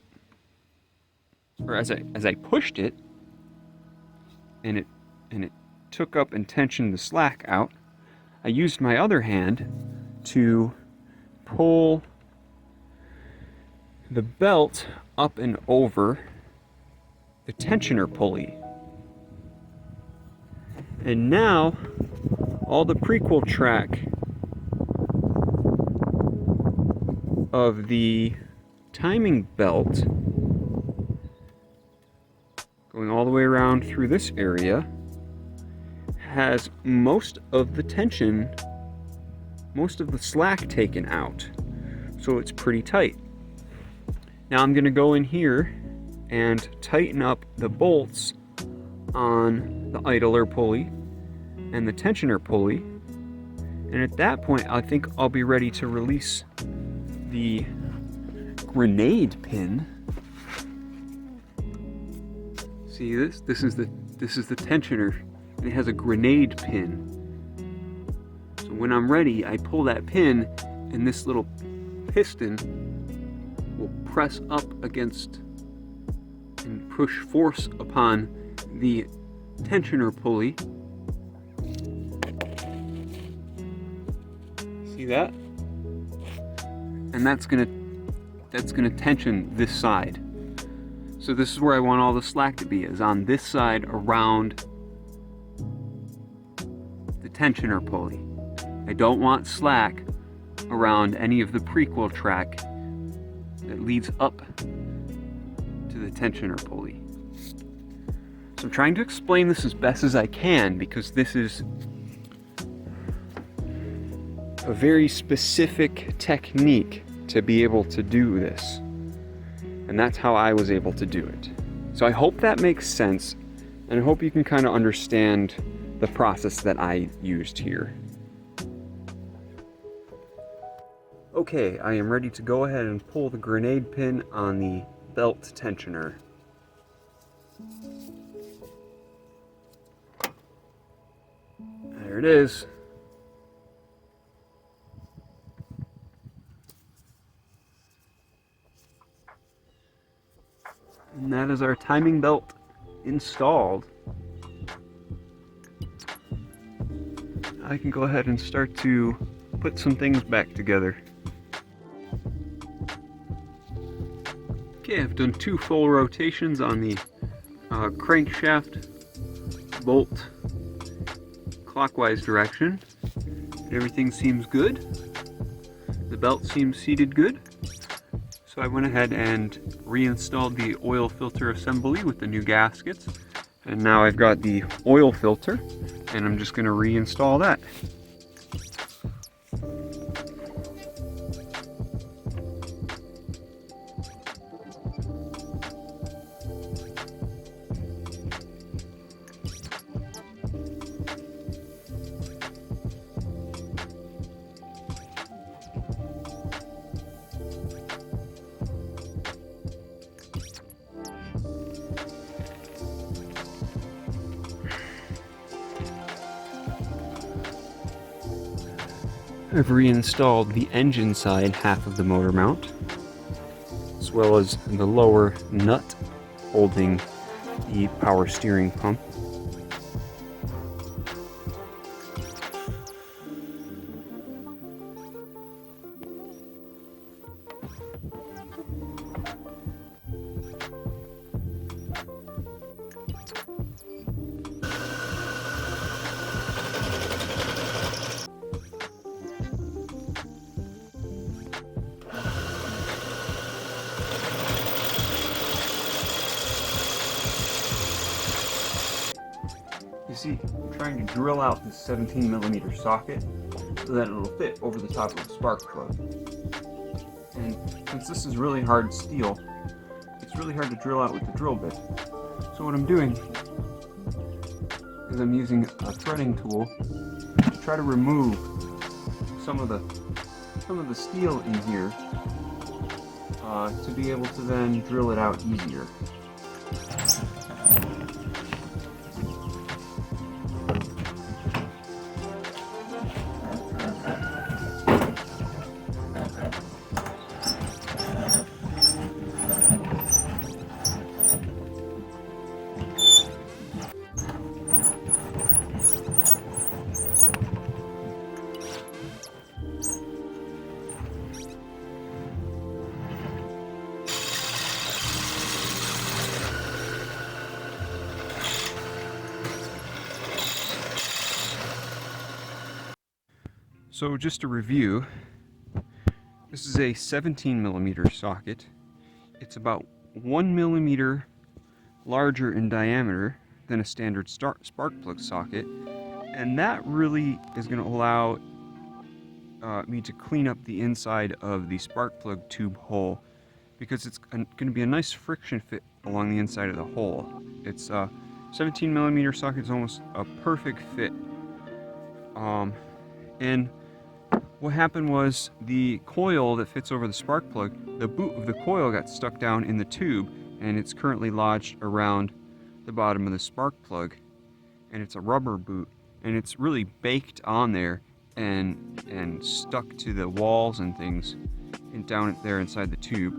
or as I pushed it, and it took up and tensioned the slack out, I used my other hand to pull the belt up and over the tensioner pulley. And now all the prequel track of the timing belt, going all the way around through this area, has most of the tension, most of the slack taken out. so it's pretty tight. Now I'm going to go in here and tighten up the bolts on the idler pulley and the tensioner pulley, and at that point I think I'll be ready to release the grenade pin. See this? This is the tensioner. It has a grenade pin. So when I'm ready, I pull that pin and this little piston will press up against and push force upon the tensioner pulley. See that? And that's gonna tension this side. So this is where I want all the slack to be, is on this side around the tensioner pulley. I don't want slack around any of the prequel track that leads up to the tensioner pulley. So I'm trying to explain this as best as I can, because this is a very specific technique to be able to do this. And that's how I was able to do it. So I hope that makes sense, and I hope you can kind of understand the process that I used here. Okay, I am ready to go ahead and pull the grenade pin on the belt tensioner. There it is. And that is our timing belt installed. I can go ahead and start to put some things back together. Okay, I've done 2 full rotations on the crankshaft bolt clockwise direction. Everything seems good. The belt seems seated good. So I went ahead and reinstalled the oil filter assembly with the new gaskets. And now I've got the oil filter, and I'm just going to reinstall that. I've reinstalled the engine side half of the motor mount, as well as the lower nut holding the power steering pump. You see, I'm trying to drill out this 17mm socket so that it'll fit over the top of the spark plug. And since this is really hard steel, it's really hard to drill out with the drill bit. So what I'm doing is I'm using a threading tool to try to remove some of the steel in here to be able to then drill it out easier. So just to review, this is a 17mm socket. It's about 1mm larger in diameter than a standard spark plug socket, and that really is going to allow me to clean up the inside of the spark plug tube hole, because it's going to be a nice friction fit along the inside of the hole. It's 17 millimeter socket is almost a perfect fit. And what happened was the coil that fits over the spark plug, the boot of the coil got stuck down in the tube, and it's currently lodged around the bottom of the spark plug. And it's a rubber boot, and it's really baked on there and stuck to the walls and things and down there inside the tube.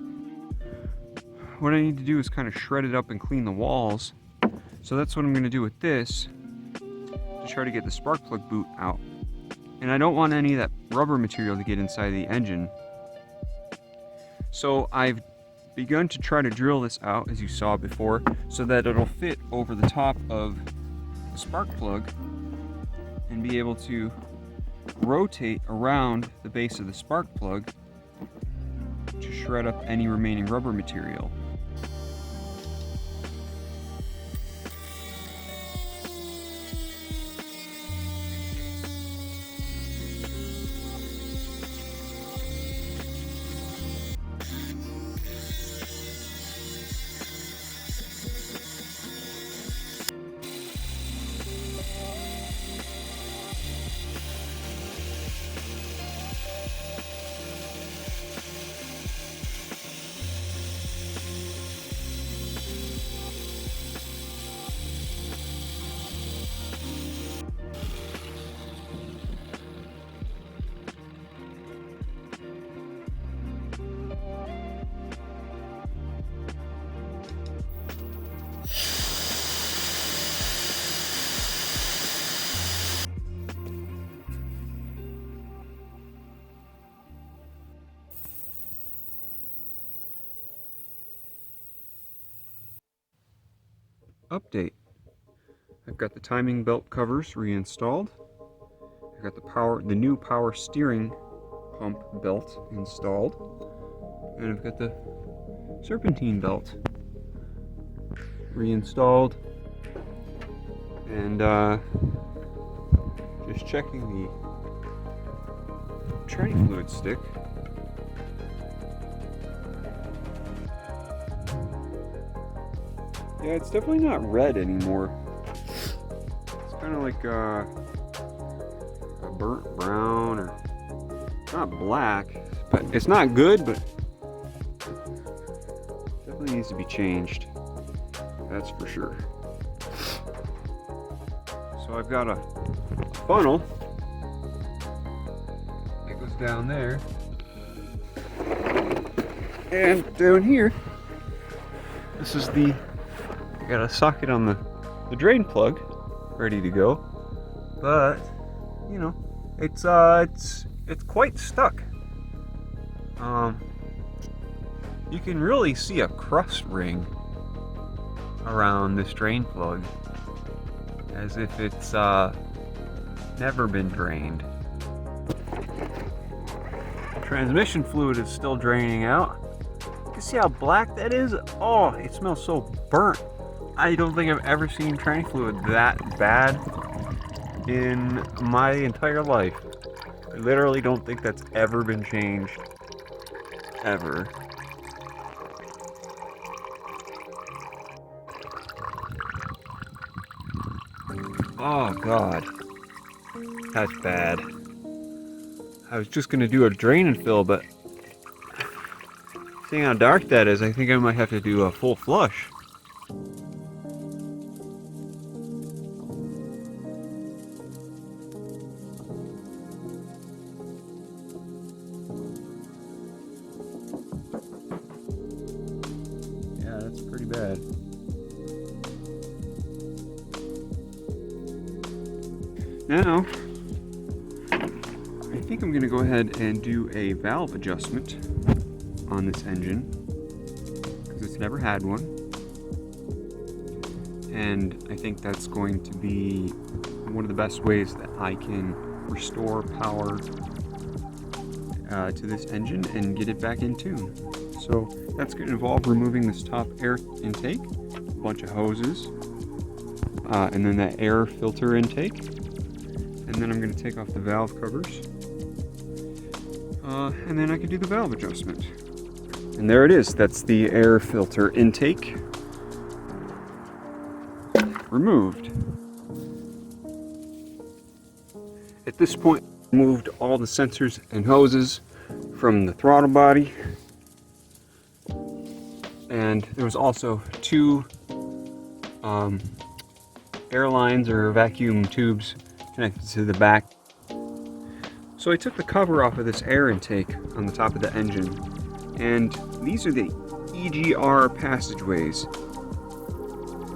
What I need to do is kind of shred it up and clean the walls. So that's what I'm going to do with this, to try to get the spark plug boot out. And I don't want any of that rubber material to get inside the engine. So I've begun to try to drill this out, as you saw before, so that it'll fit over the top of the spark plug and be able to rotate around the base of the spark plug to shred up any remaining rubber material. Update. I've got the timing belt covers reinstalled. I've got the new power steering pump belt installed. And I've got the serpentine belt reinstalled. And just checking the tranny fluid stick. Yeah, it's definitely not red anymore. It's kind of like a burnt brown, or not black, but it's not good, but definitely needs to be changed. That's for sure. So I've got a funnel that goes down there, and down here, this is the got a socket on the drain plug ready to go, but you know, it's quite stuck. You can really see a crust ring around this drain plug, as if it's never been drained. Transmission fluid is still draining out. You can see how black that is. Oh, it smells so burnt. I don't think I've ever seen tranny fluid that bad in my entire life. I literally don't think that's ever been changed. Ever. Oh God. That's bad. I was just gonna do a drain and fill, but seeing how dark that is, I think I might have to do a full flush. That's pretty bad. Now, I think I'm going to go ahead and do a valve adjustment on this engine, because it's never had one. And I think that's going to be one of the best ways that I can restore power to this engine and get it back in tune. So that's going to involve removing this top air intake, a bunch of hoses, and then that air filter intake. And then I'm going to take off the valve covers and then I can do the valve adjustment. And there it is. That's the air filter intake removed. At this point, I moved all the sensors and hoses from the throttle body. And there was also two air lines or vacuum tubes connected to the back. So I took the cover off of this air intake on the top of the engine, and these are the EGR passageways,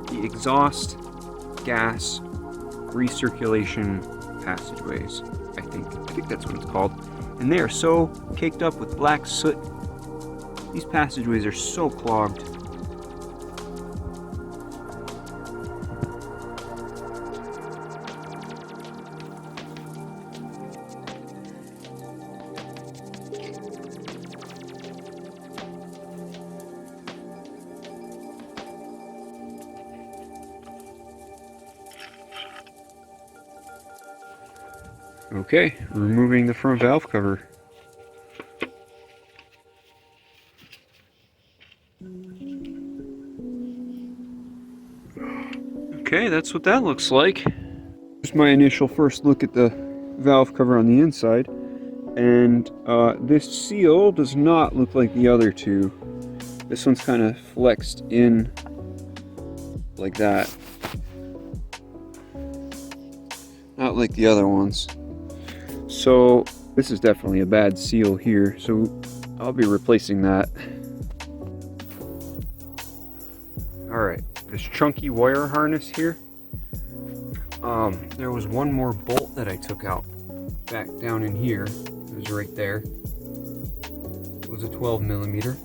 the exhaust gas recirculation passageways. I think that's what it's called. And they are so caked up with black soot. These passageways are so clogged. Okay, removing the front valve cover. Okay, that's what that looks like. Here's my initial first look at the valve cover on the inside. And this seal does not look like the other two. This one's kind of flexed in like that. Not like the other ones. So this is definitely a bad seal here, so I'll be replacing that. Alright, this chunky wire harness here, there was one more bolt that I took out back down in here. It was right there. It was a 12mm,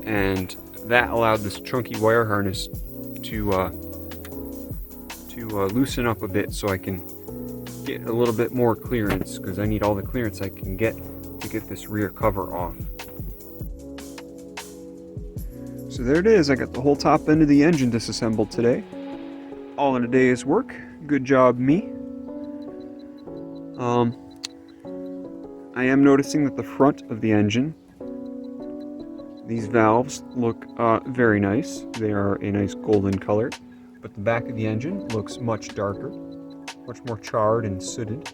and that allowed this chunky wire harness to loosen up a bit so I can get a little bit more clearance, because I need all the clearance I can get to get this rear cover off. So there it is. I got the whole top end of the engine disassembled today. All in a day's work. Good job, me. I am noticing that the front of the engine, these valves look very nice. They are a nice golden color, but the back of the engine looks much darker, much more charred and sooted.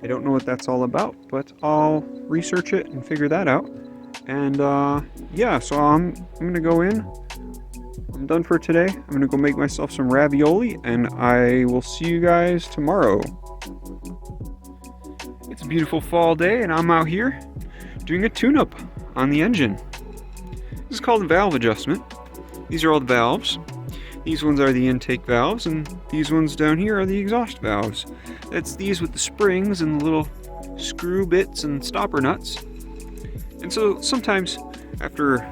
I don't know what that's all about, but I'll research it and figure that out. And yeah, so I'm gonna go in. I'm done for today. I'm gonna go make myself some ravioli, and I will see you guys tomorrow. It's a beautiful fall day, and I'm out here doing a tune-up on the engine. This is called a valve adjustment. These are all the valves. These ones are the intake valves, and these ones down here are the exhaust valves. That's these with the springs and the little screw bits and stopper nuts. And so sometimes after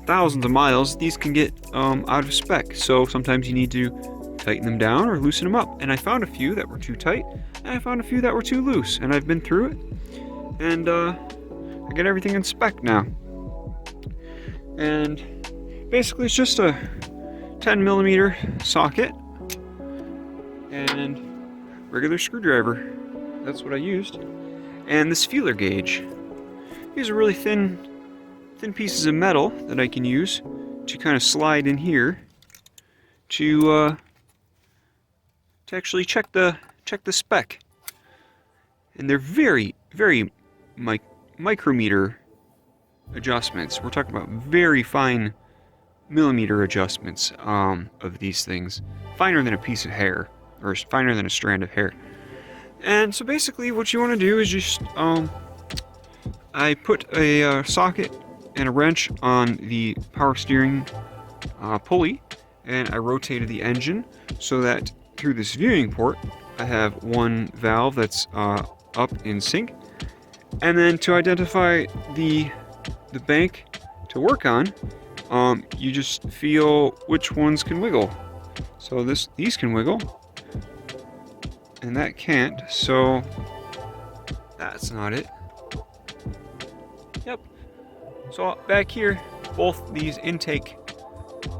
thousands of miles, these can get out of spec. So sometimes you need to tighten them down or loosen them up. And I found a few that were too tight, and I found a few that were too loose. And I've been through it, and I get everything in spec now. And basically it's just a 10mm socket and regular screwdriver. That's what I used. And this feeler gauge. These are really thin pieces of metal that I can use to kind of slide in here to actually check the spec. And they're very micrometer adjustments. We're talking about very fine millimeter adjustments of these things, finer than a piece of hair, or finer than a strand of hair. And so basically what you want to do is just I put a socket and a wrench on the power steering pulley, and I rotated the engine so that through this viewing port I have one valve that's up in sync. And then to identify the bank to work on, you just feel which ones can wiggle. So these can wiggle, and that can't, so that's not it. Yep. So back here, both these intake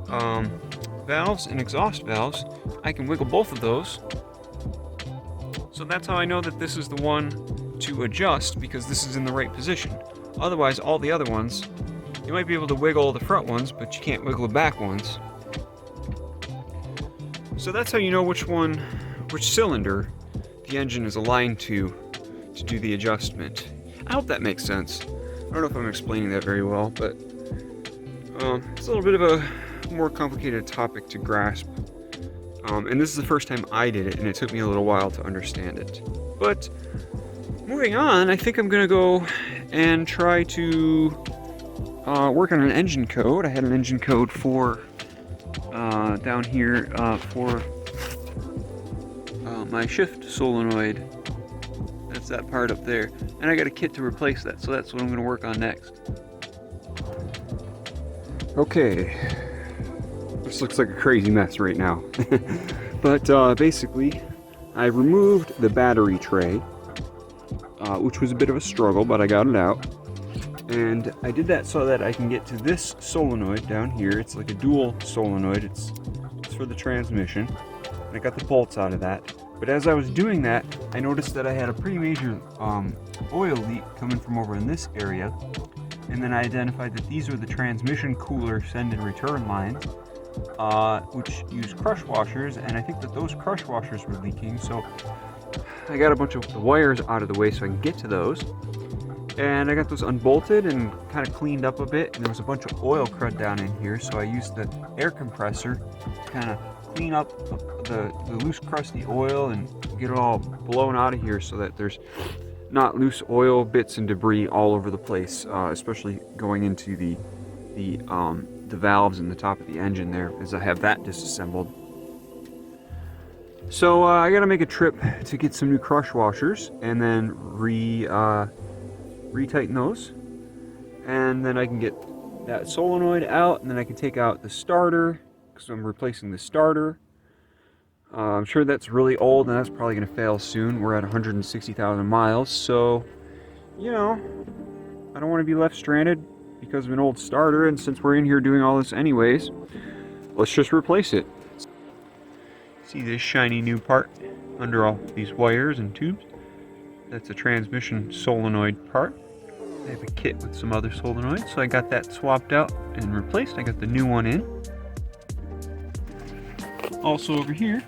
valves and exhaust valves, I can wiggle both of those. So that's how I know that this is the one to adjust because this is in the right position. Otherwise, all the other ones, you might be able to wiggle the front ones, but you can't wiggle the back ones. So that's how you know which cylinder the engine is aligned to do the adjustment. I hope that makes sense. I don't know if I'm explaining that very well, but it's a little bit of a more complicated topic to grasp. And this is the first time I did it, and it took me a little while to understand it. But moving on, I think I'm gonna go and try to work on an engine code. I had an engine code for down here for my shift solenoid. That's that part up there. And I got a kit to replace that, so that's what I'm gonna work on next. Okay. This looks like a crazy mess right now. But basically, I removed the battery tray, which was a bit of a struggle, but I got it out. And I did that so that I can get to this solenoid down here. It's like a dual solenoid. It's for the transmission. And I got the bolts out of that. But as I was doing that, I noticed that I had a pretty major oil leak coming from over in this area. And then I identified that these are the transmission cooler send and return lines, which use crush washers, and I think that those crush washers were leaking, so I got a bunch of the wires out of the way so I can get to those. And I got those unbolted and kind of cleaned up a bit, and there was a bunch of oil crud down in here, so I used the air compressor to kind of clean up the loose crusty oil and get it all blown out of here so that there's not loose oil bits and debris all over the place, especially going into the valves in the top of the engine there, as I have that disassembled. So I gotta make a trip to get some new crush washers and then retighten those, and then I can get that solenoid out, and then I can take out the starter because I'm replacing the starter. I'm sure that's really old and that's probably going to fail soon. We're at 160,000 miles, so you know, I don't want to be left stranded because of an old starter, and since we're in here doing all this anyways, let's just replace it. See this shiny new part under all these wires and tubes? That's a transmission solenoid part. I have a kit with some other solenoids, so I got that swapped out and replaced. I got the new one in. Also over here,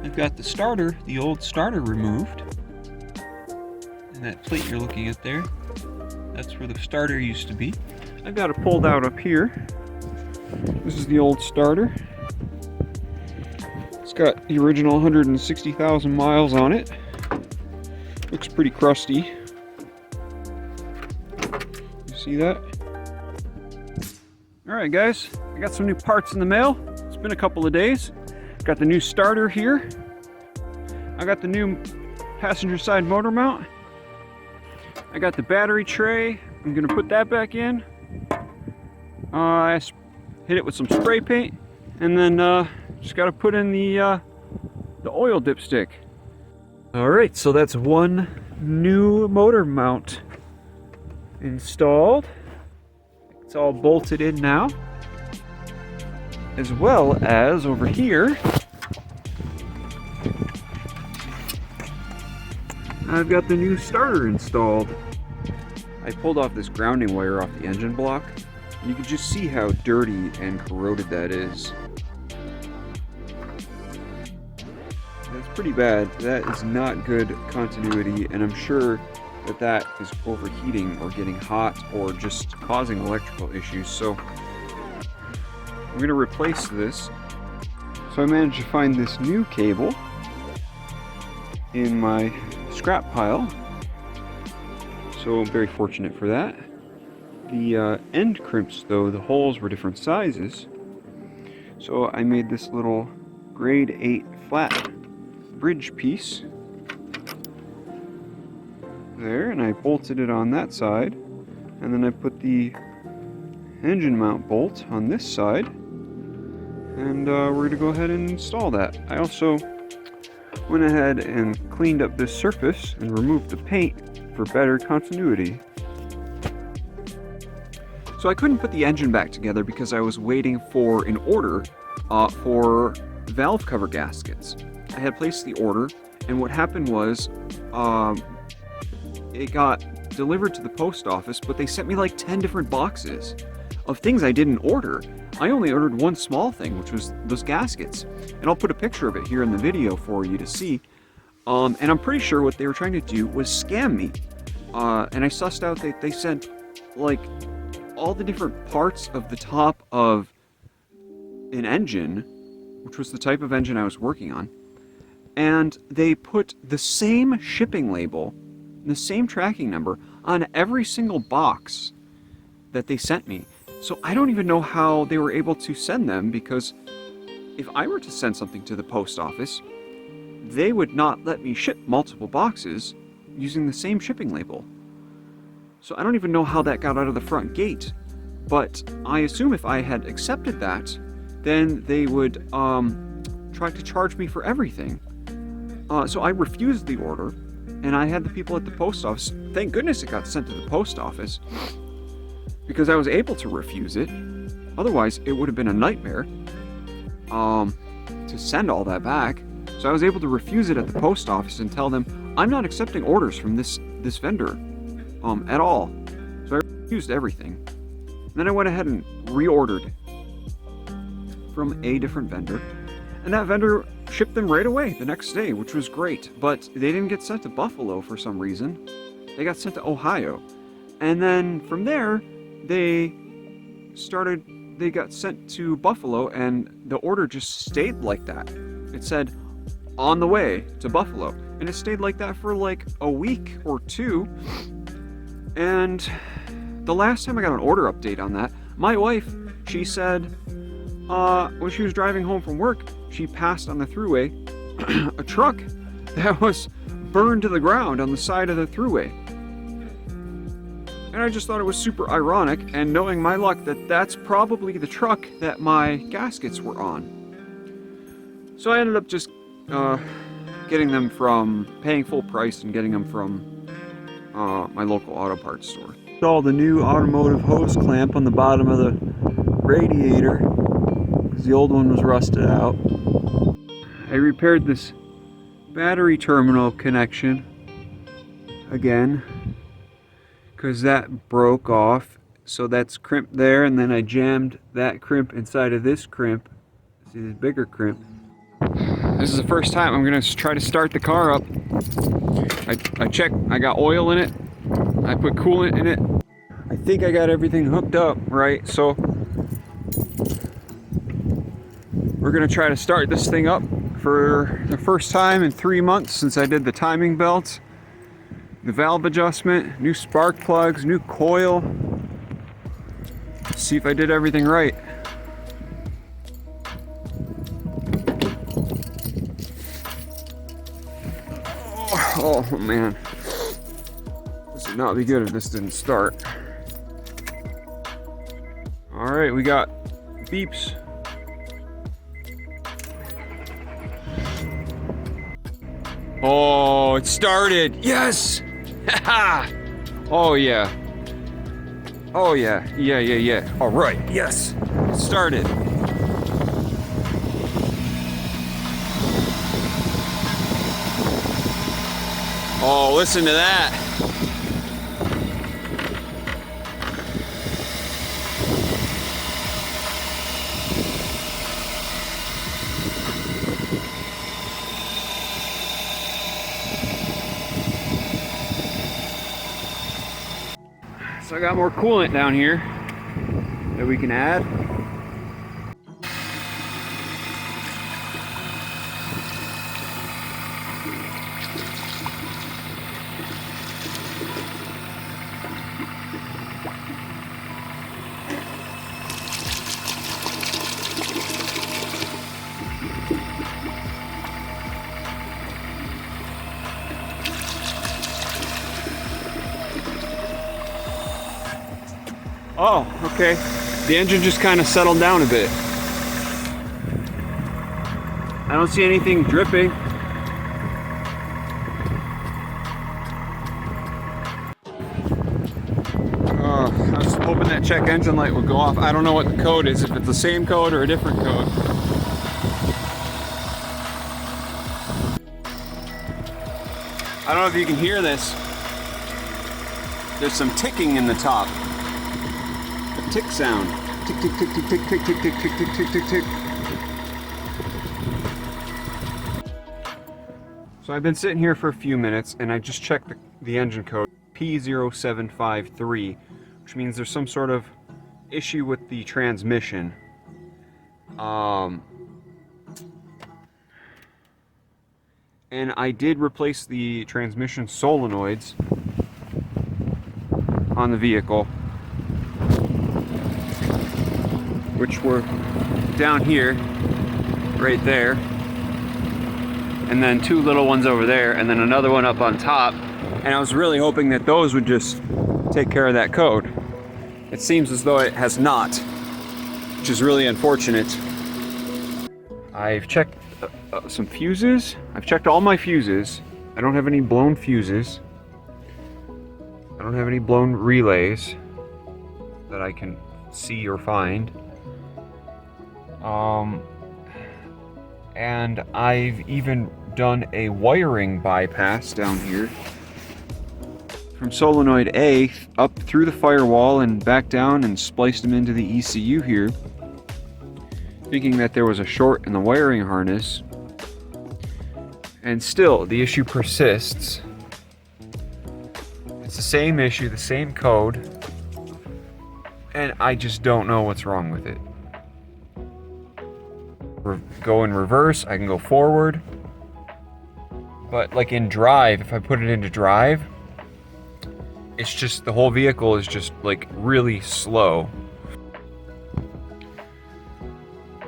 I've got the starter, the old starter removed. And that plate you're looking at there, that's where the starter used to be. I've got it pulled out up here. This is the old starter. It's got the original 160,000 miles on it. Looks pretty crusty. You see that? Alright guys, I got some new parts in the mail. It's been a couple of days. Got the new starter here. I got the new passenger side motor mount. I got the battery tray. I'm gonna put that back in. I hit it with some spray paint, and then just gotta put in the oil dipstick. All right, so that's one new motor mount installed. It's all bolted in now, as well as over here I've got the new starter installed. I pulled off this grounding wire off the engine block. You can just see how dirty and corroded that is. That's pretty bad. That is not good continuity, and I'm sure that that is overheating or getting hot or just causing electrical issues. So I'm going to replace this. So I managed to find this new cable in my scrap pile. So I'm very fortunate for that. The end crimps though, the holes were different sizes. So I made this little grade 8 flat bridge piece there, and I bolted it on that side, and then I put the engine mount bolt on this side, and we're going to go ahead and install that. I also went ahead and cleaned up this surface and removed the paint for better continuity. So I couldn't put the engine back together because I was waiting for an order for valve cover gaskets. I had placed the order, and what happened was it got delivered to the post office, but they sent me like 10 different boxes of things I didn't order. I only ordered one small thing, which was those gaskets. And I'll put a picture of it here in the video for you to see. And I'm pretty sure what they were trying to do was scam me. And I sussed out that they sent like all the different parts of the top of an engine, which was the type of engine I was working on. And they put the same shipping label, the same tracking number on every single box that they sent me. So I don't even know how they were able to send them, because if I were to send something to the post office, they would not let me ship multiple boxes using the same shipping label. So I don't even know how that got out of the front gate. But I assume if I had accepted that, then they would try to charge me for everything. So I refused the order, and I had the people at the post office, thank goodness it got sent to the post office, because I was able to refuse it. Otherwise, it would have been a nightmare to send all that back. So I was able to refuse it at the post office and tell them, I'm not accepting orders from this vendor at all. So I refused everything. And then I went ahead and reordered from a different vendor. And that vendor shipped them right away the next day, which was great. But they didn't get sent to Buffalo for some reason. They got sent to Ohio. And then from there, they got sent to Buffalo, and the order just stayed like that. It said, on the way to Buffalo. And it stayed like that for like a week or two. And the last time I got an order update on that, my wife, she said, when she was driving home from work, she passed on the thruway a truck that was burned to the ground on the side of the thruway. And I just thought it was super ironic, and knowing my luck, that's probably the truck that my gaskets were on. So I ended up just getting them from, paying full price and getting them from my local auto parts store. Installed the new automotive hose clamp on the bottom of the radiator because the old one was rusted out. I repaired this battery terminal connection again because that broke off. So that's crimped there, and then I jammed that crimp inside of this crimp. See this bigger crimp. This is the first time I'm gonna try to start the car up. I checked, I got oil in it, I put coolant in it. I think I got everything hooked up right, so we're gonna try to start this thing up for the first time in 3 months since I did the timing belt, the valve adjustment, new spark plugs, new coil. See if I did everything right. Oh man, this would not be good if this didn't start. All right, we got beeps. Oh, it started. Yes. Oh yeah. Oh yeah. Yeah. All right. Yes. It started. Oh, listen to that. So I got more coolant down here that we can add. Oh, okay. The engine just kind of settled down a bit. I don't see anything dripping. I was hoping that check engine light would go off. I don't know what the code is, if it's the same code or a different code. I don't know if you can hear this. there's some ticking in the top. A tick sound. Tick, tick, tick, tick, tick, tick, tick, tick, tick, tick, tick, tick, tick. So I've been sitting here for a few minutes and I just checked the engine code P0753, which means there's some sort of issue with the transmission. And I did replace the transmission solenoids on the vehicle, which were down here, right there, and then two little ones over there, and then another one up on top. And I was really hoping that those would just take care of that code. It seems as though it has not, which is really unfortunate. I've checked some fuses. I've checked all my fuses. I don't have any blown fuses. I don't have any blown relays that I can see or find. And I've even done a wiring bypass down here from solenoid A up through the firewall and back down and spliced them into the ECU here, thinking that there was a short in the wiring harness. And still, the issue persists. It's the same issue, the same code, and I just don't know what's wrong with it. Go in reverse, I can go forward, but like in drive, if I put it into drive, it's just, the whole vehicle is just like really slow.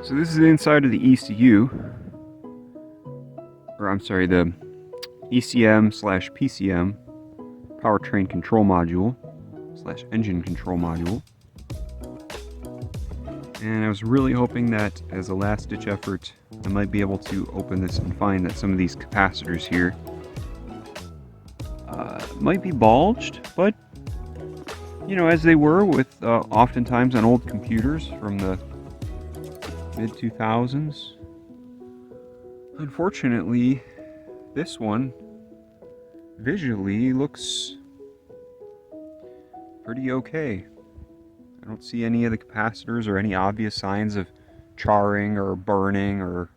So this is the inside of the ECU, or I'm sorry, the ECM/PCM powertrain control module / engine control module. And I was really hoping that as a last ditch effort, I might be able to open this and find that some of these capacitors here might be bulged, but you know, as they were with oftentimes on old computers from the mid-2000s. Unfortunately, this one visually looks pretty okay. I don't see any of the capacitors or any obvious signs of charring or burning or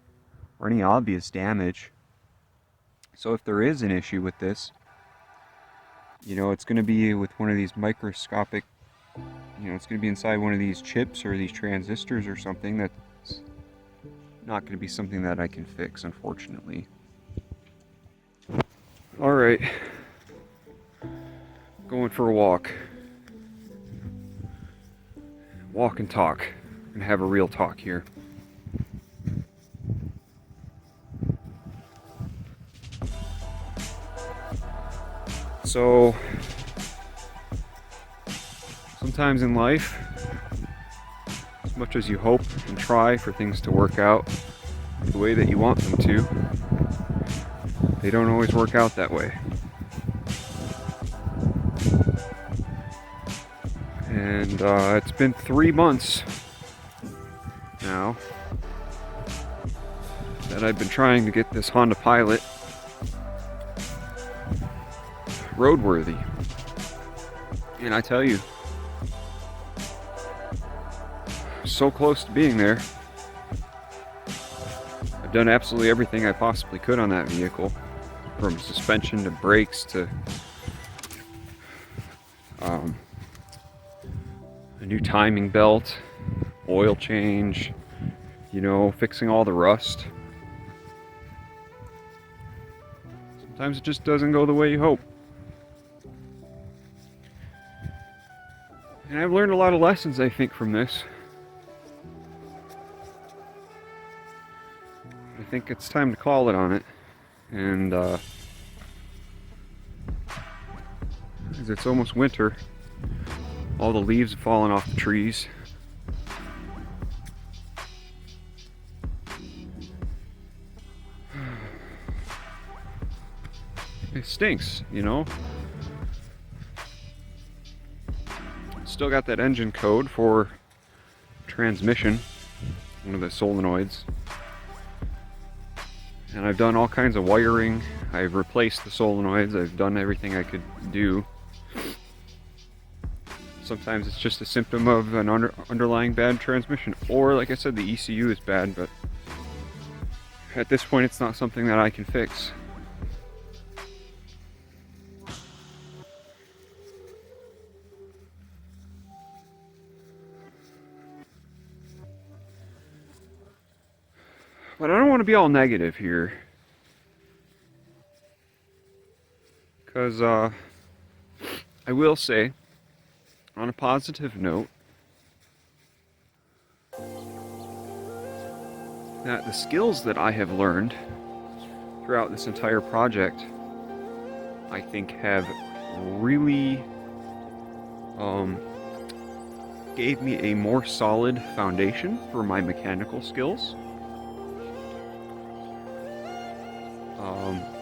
any obvious damage. So if there is an issue with this, you know, it's going to be with one of these microscopic, you know, it's going to be inside one of these chips or these transistors or something. That's not going to be something that I can fix, unfortunately. Alright, going for a walk. Walk and talk. We're gonna have a real talk here. So, sometimes in life, as much as you hope and try for things to work out the way that you want them to, they don't always work out that way. And it's been 3 months now that I've been trying to get this Honda Pilot roadworthy. And I tell you, so close to being there. I've done absolutely everything I possibly could on that vehicle, from suspension to brakes to a new timing belt, oil change, you know, fixing all the rust. Sometimes it just doesn't go the way you hope. And I've learned a lot of lessons, I think, from this. I think it's time to call it on it. And as it's almost winter, all the leaves have fallen off the trees. It stinks, you know. Still got that engine code for transmission, one of the solenoids. And I've done all kinds of wiring. I've replaced the solenoids. I've done everything I could do. Sometimes it's just a symptom of an underlying bad transmission, or like I said, the ECU is bad, but at this point it's not something that I can fix. But I don't want to be all negative here, because I will say, on a positive note, that the skills that I have learned throughout this entire project, I think have really gave me a more solid foundation for my mechanical skills.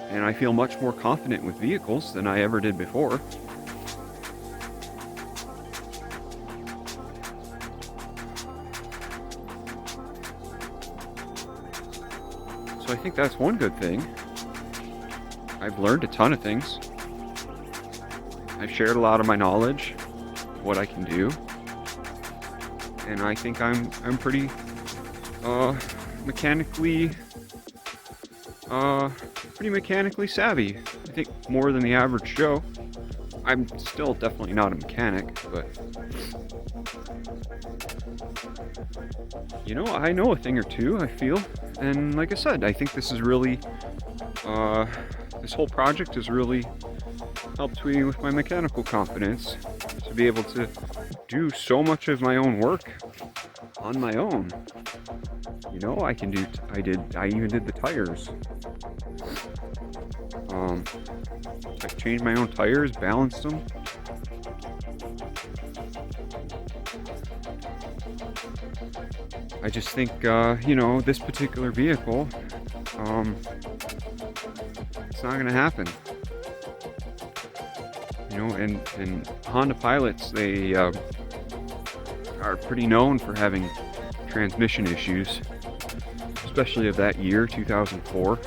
And I feel much more confident with vehicles than I ever did before. So I think that's one good thing. I've learned a ton of things. I've shared a lot of my knowledge, what I can do, and I think I'm pretty mechanically savvy. I think more than the average Joe. I'm still definitely not a mechanic, but you know, I know a thing or two, I feel. And like I said, I think this is really, this whole project has really helped me with my mechanical confidence to be able to do so much of my own work on my own. You know, I even did the tires. I changed my own tires, balanced them. I just think, you know, this particular vehicle, it's not gonna happen. You know, and Honda Pilots, they are pretty known for having transmission issues, especially of that year, 2004.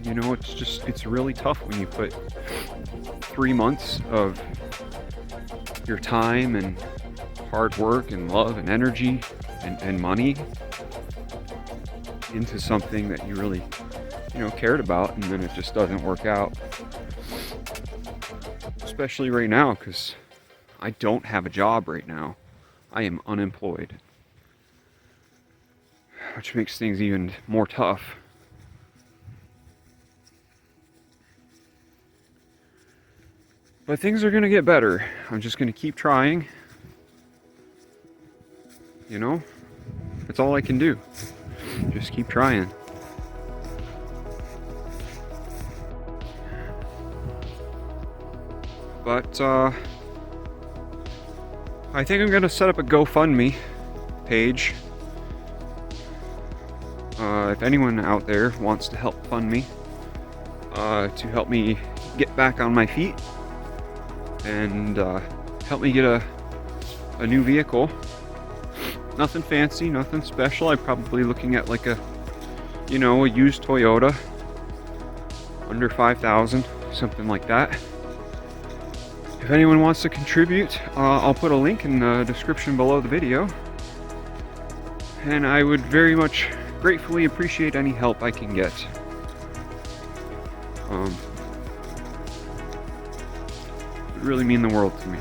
You know, it's really tough when you put 3 months of your time and hard work and love and energy and money into something that you really, you know, cared about, and then it just doesn't work out. Especially right now, because I don't have a job right now. I am unemployed, which makes things even more tough. But things are gonna get better. I'm just gonna keep trying. You know, that's all I can do. Just keep trying. But I think I'm gonna set up a GoFundMe page. If anyone out there wants to help fund me, to help me get back on my feet and help me get a new vehicle. Nothing fancy, nothing special. I'm probably looking at like a used Toyota, under 5,000, something like that. If anyone wants to contribute, I'll put a link in the description below the video. And I would very much gratefully appreciate any help I can get. It would really mean the world to me.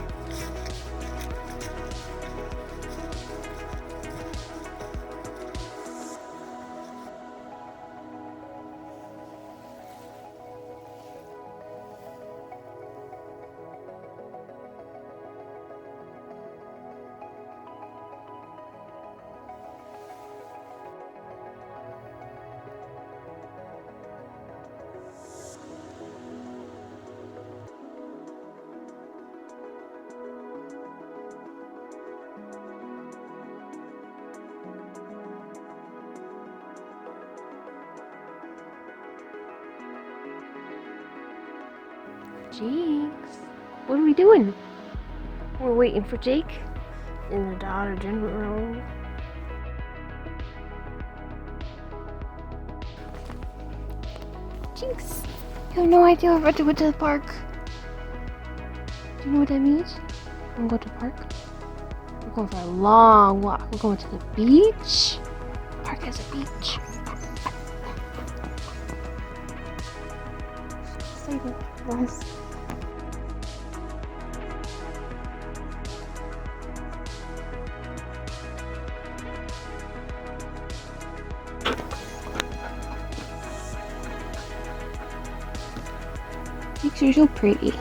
Jinx, what are we doing? We're waiting for Jake in the Dollar General. Jinx! You have no idea we're about to go to the park. Do you know what that means? We're gonna go to the park. We're going for a long walk. We're going to the beach. The park has a beach. Excited for us. Jinx, you're so pretty.